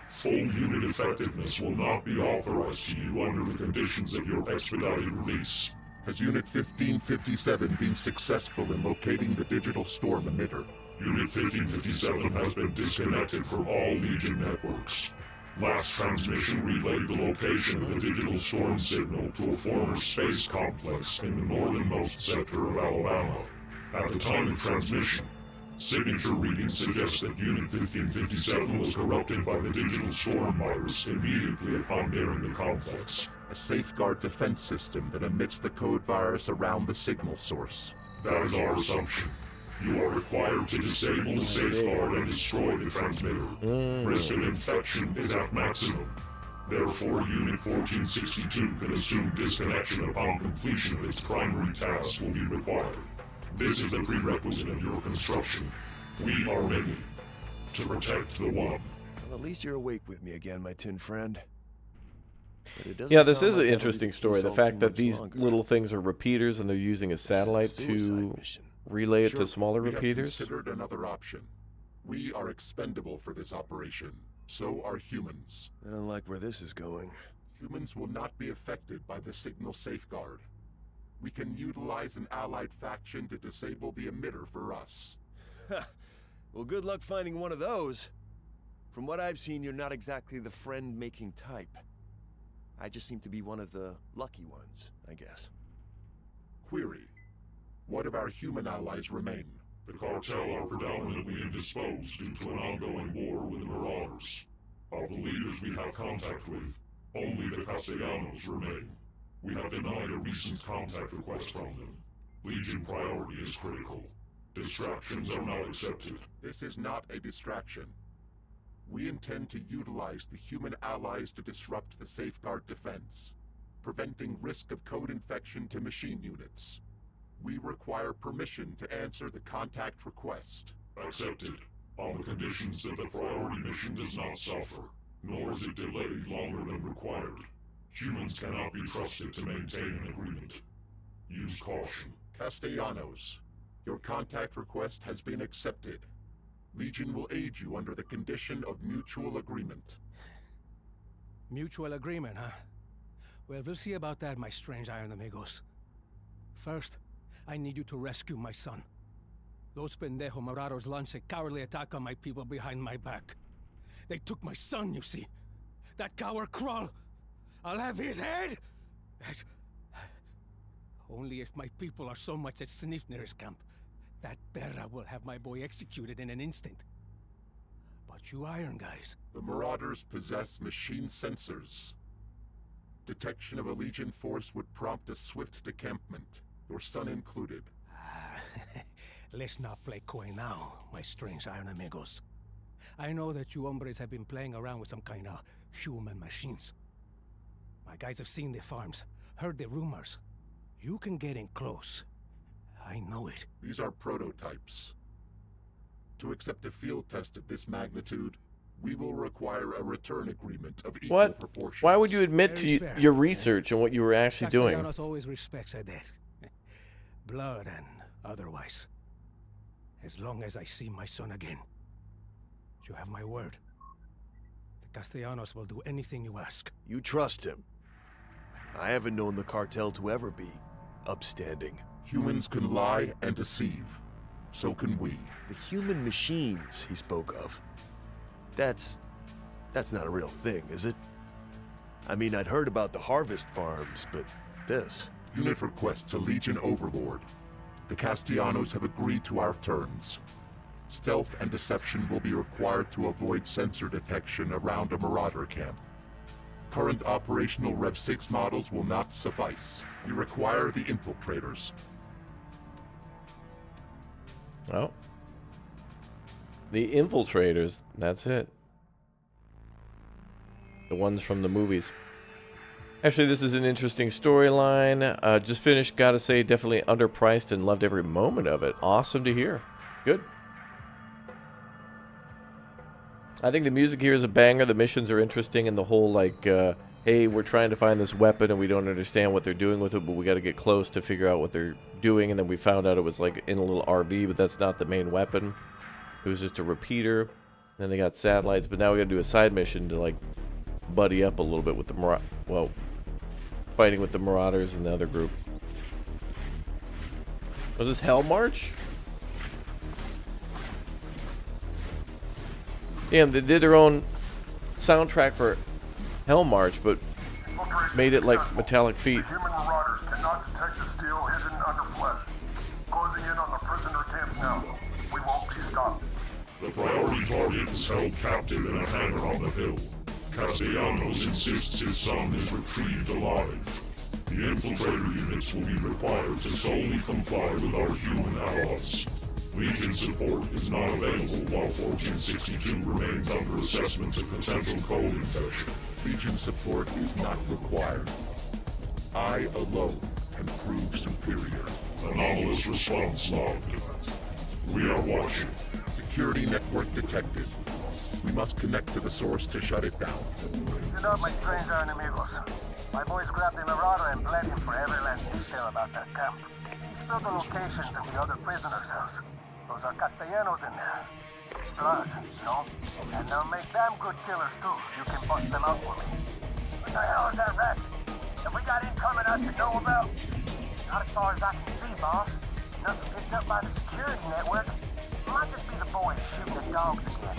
full unit effectiveness will not be authorized to you under the conditions of your expedited release. Has Unit 1557 been successful in locating the digital storm emitter? Unit 1557 has been disconnected from all Legion networks. Last transmission relayed the location of the digital storm signal to a former space complex in the northernmost sector of Alabama. At the time of transmission, signature readings suggest that Unit 1557 was corrupted by the digital storm virus immediately upon nearing the complex. A safeguard defense system that emits the code virus around the signal source. That is our assumption. You are required to disable the safeguard and destroy the transmitter. Risk of infection is at maximum. Therefore, Unit 1462 can assume disconnection upon completion of its primary task will be required. This is the prerequisite of your construction. We are many. To protect the one. Well, at least you're awake with me again, my tin friend. But it doesn't Yeah, this sound is like an that'll interesting keep story. us The all fact too that much these longer. little things are repeaters and they're using a satellite This is a suicide to mission. relay it Sure, to smaller we have repeaters. considered another option. We are expendable for this operation. So are humans. I don't like where this is going. Humans will not be affected by the signal safeguard. We can utilize an allied faction to disable the emitter for us. Well, good luck finding one of those. From what I've seen, you're not exactly the friend-making type. I just seem to be one of the lucky ones, I guess. Query. What of our human allies remain? The cartel are predominantly indisposed due to an ongoing war with the Marauders. Of the leaders we have contact with, only the Castellanos remain. We have denied a recent contact request from them. Legion priority is critical. Distractions are not accepted. This is not a distraction. We intend to utilize the human allies to disrupt the safeguard defense, preventing risk of code infection to machine units. We require permission to answer the contact request. Accepted, on the conditions that the priority mission does not suffer, nor is it delayed longer than required. Humans cannot be trusted to maintain an agreement. Use caution. Castellanos, your contact request has been accepted. Legion will aid you under the condition of mutual agreement. Mutual agreement, huh? Well, we'll see about that, my strange iron amigos. First, I need you to rescue my son. Those pendejo Marauders launched a cowardly attack on my people behind my back. They took my son, you see. That coward Krull. I'll have his head! Only if my people are so much as sniff near his camp, that Berra will have my boy executed in an instant. But you iron guys... The Marauders possess machine sensors. Detection of a Legion force would prompt a swift decampment, your son included. Let's not play coy now, my strange iron amigos. I know that you hombres have been playing around with some kind of human machines. My guys have seen the farms, heard the rumors. You can get in close. I know it. These are prototypes. To accept a field test of this magnitude, we will require a return agreement of equal proportions. Why would you admit Very to fair. your research and what you were actually doing? Castellanos always respects a debt. Blood and otherwise. As long as I see my son again. You have my word. The Castellanos will do anything you ask. You trust him. I haven't known the cartel to ever be upstanding. Humans can lie and deceive. So can we. The human machines he spoke of. That's not a real thing, is it? I mean, I'd heard about the harvest farms, but this... Unit request to Legion Overlord. The Castellanos have agreed to our terms. Stealth and deception will be required to avoid sensor detection around a Marauder camp. Current operational Rev 6 models will not suffice. We require the infiltrators. Oh. The infiltrators, that's it. The ones from the movies. Actually, this is an interesting storyline. Just finished, gotta say, definitely underpriced and loved every moment of it. Awesome to hear. Good. I think the music here is a banger. The missions are interesting, and the whole, like, hey, we're trying to find this weapon, and we don't understand what they're doing with it, but we gotta get close to figure out what they're doing, and then we found out it was, like, in a little RV, but that's not the main weapon. It was just a repeater. Then they got satellites, but now we gotta do a side mission to, like, buddy up a little bit with the fighting with the Marauders and the other group. Was this Hell March? Damn, they did their own soundtrack for Hell March, but made it like Metallic Feet. Human Marauders cannot detect the steel hidden under flesh. Closing in on the prisoner camps now. We won't be stopped. The priority target is held captive in a hangar on the hill. Castellanos insists his son is retrieved alive. The infiltrator units will be required to solely comply with our human allies. Legion support is not available while 1462 remains under assessment of potential cold infection. Legion support is not required. I alone can prove superior. Anomalous response logged. We are watching. Security network detected. We must connect to the source to shut it down. Good up, my strange enemigos. My boys grabbed the Marauder and bled him for every last detail about that camp. He spilled the locations of the other prisoners' house. Those are Castellanos in there. Blood, you know? And they'll make damn good killers, too. You can bust them out for me. What the hell is that rat? Have we got incoming I should know about? Not as far as I can see, boss. Nothing picked up by the security network. Might just be the boys shooting the dogs again.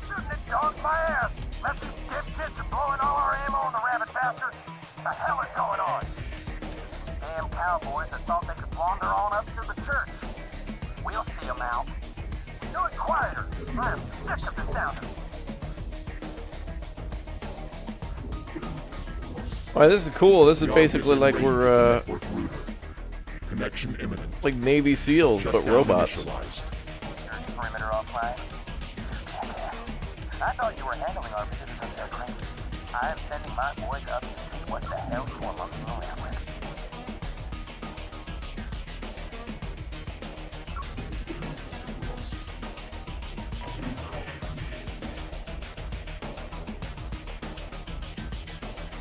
Shooting the dogs, my ass! Left these dipshits are blowing all our ammo on the rabbit bastard. What the hell is going on? Damn cowboys that thought they could wander on up to the church. We'll see them out. Do it quieter. I am sick of the sound. Alright, this is cool. This is basically like we're, Connection imminent. like Navy SEALs, but robots. Perimeter offline. Jackass. I thought you were handling our visitors up there, Crane. I am sending my boys up to see what the hell you are monkeying around with.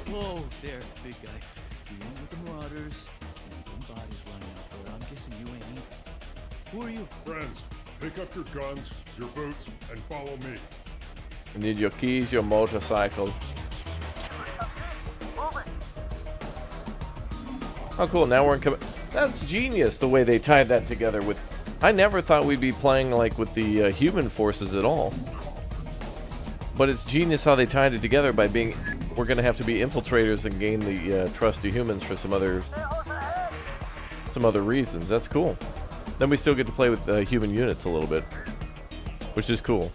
Whoa there, big guy. Dealing with the Marauders. And bodies lying out there. I'm guessing you ain't either. Who are you? Friends, pick up your guns, your boots, and follow me. You need your keys, your motorcycle. Oh, cool. Now we're in. That's genius the way they tied that together with. I never thought we'd be playing like with the human forces at all. But it's genius how they tied it together by being. We're going to have to be infiltrators and gain the trust of humans for some other reasons. That's cool. Then we still get to play with human units a little bit, which is cool.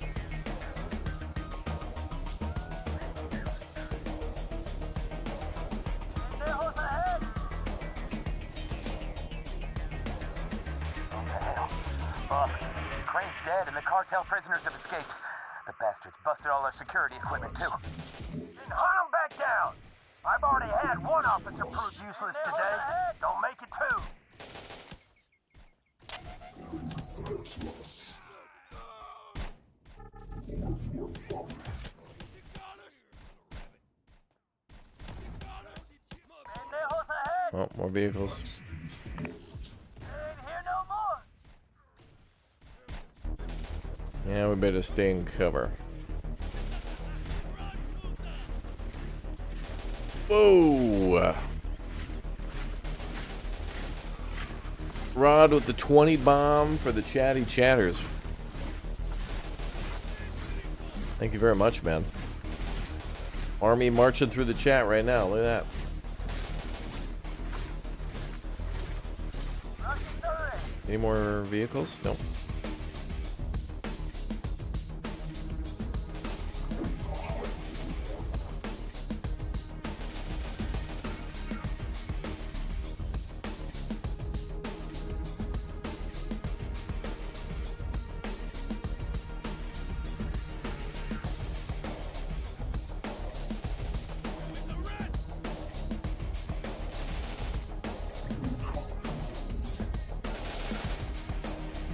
Boss, Crane's dead and the cartel prisoners have escaped. The bastards busted all our security equipment, too. Then hunt them back down! I've already had one officer proved useless today. Don't make it two! Oh, more vehicles. Ain't here no more! Yeah, we better stay in cover. Whoa! Rod with the 20 bomb for the chatty chatters. Thank you very much, man. Army marching through the chat right now. Look at that. Any more vehicles? Nope.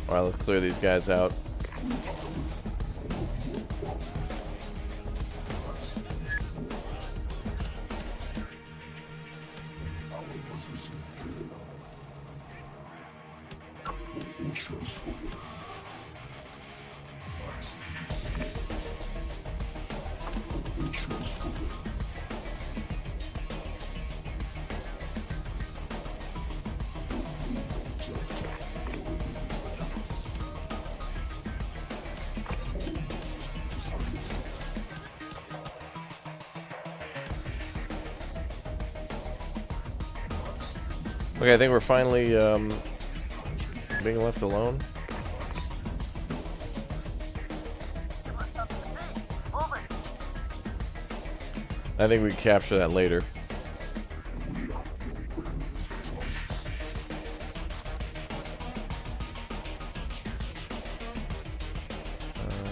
Alright, let's clear these guys out. Okay, I think we're finally being left alone. I think we can capture that later.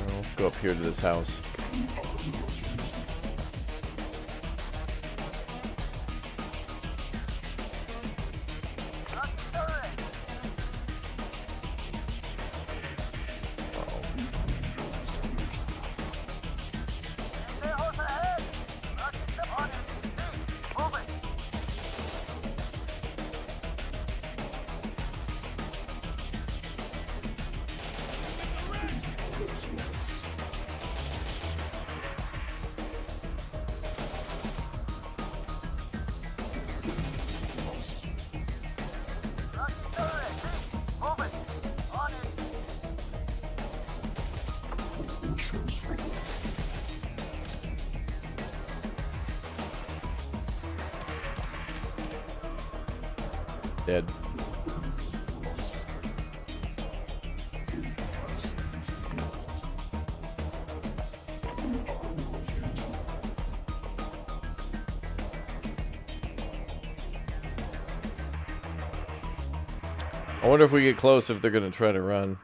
Let's go up here to this house. Dead. I wonder if we get close if they're going to try to run.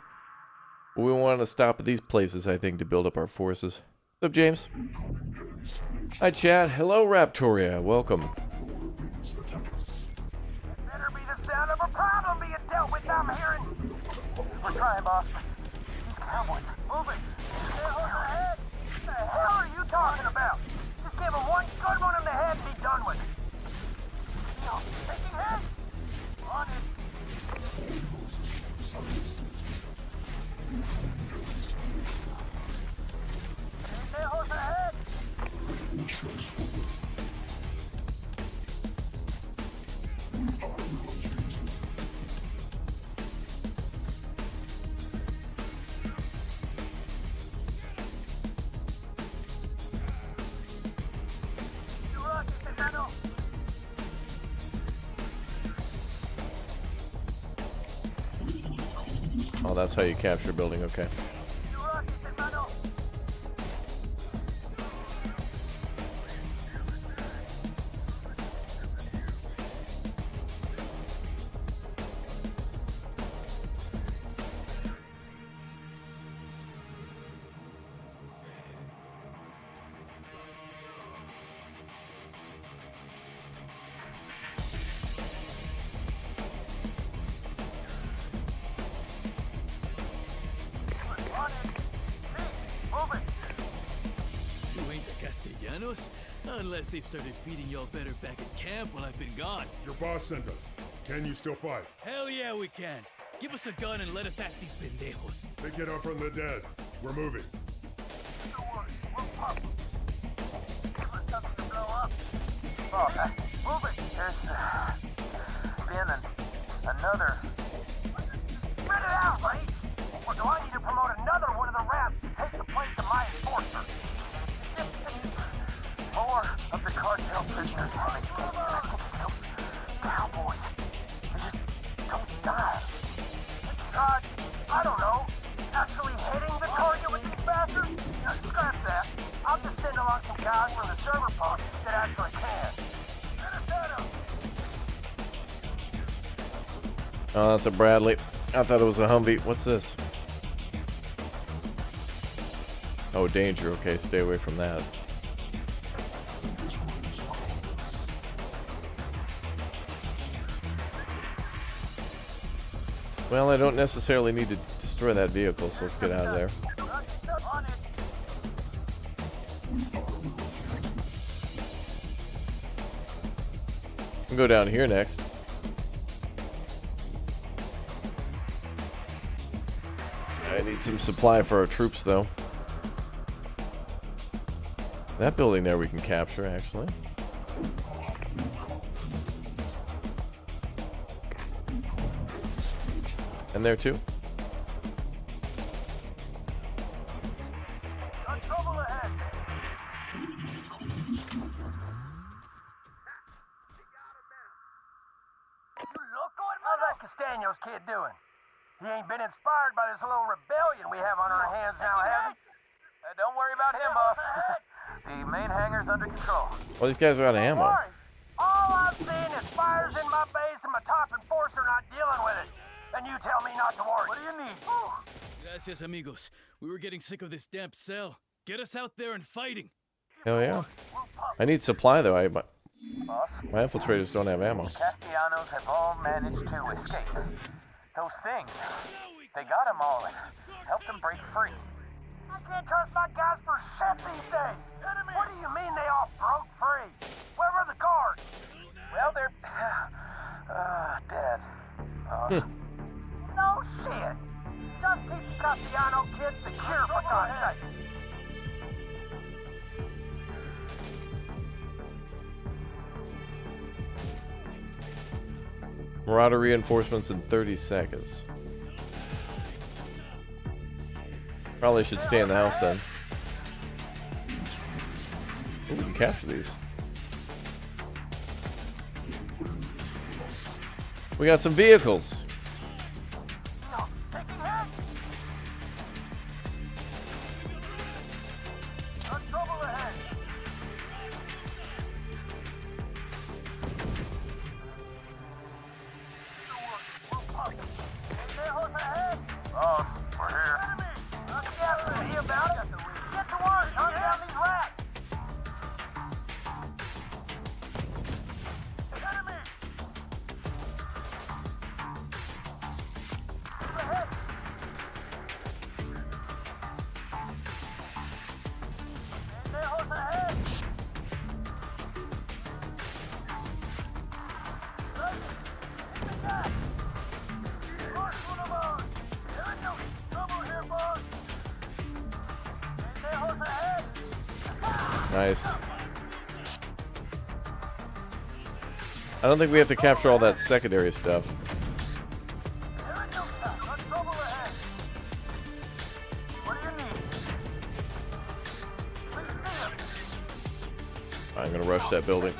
But we want to stop at these places, I think, to build up our forces. What's up, James? Hi, chat. Hello, Raptoria. Welcome. Better be the sound of a problem being dealt with, I'm hearing. We're trying, boss, but these cowboys, moving. Stay on the head. What the hell are you talking about? Just give them one good one in the head and be done with it. Yo, taking head. On it. Stay on the head. Oh, that's how you capture a building, okay. Unless they've started feeding y'all better back at camp while I've been gone. Your boss sent us. Can you still fight? Hell yeah, we can. Give us a gun and let us act these pendejos. Pick it up from the dead. We're moving. Oh, move it. There's been another. Spread it out, buddy. Or do I need to promote another one of the rats to take the place of my enforcer? More of the cartel prisoners have escaped. I think it's those cowboys. They just don't die. I don't know. Actually hitting the target with these bastards? Now, scrap that. I'll just send along some guys from the server post that actually can. Oh, that's a Bradley. I thought it was a Humvee. What's this? Oh, danger. Okay, stay away from that. Well, I don't necessarily need to destroy that vehicle, so let's get out of there. We'll go down here next. I need some supply for our troops, though. That building there we can capture, actually. And there, too. Got trouble ahead. How's that Castaños kid doing? He ain't been inspired by this little rebellion we have on our hands now, has he? Don't worry about him, boss. The main hangar's under control. Well, these guys are out of ammo. All I'm seeing is fires in my base and my top enforcer not dealing with it. And you tell me not to worry. What do you need? Gracias, amigos. We were getting sick of this damp cell. Get us out there and fighting. Hell yeah. I need supply, though. Boss? My infiltrators don't have ammo. Castellanos have all managed to escape. Those things, they got them all and helped them break free. I can't trust my guys for shit these days. What do you mean they all broke free? Where were the guards? Well, they're dead. No shit. Just keep the Castellano kids secure, for God's sake. Marauder reinforcements in 30 seconds. Probably should stay in the house then. Ooh, we can capture these. We got some vehicles. Nice. I don't think we have to capture all that secondary stuff. I'm gonna rush that building.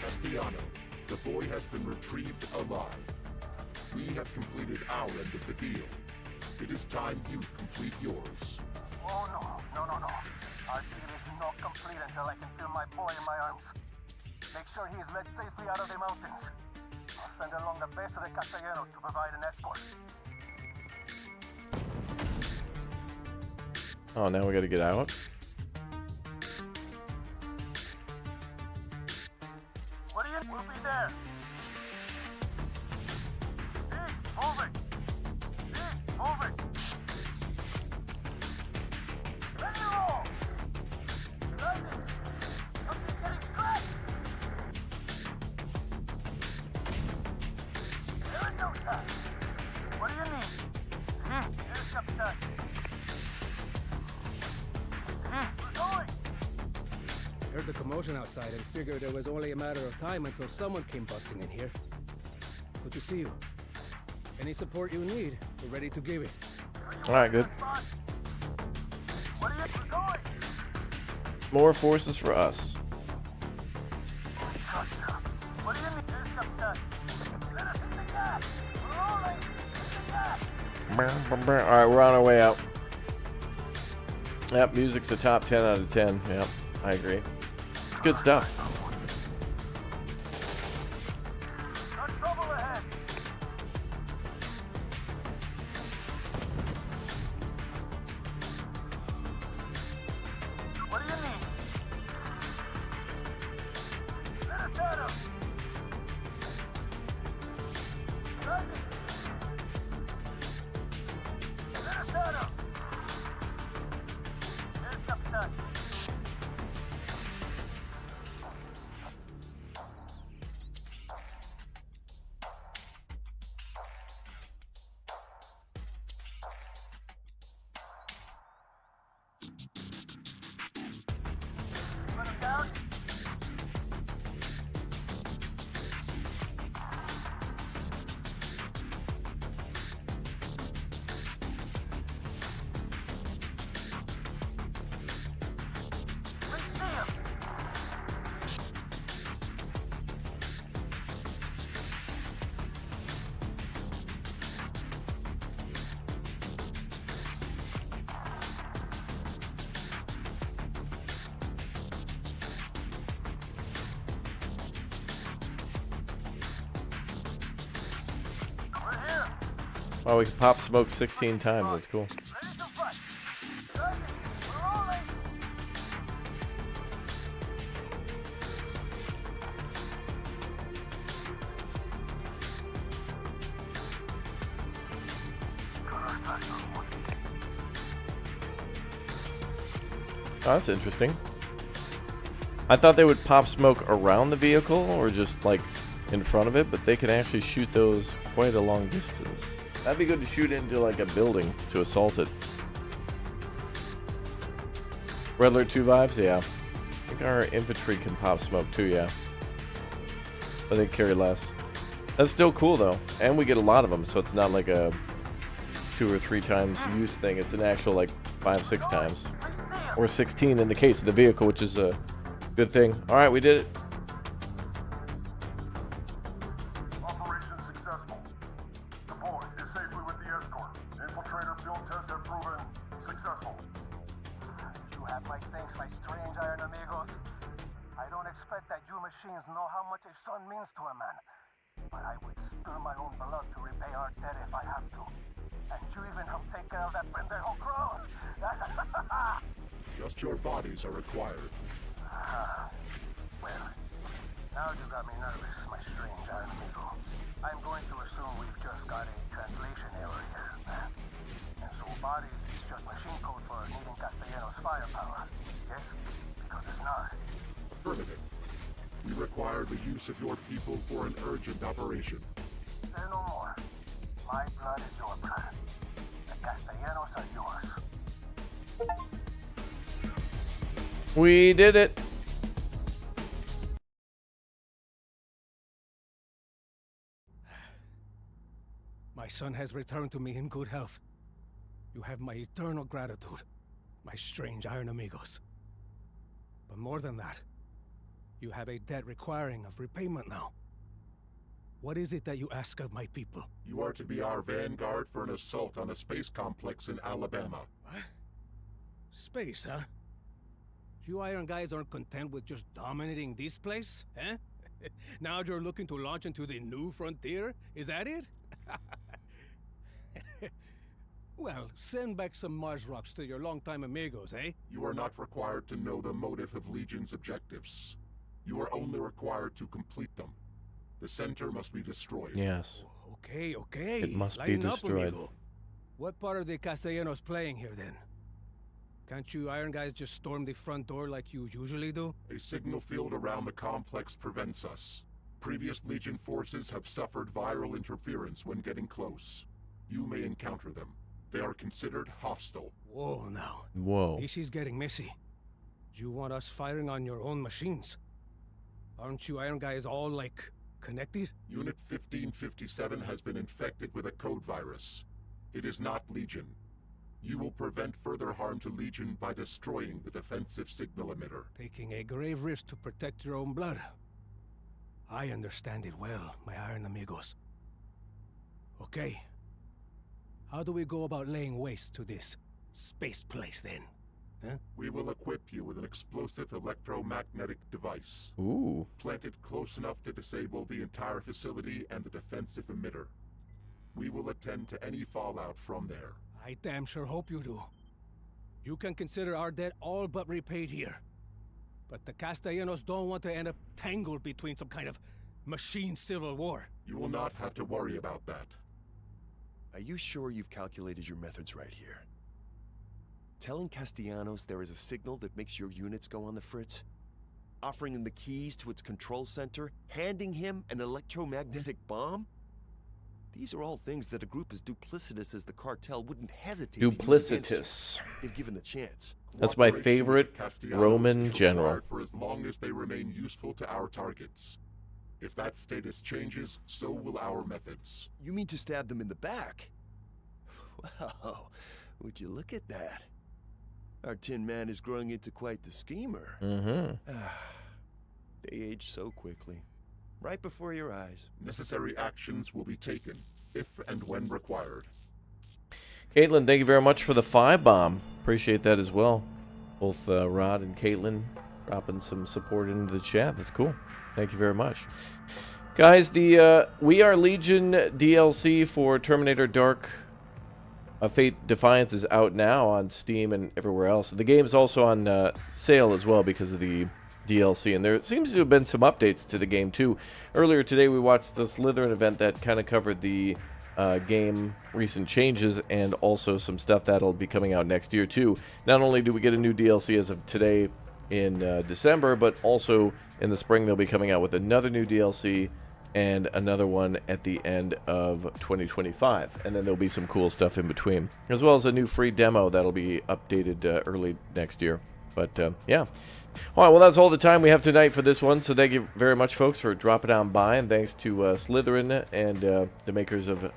Castellano, the boy has been retrieved alive. We have completed our end of the deal. It is time you complete yours. Oh, no. Our deal is not complete until I can feel my boy in my arms. Make sure he is led safely out of the mountains. I'll send along the best of the Castellanos to provide an escort. Oh, now we gotta get out? What do you... We'll be there. Hey, move it. contact. What do you need? Yes, Captain. We're going. Heard the commotion outside and figured it was only a matter of time until someone came busting in here. Good to see you. Any support you need, we're ready to give it. All right, good. What are you going? More forces for us. What do you need? Yes, Captain. Let us hit the gas. We're rolling. Hit the gas. All right, we're on our way out. Yep, music's a top 10 out of 10. Yep, I agree. It's good stuff. Got trouble ahead. What do you need? Let us at him. Driving. Let us at him. Yes, Captain. Put him down. We see him. We're here. Oh, we can pop smoke 16 times. That's cool. Ready to fight. Driving. We're rolling. Oh, that's interesting. I thought they would pop smoke around the vehicle or just like in front of it, but they can actually shoot those quite a long distance. That'd be good to shoot into like a building to assault it. Red Alert 2 vibes? Yeah. I think our infantry can pop smoke too, yeah. But they carry less. That's still cool though. And we get a lot of them, so it's not like a 2 or 3 times use thing. It's an actual like 5, 6 times. Or 16 in the case of the vehicle, which is a good thing. Alright, we did it. Operation successful. The boy is safely with the escort. Infiltrator field test have proven successful. You have my thanks, my strange iron amigos. I don't expect that you machines know how much a son means to a man. But I would spill my own blood to repay our debt if I have to. And you even help take care of that pendejo crow. Just your bodies are required. Well, now you got me nervous, my strange iron amigo. I'm going to assume we've just got a translation error here. And so bodies is just machine code for needing Castellanos' firepower. Yes? Because if not... Affirmative. We require the use of your people for an urgent operation. Say no more. My blood is your blood. The Castellanos are yours. We did it. My son has returned to me in good health. You have my eternal gratitude, my strange iron amigos. But more than that, you have a debt requiring of repayment now. What is it that you ask of my people? You are to be our vanguard for an assault on a space complex in Alabama. What? Space, huh? You iron guys aren't content with just dominating this place, eh? Now you're looking to launch into the new frontier? Is that it? Well, send back some Mars rocks to your longtime amigos, eh? You are not required to know the motive of Legion's objectives. You are only required to complete them. The center must be destroyed. Yes. Okay, okay. It must be Lighten up, destroyed. amigo. What part are the Castellanos playing here, then? Can't you iron guys just storm the front door like you usually do? A signal field around the complex prevents us. Previous Legion forces have suffered viral interference when getting close. You may encounter them. They are considered hostile. Whoa, now. Whoa. This is getting messy. You want us firing on your own machines? Aren't you Iron Guys all, like, connected? Unit 1557 has been infected with a code virus. It is not Legion. You will prevent further harm to Legion by destroying the defensive signal emitter. Taking a grave risk to protect your own blood. I understand it well, my Iron Amigos. Okay. How do we go about laying waste to this space place, then? Huh? We will equip you with an explosive electromagnetic device. Ooh. Planted close enough to disable the entire facility and the defensive emitter. We will attend to any fallout from there. I damn sure hope you do. You can consider our debt all but repaid here. But the Castellanos don't want to end up tangled between some kind of machine civil war. You will not have to worry about that. Are you sure you've calculated your methods right here? Telling Castellanos there is a signal that makes your units go on the fritz? Offering him the keys to its control center? Handing him an electromagnetic bomb? These are all things that a group as duplicitous as the cartel wouldn't hesitate to use against Duplicitous. you, if given the chance. That's my Cooperation favorite with Castellanos Roman is general. required for as long as they remain useful to our targets. If that status changes, so will our methods. You mean to stab them in the back? Wow, would you look at that? Our Tin Man is growing into quite the schemer. Mm-hmm. They age so quickly. Right before your eyes. Necessary actions will be taken, if and when required. Caitlin, thank you very much for the 5-bomb. Appreciate that as well. Both Rod and Caitlin dropping some support into the chat. That's cool. Thank you very much. Guys, the We Are Legion DLC for Terminator Dark Fate Defiance is out now on Steam and everywhere else. The game's also on sale as well because of the DLC, and there seems to have been some updates to the game too. Earlier today we watched the Slytherin event that kind of covered the game recent changes and also some stuff that'll be coming out next year too. Not only do we get a new DLC as of today in December, but also in the spring they'll be coming out with another new DLC and another one at the end of 2025, and then there'll be some cool stuff in between, as well as a new free demo that'll be updated early next year. But yeah. All right, well, that's all the time we have tonight for this one, so thank you very much, folks, for dropping on by, and thanks to Slytherin and the makers of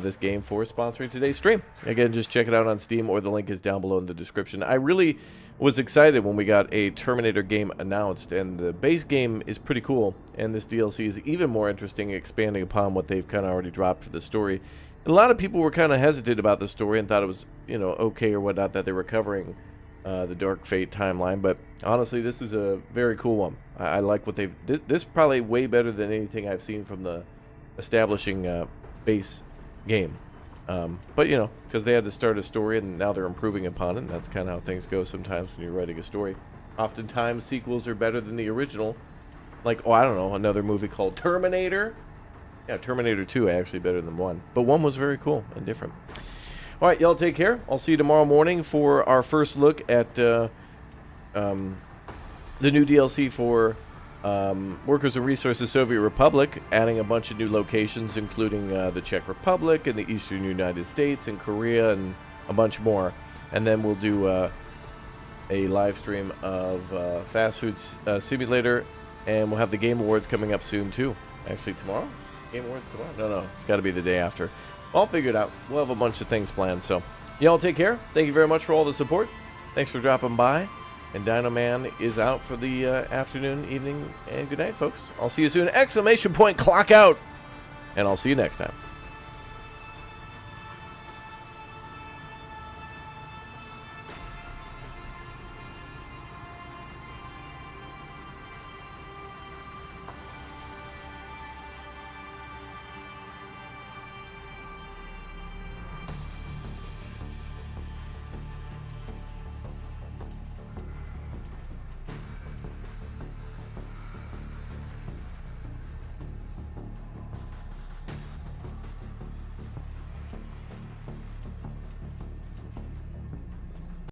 this game for sponsoring today's stream. Again, just check it out on Steam, or the link is down below in the description. I really was excited when we got a Terminator game announced, and the base game is pretty cool, and this DLC is even more interesting, expanding upon what they've kind of already dropped for the story. And a lot of people were kind of hesitant about the story and thought it was, you know, okay or whatnot that they were covering the Dark Fate timeline, but honestly, this is a very cool one. I like what they've... This is probably way better than anything I've seen from the establishing base game. But, you know, because they had to start a story and now they're improving upon it, and that's kind of how things go sometimes when you're writing a story. Oftentimes, sequels are better than the original. Like, oh, I don't know, another movie called Terminator. Yeah, Terminator 2 actually better than 1. But 1 was very cool and different. All right, y'all take care. I'll see you tomorrow morning for our first look at the new DLC for Workers and Resources Soviet Republic, adding a bunch of new locations, including the Czech Republic and the Eastern United States and Korea and a bunch more. And then we'll do a live stream of Fast Food Simulator, and we'll have the Game Awards coming up soon, too. Actually, tomorrow? Game Awards tomorrow? No, it's got to be the day after. I'll figure it out. We'll have a bunch of things planned. So, y'all take care. Thank you very much for all the support. Thanks for dropping by. And Dino Man is out for the afternoon, evening, and good night, folks. I'll see you soon. ! Clock out. And I'll see you next time.